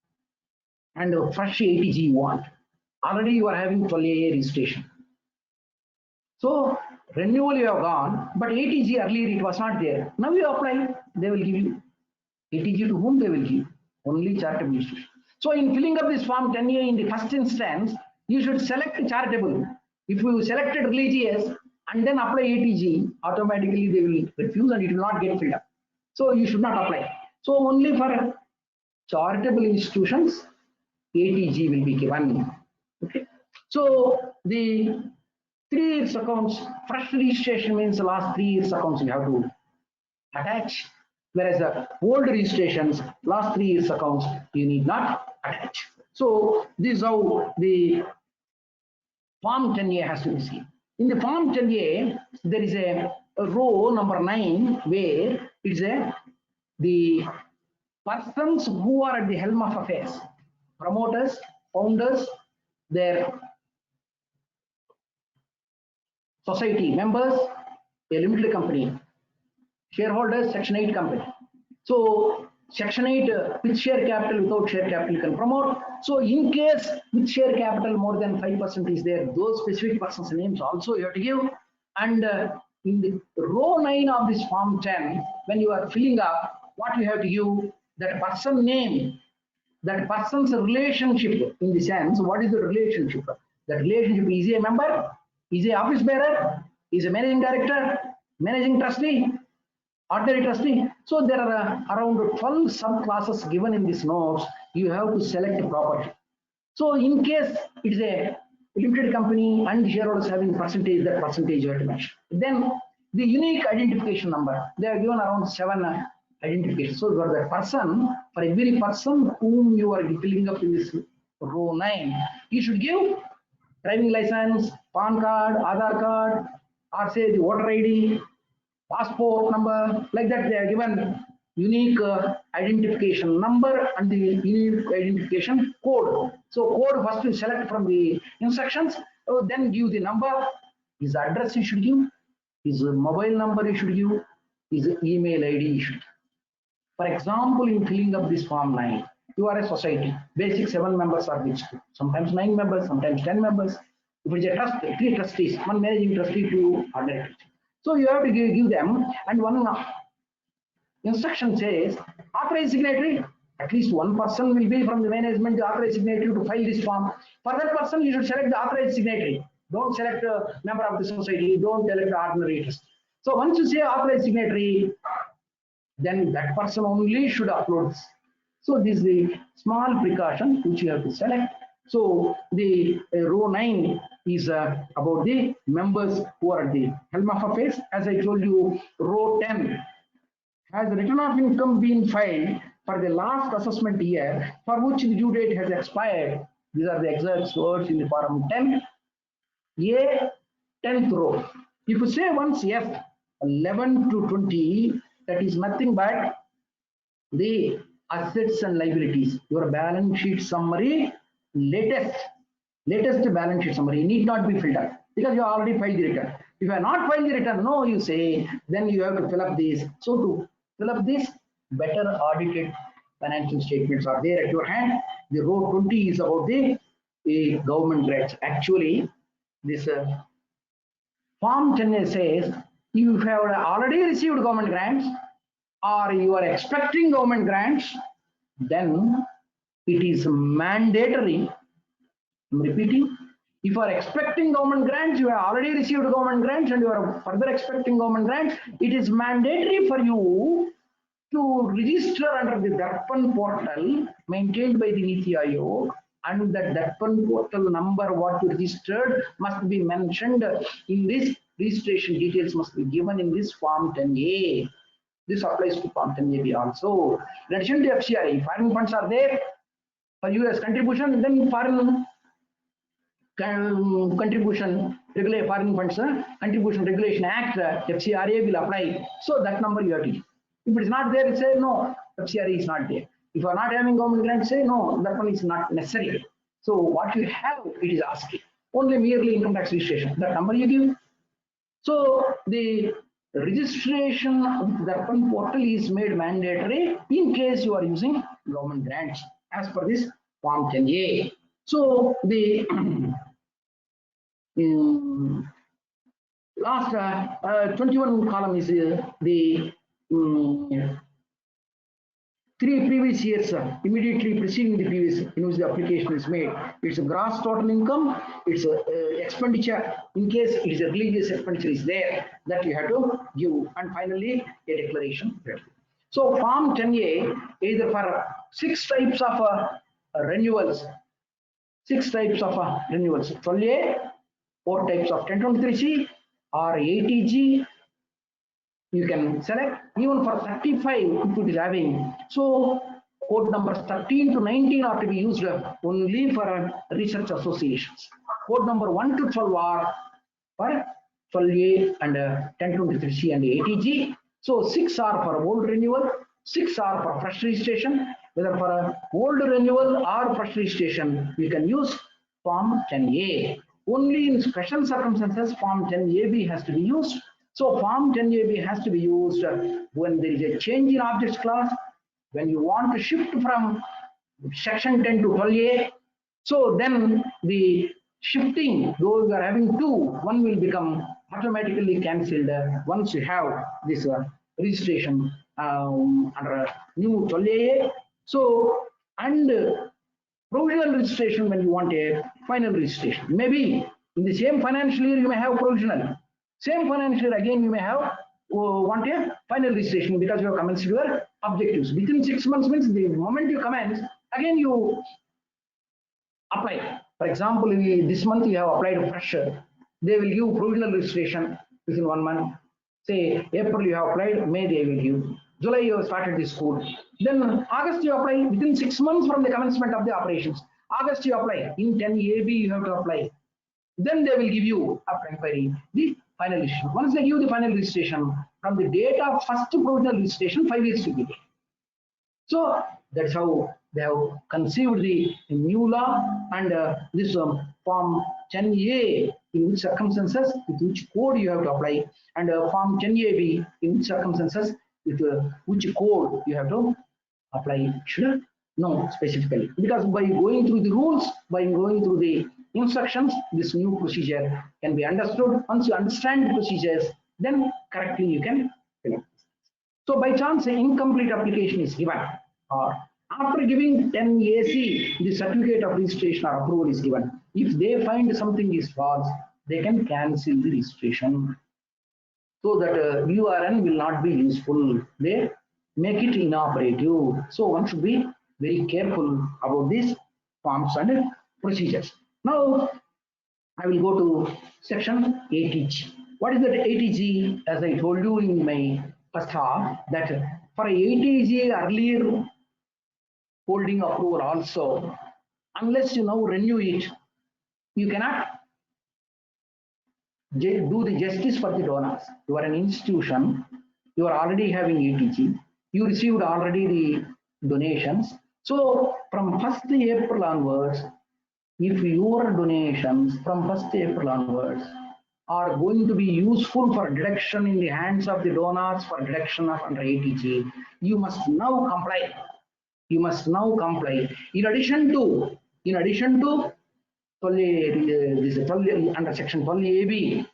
and fresh 80G you want. Already you are having 12A registration. So renewal you have gone, but 80G earlier it was not there. Now you apply, they will give you 80G to whom they will give? Only charitable institution. So in filling up this form 10A in the first instance, you should select charitable. If you selected religious and then apply 80G, automatically they will refuse and it will not get filled up. So you should not apply. So only for charitable institutions, 80G will be given. Okay. So the 3 years accounts, fresh registration means the last 3 years accounts you have to attach. Whereas the old registrations, last 3 years accounts, you need not attach. So this is how the form 10A has to be seen. In the form 10A, there is a row number 9 where it's the persons who are at the helm of affairs, promoters, founders, their society members, a limited company, shareholders, section 8 company. So section 8 with share capital, without share capital you can promote. So in case with share capital more than 5% is there, those specific persons names also you have to give. And in the row 9 of this form 10, when you are filling up, what you have to give, that person name, that person's relationship, in the sense, what is the relationship? That relationship, is he a member? Is he office bearer? Is a managing director? Managing trustee? Ordinary trustee? So there are around 12 subclasses given in this notes. You have to select properly. So in case it is a limited company and shareholders having percentage, that percentage you have to mention. Then the unique identification number, they are given around 7 identifications. So for the person, for every person whom you are filling up in this row 9, you should give driving license, PAN card, Aadhaar card, or say the voter ID, passport number, like that they are given unique identification number and the unique identification code. So code first you select from the instructions, then give the number, his address you should give, his mobile number you should give, his email ID you should give. For example, in filling up this form 9, you are a society, basic 7 members are reached, sometimes 9 members, sometimes 10 members. If it is a trust, 3 trustees, 1 managing trustee, 2 are directors. So you have to give them, and one instruction says authorized signatory, at least one person will be from the management, the authorized signatory to file this form. For that person, you should select the authorized signatory. Don't select a member of the society, don't select the ordinary trust. So once you say authorized signatory, then that person only should upload this. So this is the small precaution which you have to select. So the row 9 is about the members who are at the helm of affairs. As I told you, row 10 has the return of income been filed for the last assessment year for which the due date has expired. These are the exact words in the form 10. A 10th row. If you say once yes, 11 to 20, that is nothing but the assets and liabilities. Your balance sheet summary, latest balance sheet summary need not be filled up because you already filed the return. If you have not filed the return, no, you say, then you have to fill up this. So to fill up this, better audited financial statements are there at your hand. The row 20 is about the government grants. Actually, this form 10 says you have already received government grants or you are expecting government grants, then it is mandatory. I'm repeating, if you are expecting government grants, you have already received government grants and you are further expecting government grants, it is mandatory for you to register under the Darpan portal maintained by the Niti Aayog, and that Darpan portal number what you registered must be mentioned in this registration details must be given in this form 10A. This applies to form 10AB also. In addition to FCRI, foreign funds are there for US contribution, then foreign contribution regulation, foreign funds contribution regulation act, FCRA will apply. So that number you have to give. If it is not there, say no, FCRA is not there. If you are not having government grant, say no, that one is not necessary. So what you have, it is asking. Only merely income tax registration, that number you give. So the registration of the Darpan portal is made mandatory in case you are using government grants as per this form 10A. So the last 21 column is the 3 previous years immediately preceding the previous in which the application is made. It's a gross total income, it's a expenditure in case it is a religious expenditure is there that you have to give, and finally a declaration. So form 10A either for 6 types of renewals, 12A, 4 types of 1023C or 80G. You can select even for 35 if it is having. So code numbers 13 to 19 are to be used only for research associations. Code number 1 to 12 are for 12A and 1023C and 80G. So 6 are for old renewal, 6 are for fresh registration. Whether for a old renewal or fresh registration, we can use form 10A. Only in special circumstances, form 10AB has to be used. So form 10AB has to be used when there is a change in objects class, when you want to shift from section 10 to 12A. So then the shifting, though you are having 2, one will become automatically cancelled once you have this registration under new 12A. So, and provisional registration when you want a final registration. Maybe in the same financial year you may have provisional. Same financial year again you may have want a final registration because you have commenced your objectives. Within 6 months means the moment you commence, again you apply. For example, this month you have applied a fresher. They will give provisional registration within 1 month. Say April you have applied, May they will give. July you have started the school. Then August you apply within 6 months from the commencement of the operations. August you apply. In 10AB you have to apply. Then they will give you after inquiry the final registration. Once they give the final registration, from the date of first provisional registration, 5 years to be there. So that's how they have conceived the new law, and this Form 10A, in which circumstances, with which code you have to apply, and Form 10AB, in which circumstances, with which code you have to apply, should know specifically. Because by going through the rules, by going through the instructions, this new procedure can be understood. Once you understand the procedures, then correctly you can fill it. So by chance, an incomplete application is given, or after giving 10AC, the certificate of registration or approval is given. If they find something is false, they can cancel the registration, so that URN will not be useful. They make it inoperative. So one should be very careful about these forms and procedures. Now I will go to section 80G. What is that 80G? As I told you in my first half, that for 80G earlier holding approval also, unless you now renew it, you cannot do the justice for the donors. You are an institution, you are already having 80G, you received already the donations. So from 1st April onwards, if your donations from 1st April onwards are going to be useful for deduction in the hands of the donors for deduction of under 80G, you must now comply. You must now comply. In addition to 12A, under section 12AB,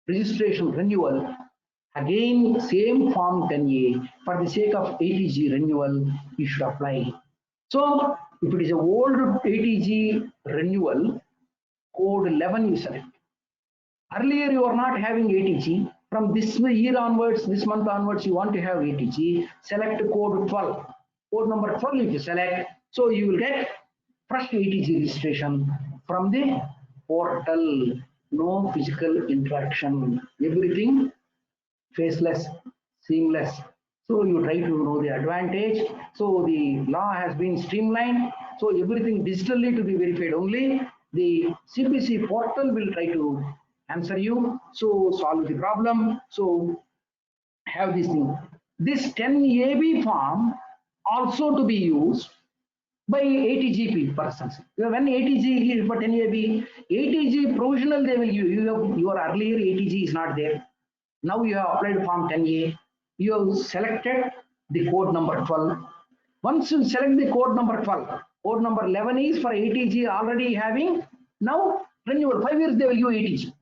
registration renewal, again same form 10A, for the sake of 80G renewal, you should apply. So if it is a old 80G renewal, code 11 you select. Earlier you are not having 80G. From this year onwards, this month onwards, you want to have 80G, select code 12. Code number 12 if you select, so you will get fresh 80G registration from the portal. No physical interaction, everything faceless, seamless. So you try to know the advantage. So the law has been streamlined. So everything digitally to be verified only. The CPC portal will try to answer you. So solve the problem. So have this thing. This 10AB form also to be used by 80G persons. When 80G is for 10AB, 80G provisional they will give you. Your earlier 80G is not there. Now you have applied form 10A. You have selected the code number 12. Once you select the code number 12, code number 11 is for 80G already having. Now renewal, 5 years they will give 80G.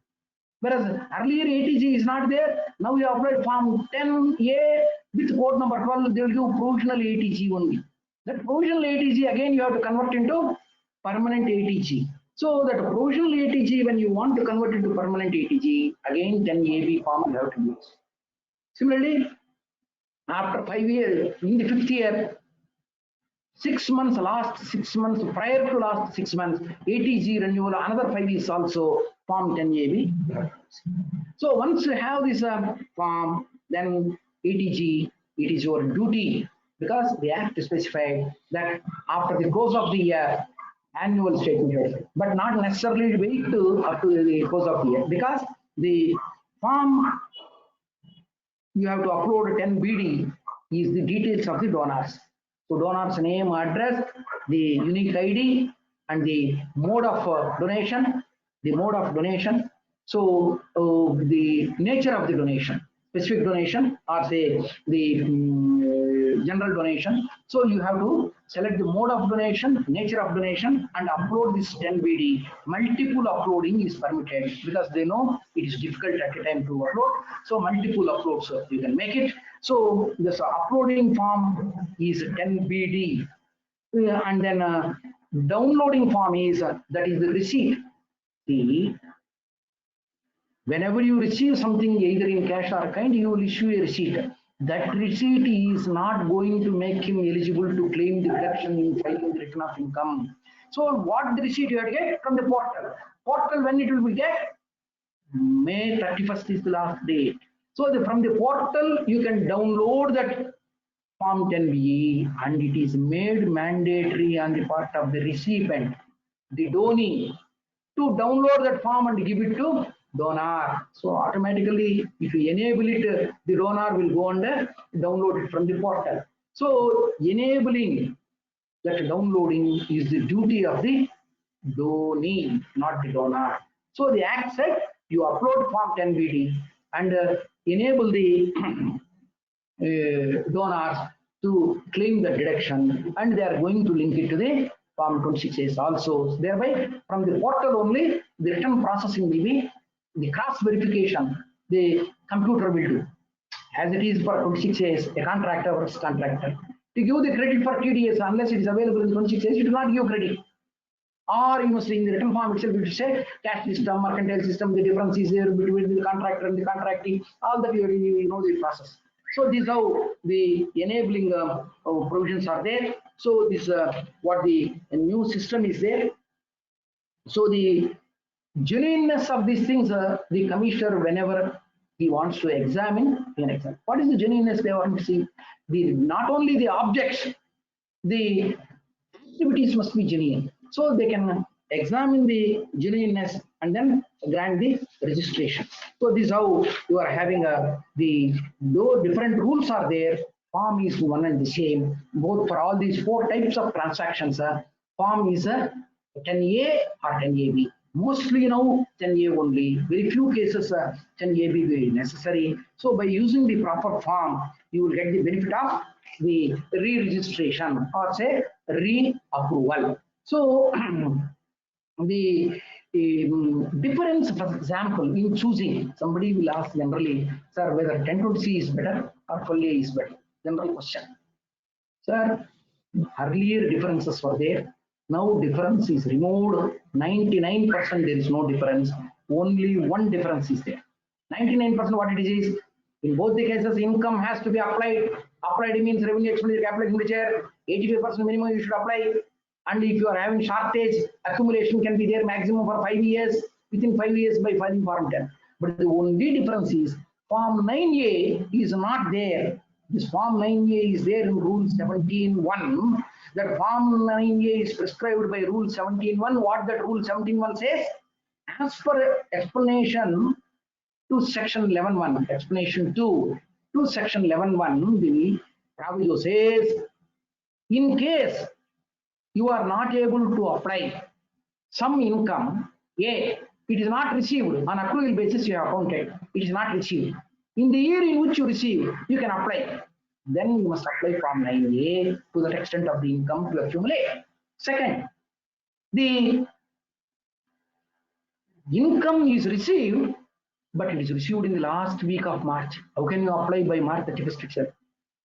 Whereas earlier 80G is not there. Now you have applied form 10A with code number 12, they will give provisional 80G only. That provisional 80G again you have to convert into permanent 80G. So that provisional 80G, when you want to convert it to permanent 80G, again 10AB form you have to use. Similarly, after 5 years, in the 5th year, 6 months, last 6 months, prior to last 6 months, 80G renewal, another 5 years also form 10AB. So once you have this form, then 80G, it is your duty, because the Act specified that after the close of the year, annual statement, but not necessarily wait to up to the close of the year, because the form you have to upload 10BD is the details of the donors. So donors name, address, the unique ID, and the mode of donation, So the nature of the donation, specific donation, or say the general donation. So you have to select the mode of donation, nature of donation, and upload this 10BD. Multiple uploading is permitted, because they know it is difficult at a time to upload. So multiple uploads you can make it. So this uploading form is 10BD, and then downloading form is that is the receipt. See, whenever you receive something either in cash or kind, you will issue a receipt. That receipt is not going to make him eligible to claim the deduction in filing the return of income. So what the receipt you have to get from the portal? Portal when it will be get? May 31st is the last date. So from the portal you can download that Form 10BE and it is made mandatory on the part of the recipient, the donee, to download that form and give it to donor. So automatically, if you enable it, the donor will go and download it from the portal. So enabling that downloading is the duty of the donee, not the donor. So the Act said you upload Form 10BD and enable the donors to claim the deduction, and they are going to link it to the Form 26A also. Thereby, from the portal only, the return processing will be the cross verification. The computer will do, as it is for 26As, a contractor versus contractor. To give the credit for TDS, unless it is available in 26As, it will not give credit. Or you must in the return form itself, you should say cash system, mercantile system, the difference is there between the contractor and the contractee, all that you know the process. So this is how the enabling provisions are there. So this what the new system is there. So the genuineness of these things, the commissioner, whenever he wants to examine, he can examine. What is the genuineness they want to see? Not only the objects, the activities must be genuine. So they can examine the genuineness and then grant the registration. So this is how you are having though different rules are there, form is one and the same, both for all these four types of transactions. Form is a 10A or 10AB. Mostly now 10A only. Very few cases 10AB is necessary. So by using the proper form, you will get the benefit of the re-registration or say re-approval. So the difference, for example, in choosing, somebody will ask generally, sir, whether 1020C is better or 12A is better. General question. Sir, earlier differences were there. Now difference is removed. 99% there is no difference. Only one difference is there. 99% what it is in both the cases, income has to be applied. Applied means revenue expenditure, capital expenditure. 85% minimum you should apply. And if you are having shortage, accumulation can be there maximum for 5 years, within 5 years by filing Form 10. But the only difference is Form 9A is not there. This Form 9A is there in Rule 17.1. That Form 9A is prescribed by Rule 17.1. What that Rule 17.1 says? As per explanation to Section 11.1, explanation 2 to Section 11.1, the proviso says, in case you are not able to apply some income, A, it is not received on accrual basis, you have accounted, it is not received. In the year in which you receive, you can apply. Then you must apply Form 9A to the extent of the income to accumulate. Second, the income is received, but it is received in the last week of March. How can you apply by March 31st itself?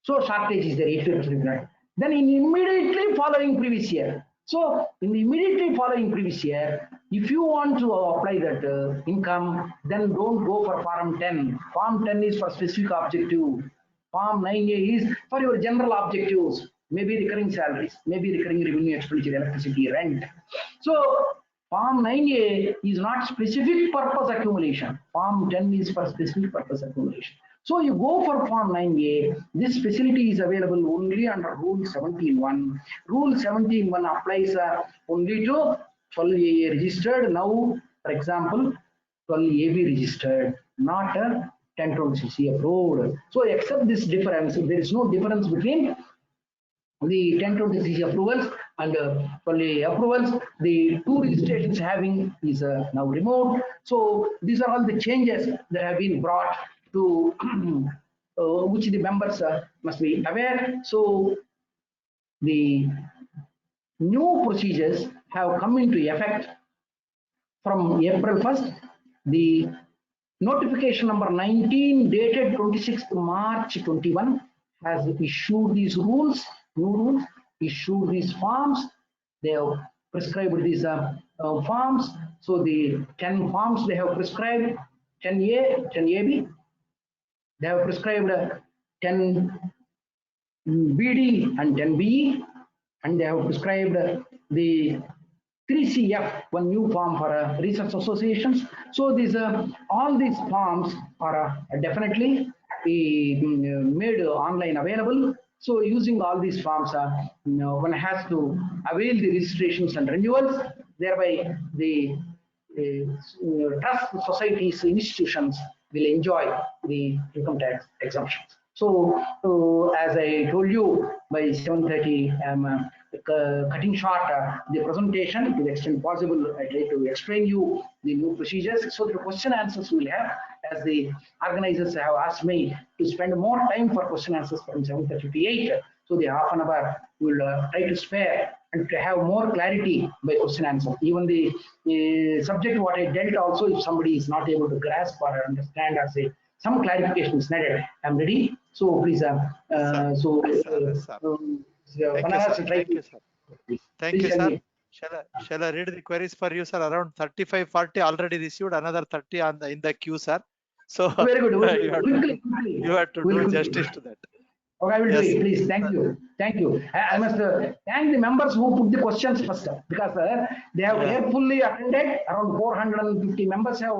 So shortage is there, 85%. Then in immediately following previous year. So in the immediately following previous year, if you want to apply that income, then don't go for Form 10. Form 10 is for specific objective. Form 9A is for your general objectives, maybe recurring salaries, maybe recurring revenue, expenditure, electricity, rent. So Form 9A is not specific purpose accumulation. Form 10 is for specific purpose accumulation. So you go for Form 9A, this facility is available only under Rule 17.1. Rule 17.1 applies only to 12AA registered. Now, for example, 12AB registered, not a 1020C approved. So except this difference, there is no difference between the 1020C approvals and 12AA approvals. The two registrations having is now removed. So these are all the changes that have been brought to which the members must be aware. So the new procedures have come into effect from April 1st. The notification number 19 dated 26th March 21 has issued these rules, new rules, issued these forms. They have prescribed these forms. So the 10 forms they have prescribed, 10A, 10AB. They have prescribed 10 BD and 10BE, and they have prescribed the 3CF, one new form for research associations. So these all these forms are definitely made online available. So using all these forms, one has to avail the registrations and renewals. Thereby, the trust societies, institutions will enjoy the income tax exemptions. So, as I told you, by 7:30, I'm cutting short the presentation to the extent possible. I try to explain you the new procedures. So the question answers will have, as the organizers have asked me to spend more time for question answers from 7:30 to 8. So the half an hour will try to spare and to have more clarity by question answer. Even the subject what I dealt also, if somebody is not able to grasp or understand or say some clarification is needed, I'm ready. So please, Thank you, sir. Thank you, sir. Shall I read the queries for you, sir? Around 35, 40 already received, another 30 on in the queue, sir. So very good. you have to do justice to that. Okay, I will do it, please. Thank you. Thank you. I must thank the members who put the questions first, because they have carefully attended. Around 450 members have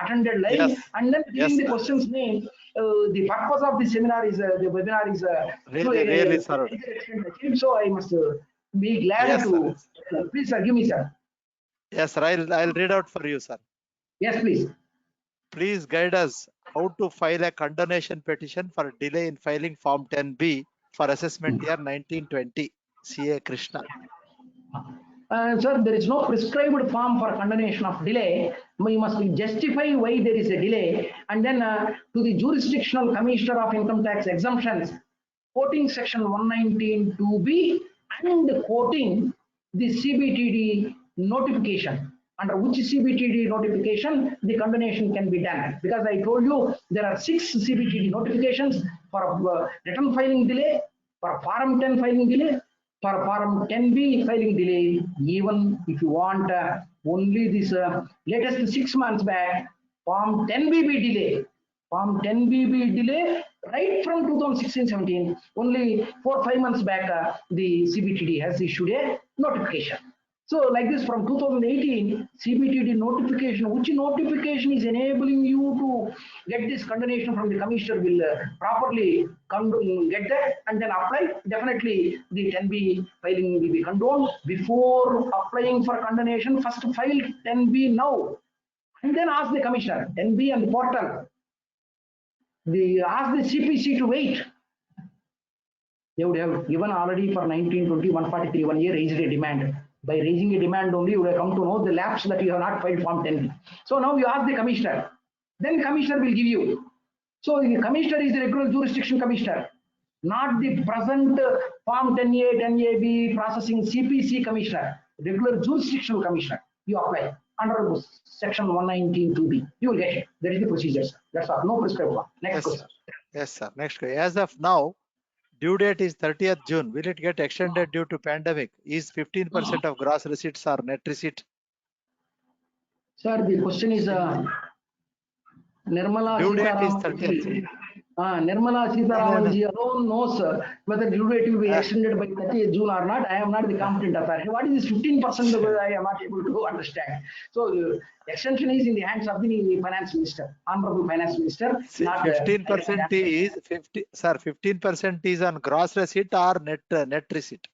attended live, and then giving the questions name. The purpose of the seminar is the webinar is really served. So I must be glad to. Please, sir, give me, sir. Yes, sir. I'll read out for you, sir. Yes, please. Please guide us how to file a condonation petition for delay in filing Form 10B for assessment year 1920. CA Krishna. Sir, there is no prescribed form for condonation of delay. We must justify why there is a delay, and then to the jurisdictional commissioner of income tax exemptions, quoting section 119(2)(b) and quoting the CBTD notification. Under which CBTD notification the condonation can be done, because I told you there are 6 CBTD notifications for return filing delay, for Form 10 filing delay, for Form 10B filing delay. Even if you want only this latest 6 months back, Form 10BB delay, Form 10BB delay right from 2016-17, only 4 or 5 months back the CBTD has issued a notification. So like this from 2018, CBTD notification, which notification is enabling you to get this condonation from the commissioner will properly get that and then apply. Definitely the 10B filing will be condoned. Before applying for condonation, first file 10B now and then ask the commissioner, 10B and the portal. Ask the CPC to wait. They would have given already for 1920, 143, 1 year raised a demand. By raising a demand only, you would have come to know the lapse that you have not filed Form 10B. So now you ask the commissioner, then commissioner will give you. So the commissioner is the regular jurisdiction commissioner, not the present Form 10A, 10AB processing CPC commissioner, regular jurisdictional commissioner. You apply under section 119(2)(b). You will get it. That is the procedures. That's all. No prescribed one. Next question. Yes, sir. Next question. As of now, due date is 30th June. Will it get extended due to pandemic? Is 15% of gross receipts or net receipt? Sir, the question is Nirmala due date is Sitaraman 30th. Nirmala Sitaraman ji alone knows whether due date will be extended by 30th June or not. I am not the competent authority. What is this 15%? I am not able to understand. So extension is in the hands of the finance minister, honorable finance minister. See, 15% is 50. Sir, 15% is on gross receipt or net receipt.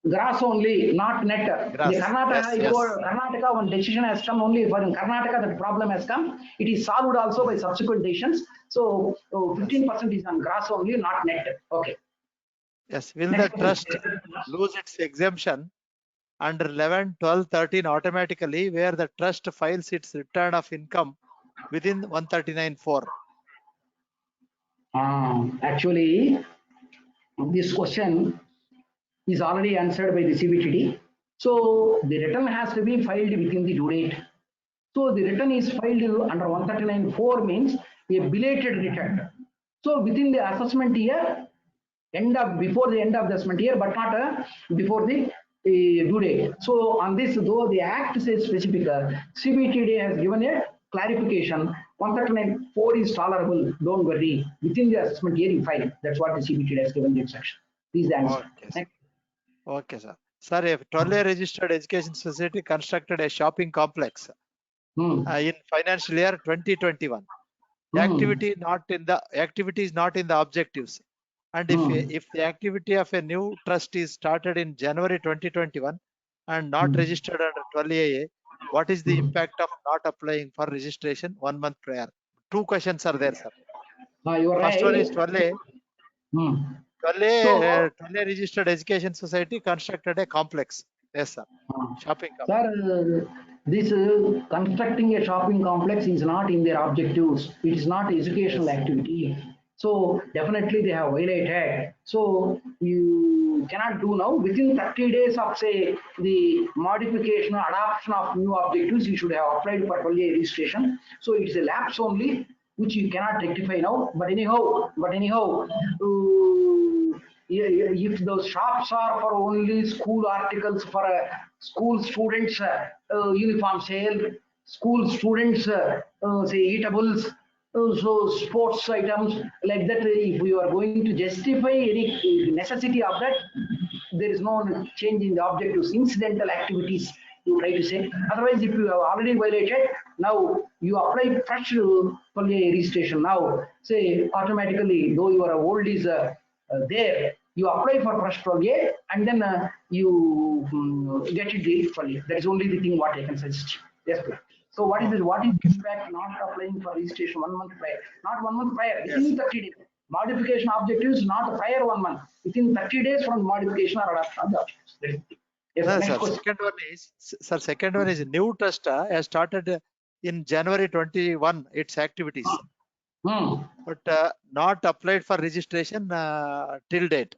Gross only, not net. Gross. The Karnataka, one decision has come only for in Karnataka, the problem has come. It is solved also by subsequent decisions. So 15% is on gross only, not net. Okay. Yes. Will the trust lose its exemption under 11, 12, 13 automatically, where the trust files its return of income within 139(4)? Actually, this question is already answered by the CBTD. So the return has to be filed within the due date. So the return is filed under 139(4) means a belated return. So within the assessment year, before the end of the assessment year, but not before the due date. So on this, though the Act says specific, CBTD has given a clarification. 139(4) is tolerable. Don't worry. Within the assessment year, you file. That's what the CBTD has given the instruction. Please answer. Okay, sir. Sir, a 12A registered education society constructed a shopping complex in financial year 2021. Activity is not in the objectives. And if the activity of a new trust is started in January 2021 and not registered under 12AA, what is the impact of not applying for registration 1 month prior? Two questions are there, sir. You are First one is right. 12A. Hmm. 12A, 12A registered education society constructed a complex. Yes, sir. Shopping complex. Sir, this constructing a shopping complex is not in their objectives. It is not educational Yes. activity. So definitely they have violated. So you cannot do now within 30 days of say the modification or adoption of new objectives. You should have applied for 12A registration. So it's a lapse only, which you cannot rectify now. But anyhow, if those shops are for only school articles for school students uniform sale, school students say eatables, so sports items like that, if you are going to justify any necessity of that, there is no change in the objectives, incidental activities you try to say. Otherwise, if you have already violated, now you apply fresh for a registration. Now, say automatically, though your old is there, you apply for fresh 12A and then you get it for you. That is only the thing what I can suggest. Yes, please. So what is this? What is the impact not applying for registration 1 month prior? Not 1 month prior, within 30 days. Modification objectives not prior 1 month. Within 30 days from modification or adoption of the objectives. Yes, No, next sir. question. Second one is new trust has started in January 21 its activities, but not applied for registration till date.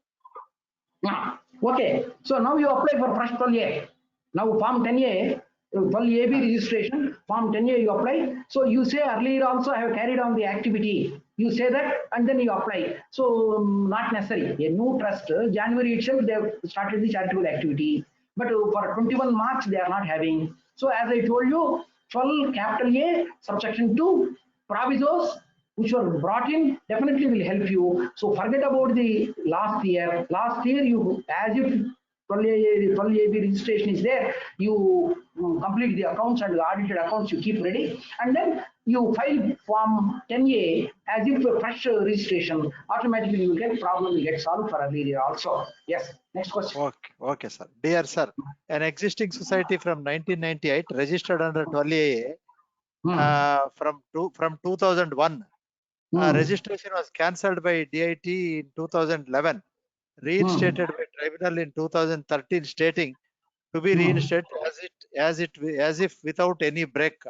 Okay, so now you apply for fresh 12A. Now form 10A, 12AB registration, form 10A you apply. So you say earlier also I have carried on the activity. You say that and then you apply. So not necessary. A new trust, January itself they have started the charitable activity. But for 21 marks they are not having. So as I told you, 12 capital A, subsection 2, provisos which were brought in definitely will help you. So forget about the last year. Last year you, as if 12AB registration is there, you complete the accounts and the audited accounts you keep ready, and then you file form 10A as if a fresh registration. Automatically you will get problem will get solved for earlier year also. Yes. Next question. Okay, sir. Dear sir, an existing society from 1998 registered under 12AA from 2001. Registration was cancelled by DIT in 2011, reinstated by tribunal in 2013, stating to be reinstated as if without any break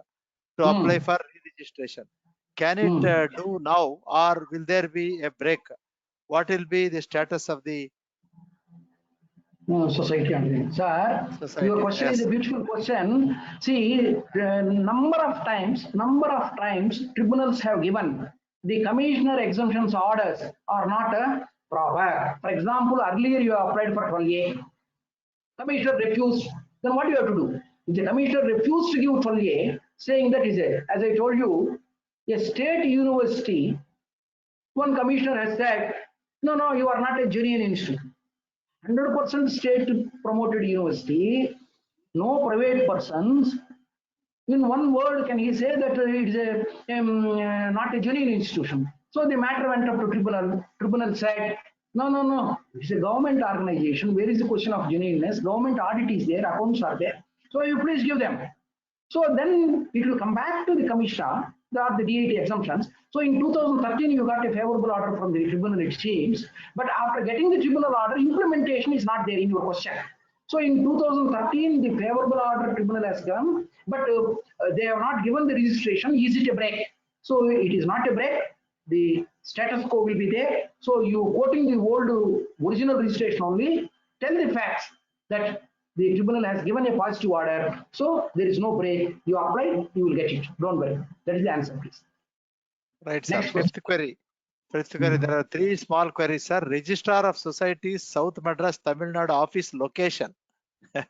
to apply for re-registration. Can it do now, or will there be a break? What will be the status of the society? Sir, society? your question is a beautiful question. See, number of times tribunals have given the commissioner exemptions orders are not proper. For example, earlier you applied for 12A, commissioner refused. Then what do you have to do? If the commissioner refused to give 12A, saying that is it, as I told you, a state university, one commissioner has said, no, you are not a genuine institution. 100% state promoted university, no private persons. In one word, can he say that it is not a genuine institution? So the matter went up to tribunal. Tribunal said, no, it's a government organization. Where is the question of genuineness? Government audit is there, accounts are there. So you please give them. So then it will come back to the commissioner, the DIT exemptions. So in 2013, you got a favorable order from the tribunal, it seems. But after getting the tribunal order, implementation is not there in your question. So in 2013, the favorable order tribunal has come, but they have not given the registration. Is it a break? So it is not a break. The status quo will be there. So you quoting the old original registration only, tell the facts that the tribunal has given a positive order. So there is no break. You apply, you will get it. Don't worry. That is the answer, please. Right, sir. Next question. Fifth query. There are three small queries, sir. Registrar of Societies, South Madras, Tamil Nadu office location. That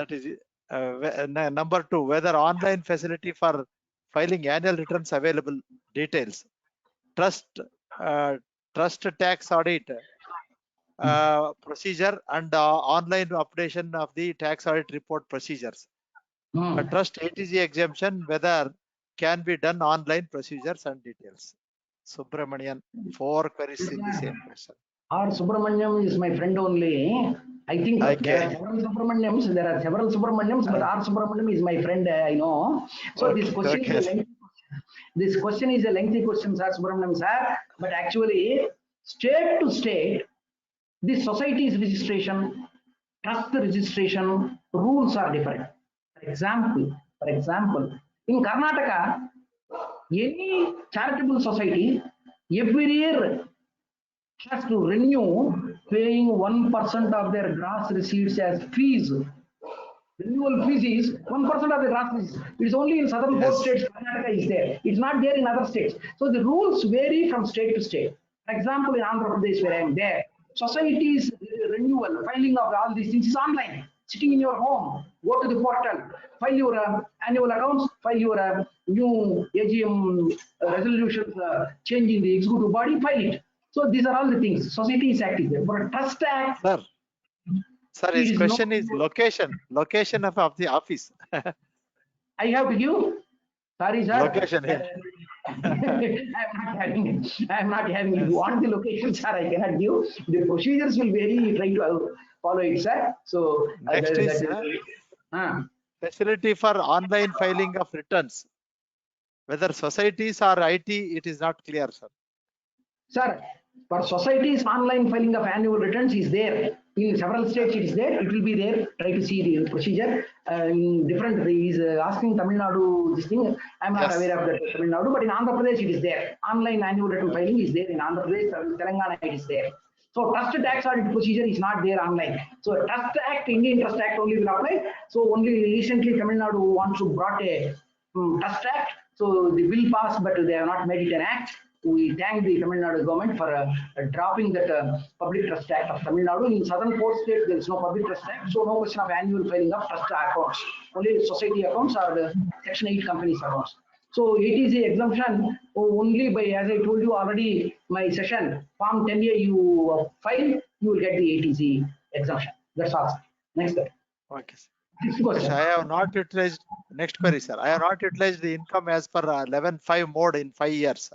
is number 2. Whether online facility for filing annual returns available. Details. Trust tax audit. procedure and online updation of the tax audit report procedures. A trust ATC exemption, whether can be done online procedures and details. Subramanian, 4 queries in the same question. R. Subramaniam is my friend only. I think there are several Subramaniams. There are several Subramaniams, but R. Subramaniam is my friend. I know. So this question is a lengthy question. This question is a lengthy question, Sir Subramaniam, sir. But actually, state to state, the society's registration, trust registration rules are different. For example, in Karnataka, any charitable society every year has to renew paying 1% of their gross receipts as fees. Renewal fees is 1% of the gross receipts. It is only in southern 4 states Karnataka is there. It's not there in other states. So the rules vary from state to state. For example, in Andhra Pradesh where I am there, societies renewal, filing of all these things is online. Sitting in your home, go to the portal, file your annual accounts, file your new AGM resolutions, changing the executive body, file it. So these are all the things. Society is active there. For a trust act, sir, his question is location of the office. I have to give. Sorry, sir. Location here. I'm not having. If you want the location, sir, I cannot give. The procedures will vary. Try to follow it, sir. So next is facility for online filing of returns. Whether societies or IT, it is not clear, sir. Sir, for societies, online filing of annual returns is there. In several states, it is there. It will be there. Try to see the procedure. In different, he is asking Tamil Nadu this thing. I'm not aware of the Tamil Nadu, but in Andhra Pradesh, it is there. Online annual return filing is there. In Andhra Pradesh, Telangana, it is there. So trust tax audit procedure is not there online. So Trust Act, Indian Trust Act only will apply. So only recently Tamil Nadu wants to brought a Trust Act. So the bill passed, but they have not made it an act. We thank the Tamil Nadu government for dropping that Public Trust Act of Tamil Nadu. In southern 4 states, there is no Public Trust Act, so no question of annual filing of trust accounts. Only society accounts or the Section 8 companies accounts. So it is a exemption only by, as I told you already, my session, Form 10A you file, you will get the ATC exemption. That's all. Next slide. Okay, sir. I have not utilized, next query, sir. I have not utilized the income as per 11.5 mode in 5 years.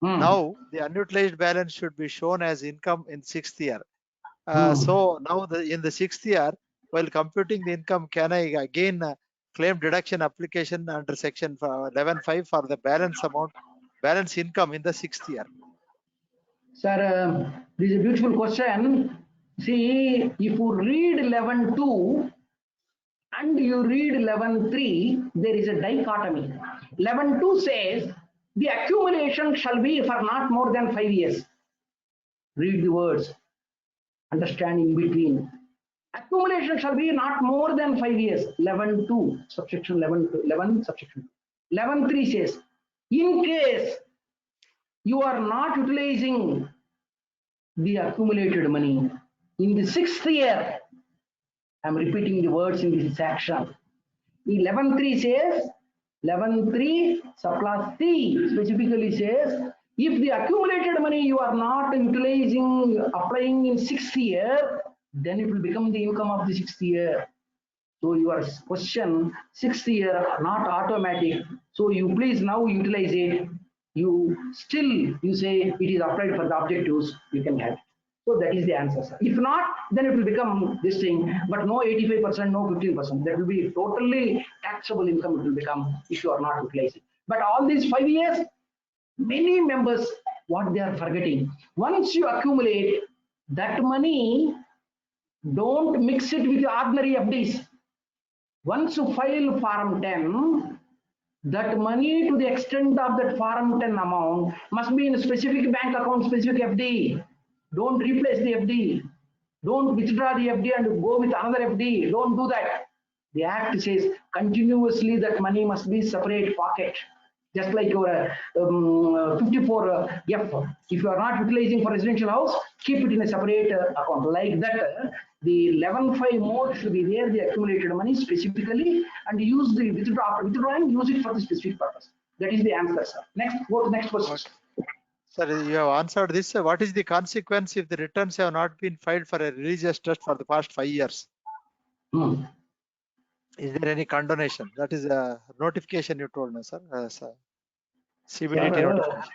Now the unutilized balance should be shown as income in 6th year. So now in the 6th year, while computing the income, can I again claim deduction application under section 11.5 for the balance amount, balance income in the 6th year? Sir, this is a beautiful question. See, if you read 11.2 and you read 11.3, there is a dichotomy. 11.2 says, the accumulation shall be for not more than 5 years. Read the words. Understand in between. Accumulation shall be not more than 5 years. 11.2, subsection 11, subsection 11.3 says, in case you are not utilizing the accumulated money in the 6th year, I'm repeating the words in this section. 11.3 says, 11.3 subclass C specifically says, if the accumulated money you are not utilizing, applying in 6th year, then it will become the income of the 6th year. So your question, 6th year, not automatic. So you please now utilize it. You say it is applied for the objectives, you can have it. So that is the answer, sir. If not, then it will become this thing, but no 85%, no 15%. That will be totally taxable income, it will become if you are not utilizing. But all these 5 years, many members, what they are forgetting, once you accumulate that money, don't mix it with ordinary FDs. Once you file Form 10, that money to the extent of that Form 10 amount must be in a specific bank account, specific FD. Don't replace the FD. Don't withdraw the FD and go with another FD. Don't do that. The Act says continuously that money must be separate pocket. Just like your 54F. If you are not utilizing for residential house, keep it in a separate account. Like that, the 11.5 mode should be there, the accumulated money specifically, and use the withdrawing, use it for the specific purpose. That is the answer, sir. Next, go to next question. Sir, you have answered this. What is the consequence if the returns have not been filed for a religious trust for the past 5 years? Hmm. Is there any condonation? That is a notification you told me, sir. CBDT Sir, notification.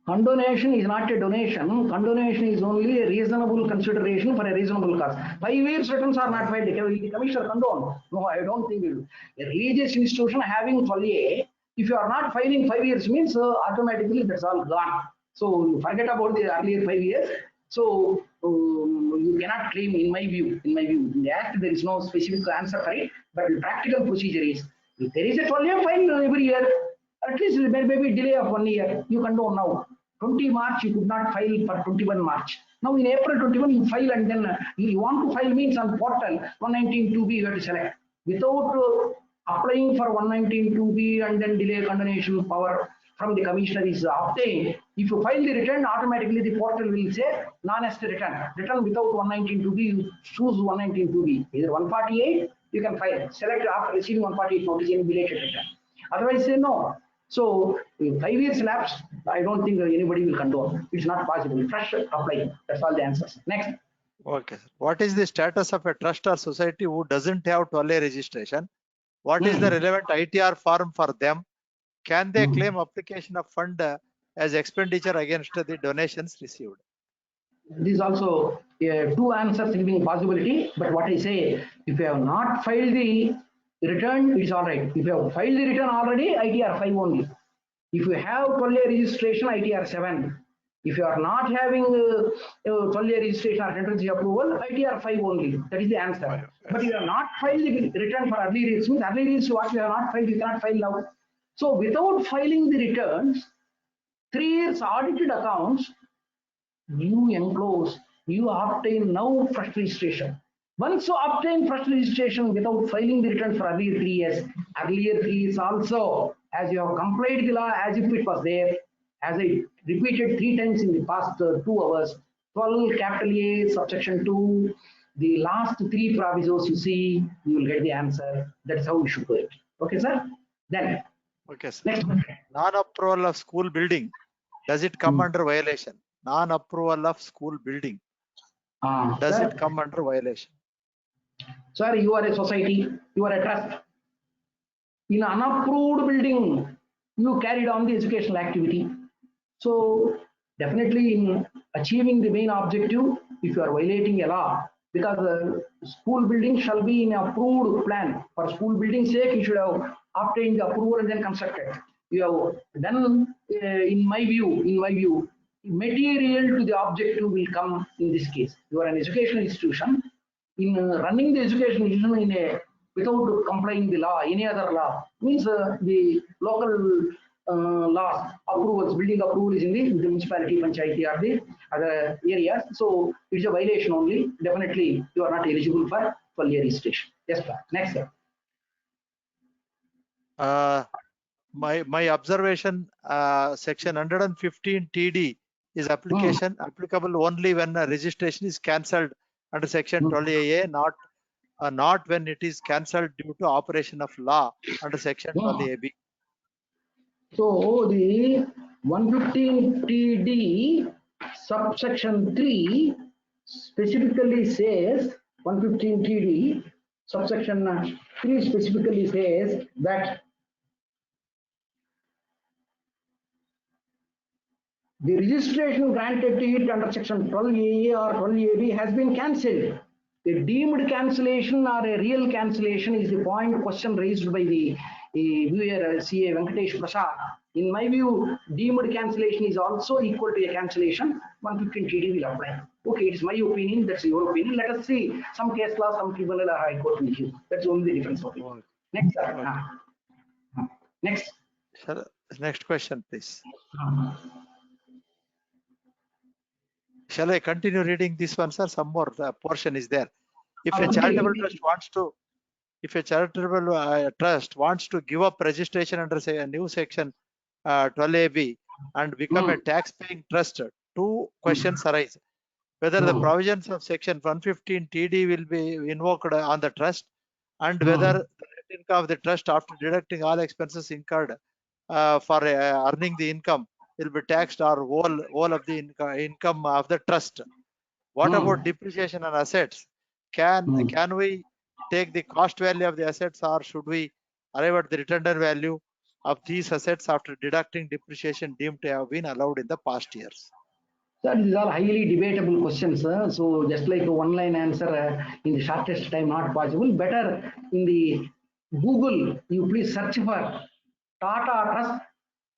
condonation is not a donation. Condonation is only a reasonable consideration for a reasonable cause. 5 years returns are not filed. Will the commissioner condone? No, I don't think it will. A religious institution having 12A, if you are not filing 5 years means automatically that's all gone. So forget about the earlier 5 years. So you cannot claim, in my view, in the act there is no specific answer for it, but the practical procedure is if there is a 12A file every year, at least there may be delay of 1 year. You can do now. 20 March you could not file for 21 March. Now in April 21 you file, and then you want to file means on portal 119(2)B you have to select. Without applying for 119(2)B and then delay condonation power from the commissioner is obtained. If you file the return, automatically the portal will say non-est return. Return without 119(2)B, you choose 119(2)B. Either 148, you can file. Select after receiving 148 notice in belated return. Otherwise say no. So 5 years lapse, I don't think anybody will condone. It's not possible. Fresh apply. That's all the answers. Next. Okay, sir. What is the status of a trust or society who doesn't have 12A registration? What is the relevant ITR form for them? Can they claim application of fund as expenditure against the donations received? This is also two answers giving possibility. But what I say, if you have not filed the return, it's all right. If you have filed the return already, ITR 5 only. If you have 12A registration, ITR 7. If you are not having 12A registration or tendency approval, ITR 5 only. That is the answer. But you have not filed the return for early release. Means early release, what you have not filed, you cannot file now. So without filing the returns, 3 years audited accounts, you enclose, you obtain now fresh registration. Once you obtain fresh registration without filing the returns for earlier 3 years also, as you have complied the law as if it was there, as I repeated 3 times in the past 2 hours, 12 capital A subsection 2, the last 3 provisos you see, you will get the answer. That's how we should do it. Okay, sir? Then, okay, sir. Next. Non-approval of school building, does it come under violation? Non-approval of school building, does sir, it come under violation? Sir, you are a society, you are a trust. In unapproved building, you carried on the educational activity. So definitely in achieving the main objective, if you are violating a law, because the school building shall be in approved plan. For school building sake, you should have obtained the approval and then constructed. You have done, in my view, material to the objective will come in this case. You are an educational institution. In running the education institution in a without complying the law, any other law, means the local laws, approvals, building approval is in the municipality, panchayati or the other areas. So it's a violation only. Definitely you are not eligible for 12-year registration. Yes, sir. Next, sir. My observation, section 115 TD is applicable only when a registration is cancelled under section 12AA, not when it is cancelled due to operation of law under section 12AB. So the 115 TD subsection 3 specifically says, 115 TD subsection 3 specifically says that the registration granted to it under section 12AA or 12AB has been cancelled. A deemed cancellation or a real cancellation is the point question raised by the viewer CA Venkatesh Prasad. In my view, deemed cancellation is also equal to a cancellation. 115 TD will apply. Okay, it's my opinion. That's your opinion. Let us see some case law, some tribunal or high court will give. That's only the difference of it. Next, sir. Next. Sir, next question, please. Shall I continue reading this one, sir? Some more portion is there. If a charitable trust wants to give up registration under say a new section 12AB and become a tax-paying trust, 2 questions arise: whether the provisions of section 115 TD will be invoked on the trust, and whether the net income of the trust after deducting all expenses incurred for earning the income will be taxed, or all of the income of the trust. What about depreciation on assets? Can we take the cost value of the assets, or should we arrive at the returned value of these assets after deducting depreciation deemed to have been allowed in the past years? Sir, these are highly debatable questions. So just like a one-line answer in the shortest time not possible. Better in the Google, you please search for Tata Trust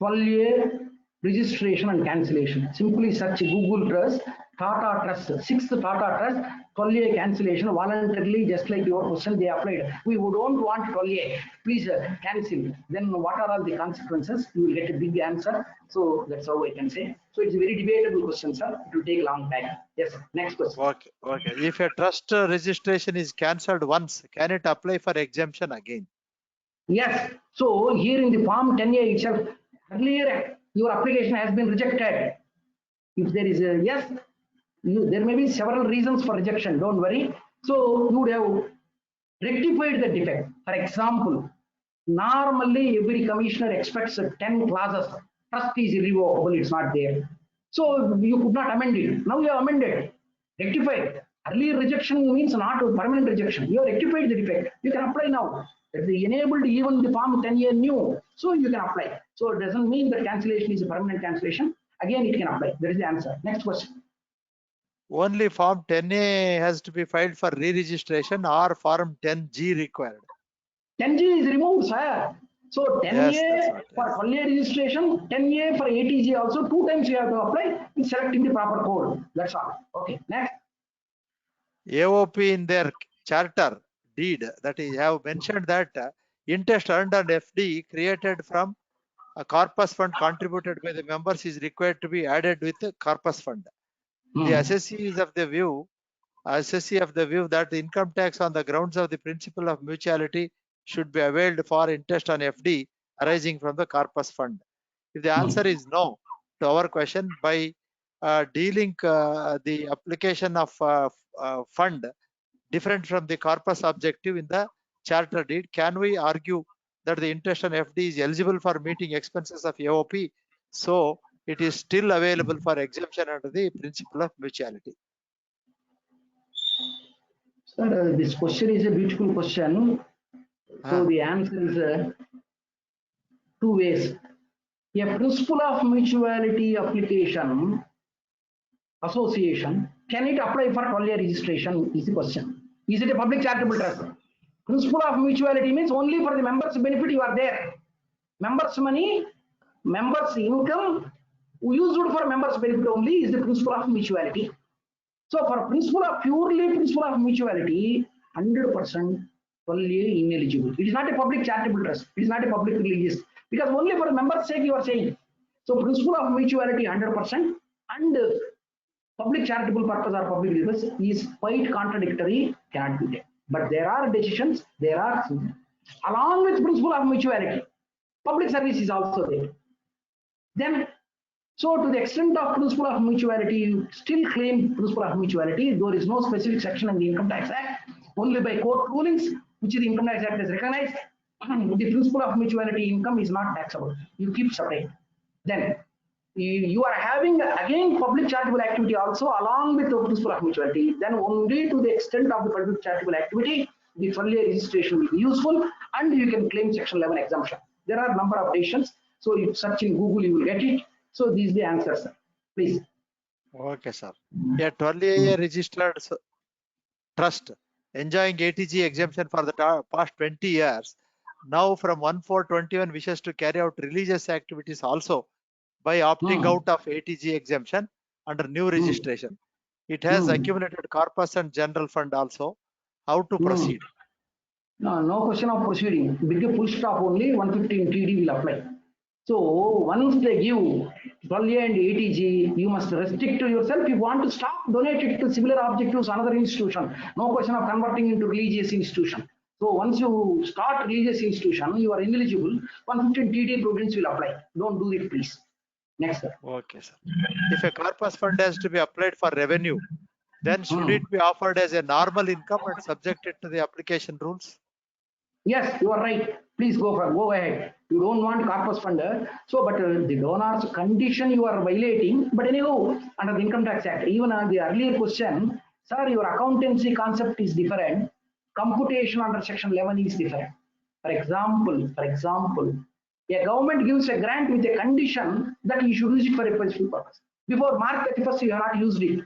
12A registration and cancellation. Simply search Google Trust, Tata Trust, 6th Tata Trust, 12A cancellation voluntarily, just like your question they applied. We don't want 12A, please cancel. Then what are all the consequences? You will get a big answer. So that's how I can say. So it's a very debatable question, sir. It will take a long time. Yes, next question. Okay. If a trust registration is cancelled once, can it apply for exemption again? Yes. So here in the form 10A itself, earlier your application has been rejected. If there is a yes, there may be several reasons for rejection. Don't worry. So you would have rectified the defect. For example, normally every commissioner expects 10 clauses. Trust is irrevocable. It's not there. So you could not amend it. Now you have amended, rectified. Earlier rejection means not a permanent rejection. You have rectified the defect. You can apply now. If they enabled even the form 10A new, so you can apply. So it doesn't mean that cancellation is a permanent cancellation. Again, it can apply. That is the answer. Next question. Only form 10A has to be filed for re-registration, or form 10G required? 10G is removed, sir. So 10A Yes, for 12A registration, 10A for ATG also, 2 times you have to apply in selecting the proper code. That's all. Okay, next. AOP in their charter deed, that is, have mentioned that interest earned on FD created from a corpus fund contributed by the members is required to be added with the corpus fund. The assessee is of the view that the income tax on the grounds of the principle of mutuality should be availed for interest on FD arising from the corpus fund. If the answer is no to our question, by dealing the application of fund different from the corpus objective in the charter deed, can we argue that the interest on FD is eligible for meeting expenses of AOP, so it is still available for exemption under the principle of mutuality? Sir, this question is a beautiful question. So the answer is 2 ways. A principle of mutuality application association, can it apply for 12A registration is the question. Is it a public charitable trust? Principle of mutuality means only for the members' benefit you are there. Members' money, members' income used for members' benefit only is the principle of mutuality. So for purely principle of mutuality, 100% 12A ineligible. It is not a public charitable trust. It is not a public religious, because only for members' sake you are saying. So principle of mutuality 100% and public charitable purpose or public religious is quite contradictory, cannot be there. But there are decisions, along with principle of mutuality, public service is also there. Then, so to the extent of principle of mutuality, you still claim principle of mutuality. There is no specific section in the Income Tax Act. Only by court rulings, which the Income Tax Act has recognized, the principle of mutuality income is not taxable. You keep separate. Then you are having again public charitable activity also along with the principle of mutuality. Then only to the extent of the public charitable activity, the 12A registration will be useful, and you can claim Section 11 exemption. There are a number of decisions. So if search in Google, you will get it. So these are the answers, sir. Please. Okay, sir. A 12A registered trust enjoying ATG exemption for the past 20 years, now from 1/4/21 wishes to carry out religious activities also by opting out of ATG exemption under new registration. It has accumulated corpus and general fund also. How to proceed? No question of proceeding. Big full stop only 115 TD will apply. So once they give 12A and ATG, you must restrict to yourself. If you want to stop, donate it to similar objectives, another institution. No question of converting into religious institution. So once you start religious institution, you are ineligible. 115 TD prudence will apply. Don't do it, please. Next, sir. Okay, sir. If a corpus fund has to be applied for revenue, then should it be offered as a normal income and subjected to the application rules? Yes, you are right. Please go ahead. You don't want corpus funder. So, but the donor's condition you are violating. But anyhow, under the Income Tax Act, even on the earlier question, sir, your accountancy concept is different. Computation under Section 11 is different. For example, a government gives a grant with a condition that you should use it for a specific purpose. Before March 31st, you have not used it.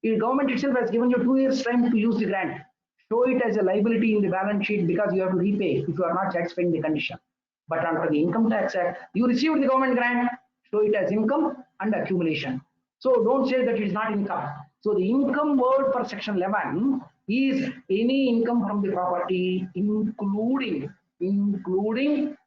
The government itself has given you 2 years time to use the grant. Show it as a liability in the balance sheet because you have to repay if you are not satisfying the condition. But under the Income Tax Act, you received the government grant, show it as income and accumulation. So don't say that it is not income. So the income word for Section 11 is any income from the property, including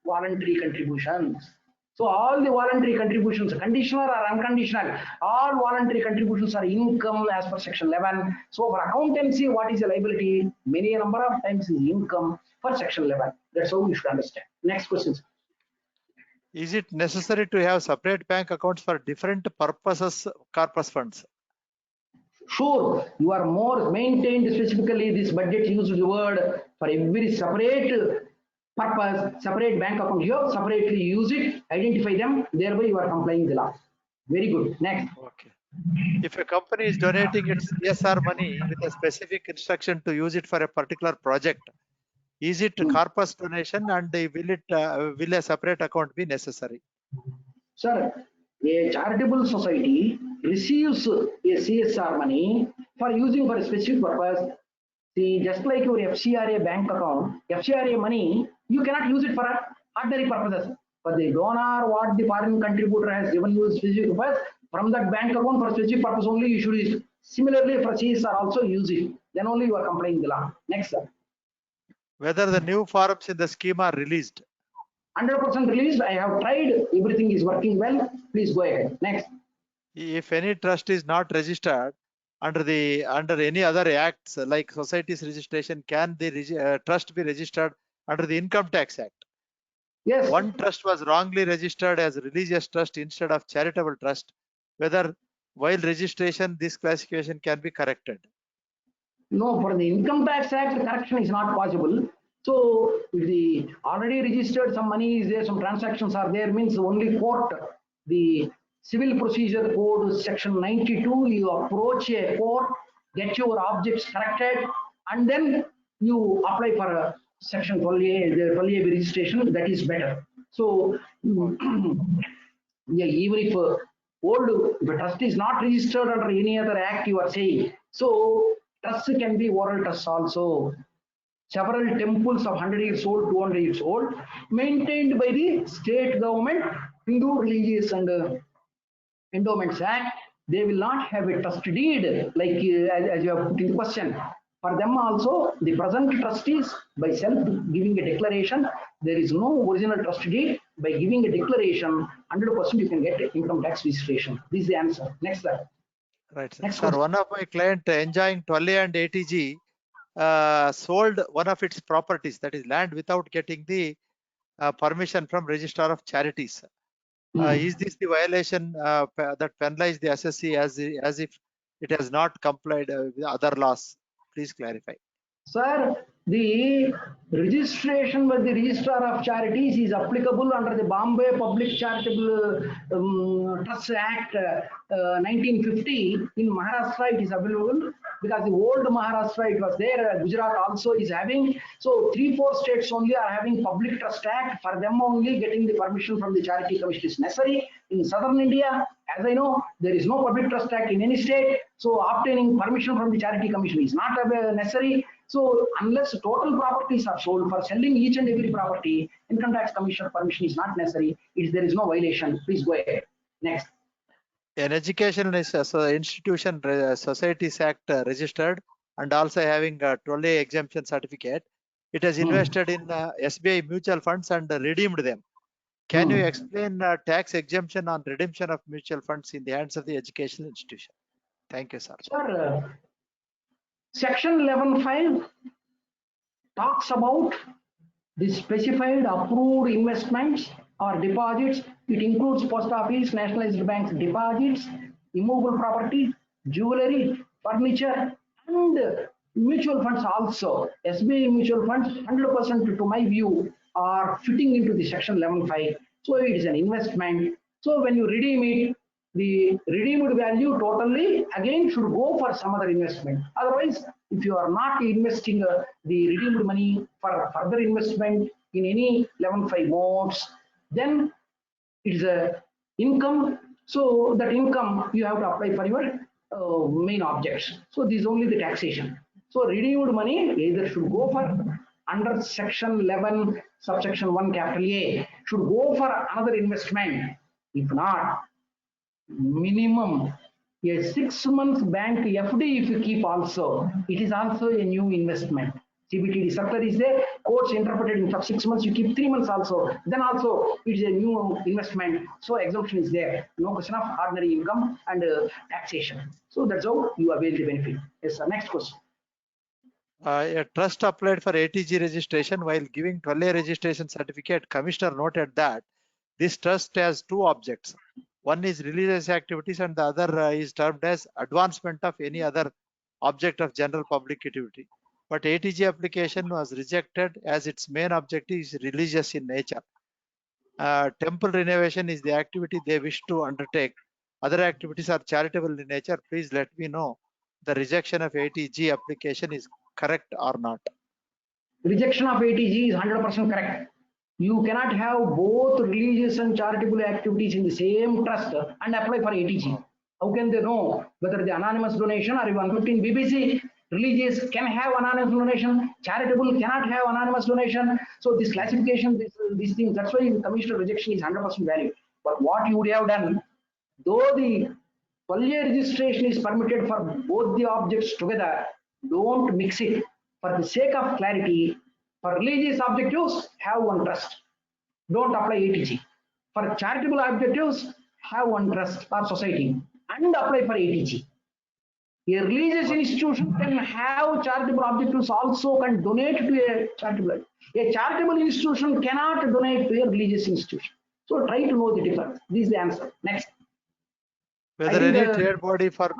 voluntary contributions. So all the voluntary contributions, conditional or unconditional, all voluntary contributions are income as per Section 11. So for accountancy, what is a liability? Many number of times is income for Section 11. That's how you should understand. Next question. Is it necessary to have separate bank accounts for different purposes, corpus funds? Sure, you are more maintained specifically. This budget uses the word for every separate purpose, separate bank account. You have separately use it, identify them, thereby you are complying the law. Very good. Next. Okay. If a company is donating its CSR money with a specific instruction to use it for a particular project, is it corpus donation, and will a separate account be necessary? Sir, a charitable society receives a CSR money for using for a specific purpose. See, just like your FCRA bank account, FCRA money, you cannot use it for ordinary purposes. For the donor, what the foreign contributor has given you specific purpose, from that bank account for specific purpose only you should use it. Similarly, for CSR also use it. Then only you are complying the law. Next, sir. Whether the new forms in the scheme are released? 100% released. I have tried. Everything is working well. Please go ahead. Next. If any trust is not registered under any other acts like societies registration, can the trust be registered under the Income Tax Act? Yes. One trust was wrongly registered as religious trust instead of charitable trust. Whether while registration this classification can be corrected? No, for the Income Tax Act, correction is not possible. So if the already registered some money is there, some transactions are there, means only court, the Civil Procedure Code Section 92, you approach a court, get your objects corrected, and then you apply for a Section 12A, the 12A registration. That is better. So yeah, even if if a trust is not registered under any other act, you are saying, so trust can be oral trust also. Several temples of 100 years old, 200 years old, maintained by the state government, Hindu Religious and Endowments Act, they will not have a trust deed, like as you have put in the question. For them also, the present trustees, by self giving a declaration, there is no original trust deed. By giving a declaration, 100% you can get income tax registration. This is the answer. Next, sir. Right, sir. Next Sir, question. one of my client enjoying 12A and ATG sold one of its properties, that is land, without getting the permission from Registrar of Charities. Is this the violation that penalizes the assessee as if it has not complied with other laws? Please clarify. Sir, the registration with the Registrar of Charities is applicable under the Bombay Public Charitable Trust Act 1950. In Maharashtra, it is available because the old Maharashtra, it was there. Gujarat also is having. So 3-4 states only are having Public Trust Act. For them only getting the permission from the Charity Commission is necessary. In southern India, as I know, there is no Public Trust Act in any state. So obtaining permission from the Charity Commission is not necessary. So unless total properties are sold, for selling each and every property, Income Tax Commission permission is not necessary. There is no violation. Please go ahead. Next. An educational institution, Societies Act registered and also having a 12A exemption certificate. It has invested in SBI mutual funds and redeemed them. Can you explain tax exemption on redemption of mutual funds in the hands of the educational institution? Thank you, sir. Sir, Section 11.5 talks about the specified approved investments or deposits. It includes post office, nationalized banks deposits, immovable property, jewelry, furniture, and mutual funds also. SBI mutual funds, 100% to my view, are fitting into the section 11.5. So it is an investment. So when you redeem it, the redeemed value totally again should go for some other investment. Otherwise, if you are not investing the redeemed money for further investment in any 11.5 modes, then it is a income. So that income you have to apply for your main objects. So this is only the taxation. So redeemed money either should go for under section 11 subsection 1 capital A should go for another investment. If not, minimum a 6 month bank FD if you keep also, it is also a new investment. CBTD circular is there, courts interpreted in for 6 months, you keep 3 months also, then also it is a new investment. So exemption is there, no question of ordinary income and taxation. So that's how you avail the benefit. Yes, sir. Next question. A trust applied for ATG registration. While giving 12A registration certificate, Commissioner noted that this trust has two objects. One is religious activities and the other is termed as advancement of any other object of general public utility. But ATG application was rejected as its main objective is religious in nature. Temple renovation is the activity they wish to undertake. Other activities are charitable in nature. Please let me know the rejection of ATG application is correct or not. Rejection of ATG is 100% correct. You cannot have both religious and charitable activities in the same trust and apply for ATG. How can they know whether the anonymous donation or 115 BBC? Religious can have anonymous donation, charitable cannot have anonymous donation. So this classification, these things, that's why the commissioner rejection is 100% valid. But what you would have done, though the 12A registration is permitted for both the objects together, don't mix it. For the sake of clarity, for religious objectives, have one trust. Don't apply ATG. For charitable objectives, have one trust or society and apply for ATG. A religious institution can have charitable objectives, also can donate to a charitable. A charitable institution cannot donate to a religious institution. So try to know the difference. This is the answer. Next. Whether any trade body for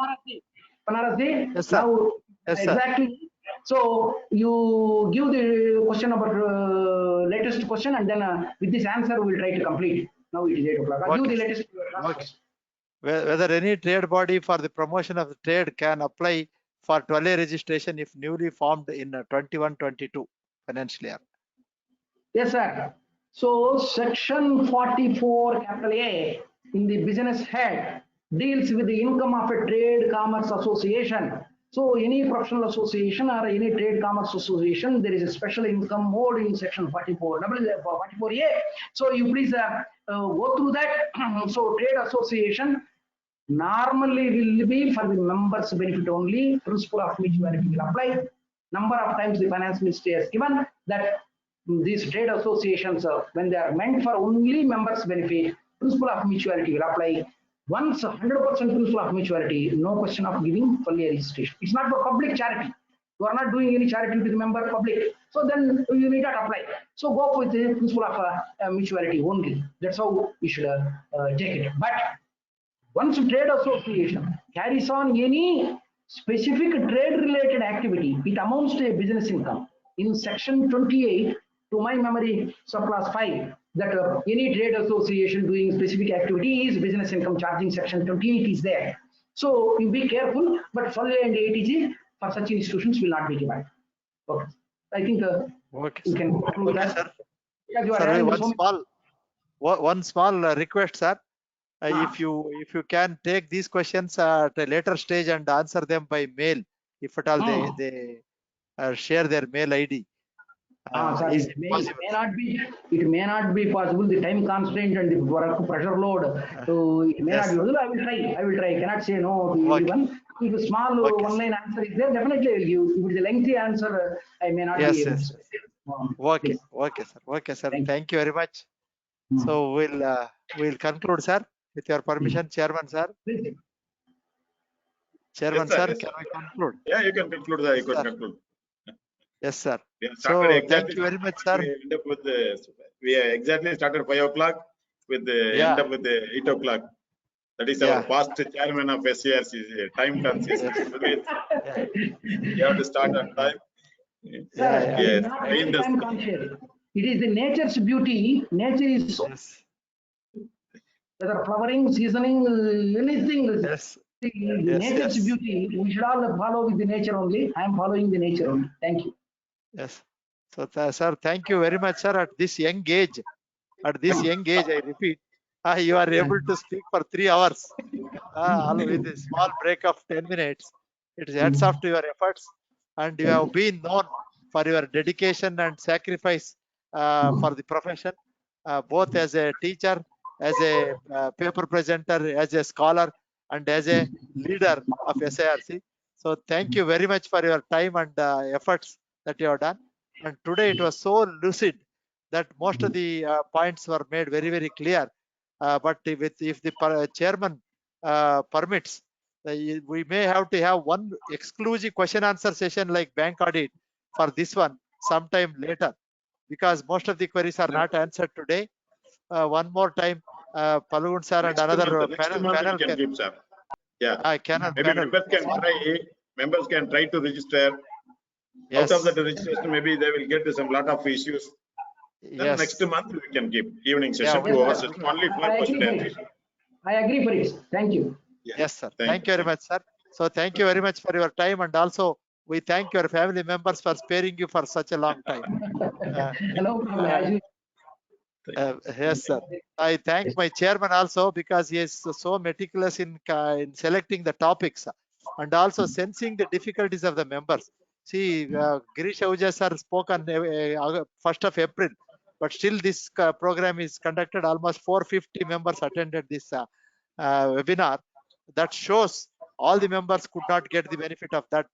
Panarasi, yes, sir. now Yes, sir. exactly. So you give the question about latest question, and then with this answer we will try to complete. Now it is 8 o'clock. I'll give the latest. Okay. Whether any trade body for the promotion of the trade can apply for 12A registration if newly formed in 21-22 financial year. Yes, sir. So section 44 capital A in the business head deals with the income of a trade commerce association. So any professional association or any trade commerce association, there is a special income mode in section 44A. So you please go through that. So trade association normally will be for the members benefit only. Principle of mutuality will apply. Number of times the finance ministry has given that these trade associations, when they are meant for only members benefit, principle of mutuality will apply. Once 100% principle of mutuality, no question of giving 12A registration. It's not for public charity. You are not doing any charity to the member public. So then you need not apply. So go with the principle of mutuality only. That's how you should take it. But once trade association carries on any specific trade related activity, it amounts to a business income. In section 28, to my memory, subclass 5, that any trade association doing specific activity is business income charging. Section 28 is there. So you be careful, but 12A and ATG for such institutions will not be given. Okay. I think you can conclude that. Sir. Yeah, you are Sir, one small request, sir. If you can take these questions at a later stage and answer them by mail, if at all they share their mail ID. Sorry, it may not be possible. The time constraint and the work pressure load. So it may not be possible. I will try. I cannot say no to everyone. If a small one-line answer is there, definitely I will give. If it is a lengthy answer, I may not be able to. Okay, sir. Okay, sir. Thank you very much. So we'll conclude, sir, with your permission, Chairman, sir. Chairman, yes, sir, can we conclude? Yeah, you can conclude. You can conclude. Yes, sir. So exactly, thank you very much, sir. We exactly started 5 o'clock with the end up with the 8 o'clock. That is our past chairman of SIRC, time consistent. You have to start on time. Sir, Yes. time conscious. It is the nature's beauty. Nature is Yes. whether flowering, seasoning, anything. Yes. The Yes. nature's Yes. beauty. We should all follow with the nature only. I am following the nature only. Thank you. Yes. So, sir, thank you very much, sir. At this young age, I repeat, you are able to speak for 3 hours, with a small break of 10 minutes. It is hats off to your efforts, and you have been known for your dedication and sacrifice for the profession, both as a teacher, as a paper presenter, as a scholar, and as a leader of SIRC. So thank you very much for your time and efforts that you have done. And today it was so lucid that most of the points were made very, very clear. But if the chairman permits, we may have to have one exclusive question answer session like bank audit for this one sometime later, because most of the queries are not answered today. One more time, Phalguna sir and another Next month we can give, sir. Yeah. Maybe panel. members can try to register. Yes. Out of that registration, maybe they will get some lot of issues. Then Yes. next month we can give evening session, Yeah, 2 hours session, only for I question agree for and it. I agree for it. Thank you. Yeah. Yes, sir. Thank you very much, sir. So thank you very much for your time, and also we thank your family members for sparing you for such a long time. No problem. As you- Yes, sir. I thank my chairman also, because he is so meticulous in selecting the topics and also sensing the difficulties of the members. See, Girish Ahuja sir spoke on 1st of April, but still this program is conducted. Almost 450 members attended this webinar. That shows all the members could not get the benefit of that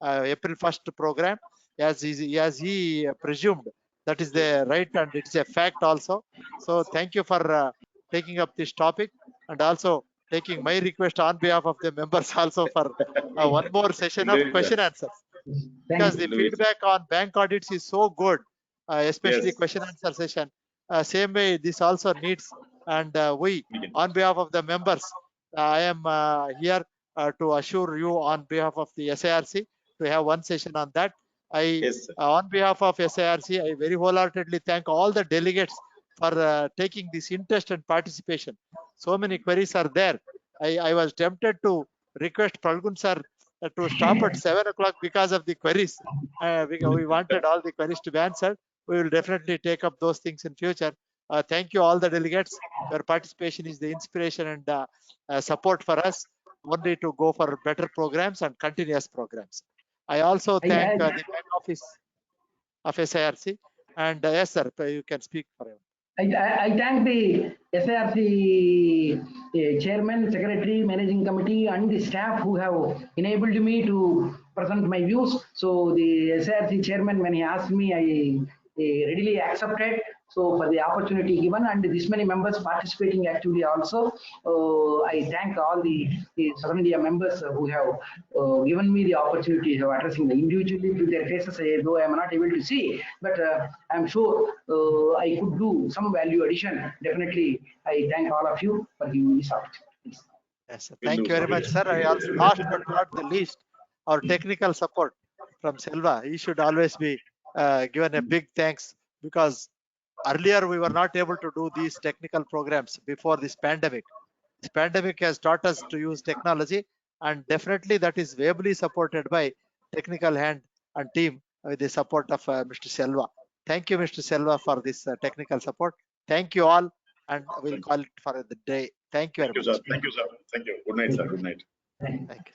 April 1st program, as he presumed. That is the right, and it's a fact also. So thank you for taking up this topic, and also taking my request on behalf of the members also for one more session of question answers, because Thank the you. feedback on bank audits is so good, especially Yes. question answer session. Same way this also needs, and we on behalf of the members, I am here to assure you on behalf of the SIRC to have one session on that. Yes, sir. On behalf of SIRC, I very wholeheartedly thank all the delegates for taking this interest and participation. So many queries are there. I was tempted to request Phalguna sir to stop at 7 o'clock because of the queries. We wanted all the queries to be answered. We will definitely take up those things in future. Thank you all the delegates. Your participation is the inspiration and support for us only to go for better programs and continuous programs. I also thank the back office of SIRC. And yes, sir, you can speak for him. I thank the SIRC chairman, secretary, managing committee, and the staff who have enabled me to present my views. So the SIRC chairman, when he asked me, I readily accepted. So for the opportunity given, and this many members participating actively also, I thank all the Southern India members who have given me the opportunity of addressing them individually to their faces, though I am not able to see, but I am sure I could do some value addition. Definitely, I thank all of you for giving me this opportunity. Yes, sir. Thank you very much, sir. I also, last but not the least, our technical support from Selva. He should always be given a big thanks, because earlier we were not able to do these technical programs before this pandemic. This pandemic has taught us to use technology, and definitely that is ably supported by technical hand and team with the support of Mr. Selva. Thank you, Mr. Selva, for this technical support. Thank you all, and we'll call it for the day. Thank you very much. Thank you, sir. Thank you. Good night, sir. Good night. Thank you.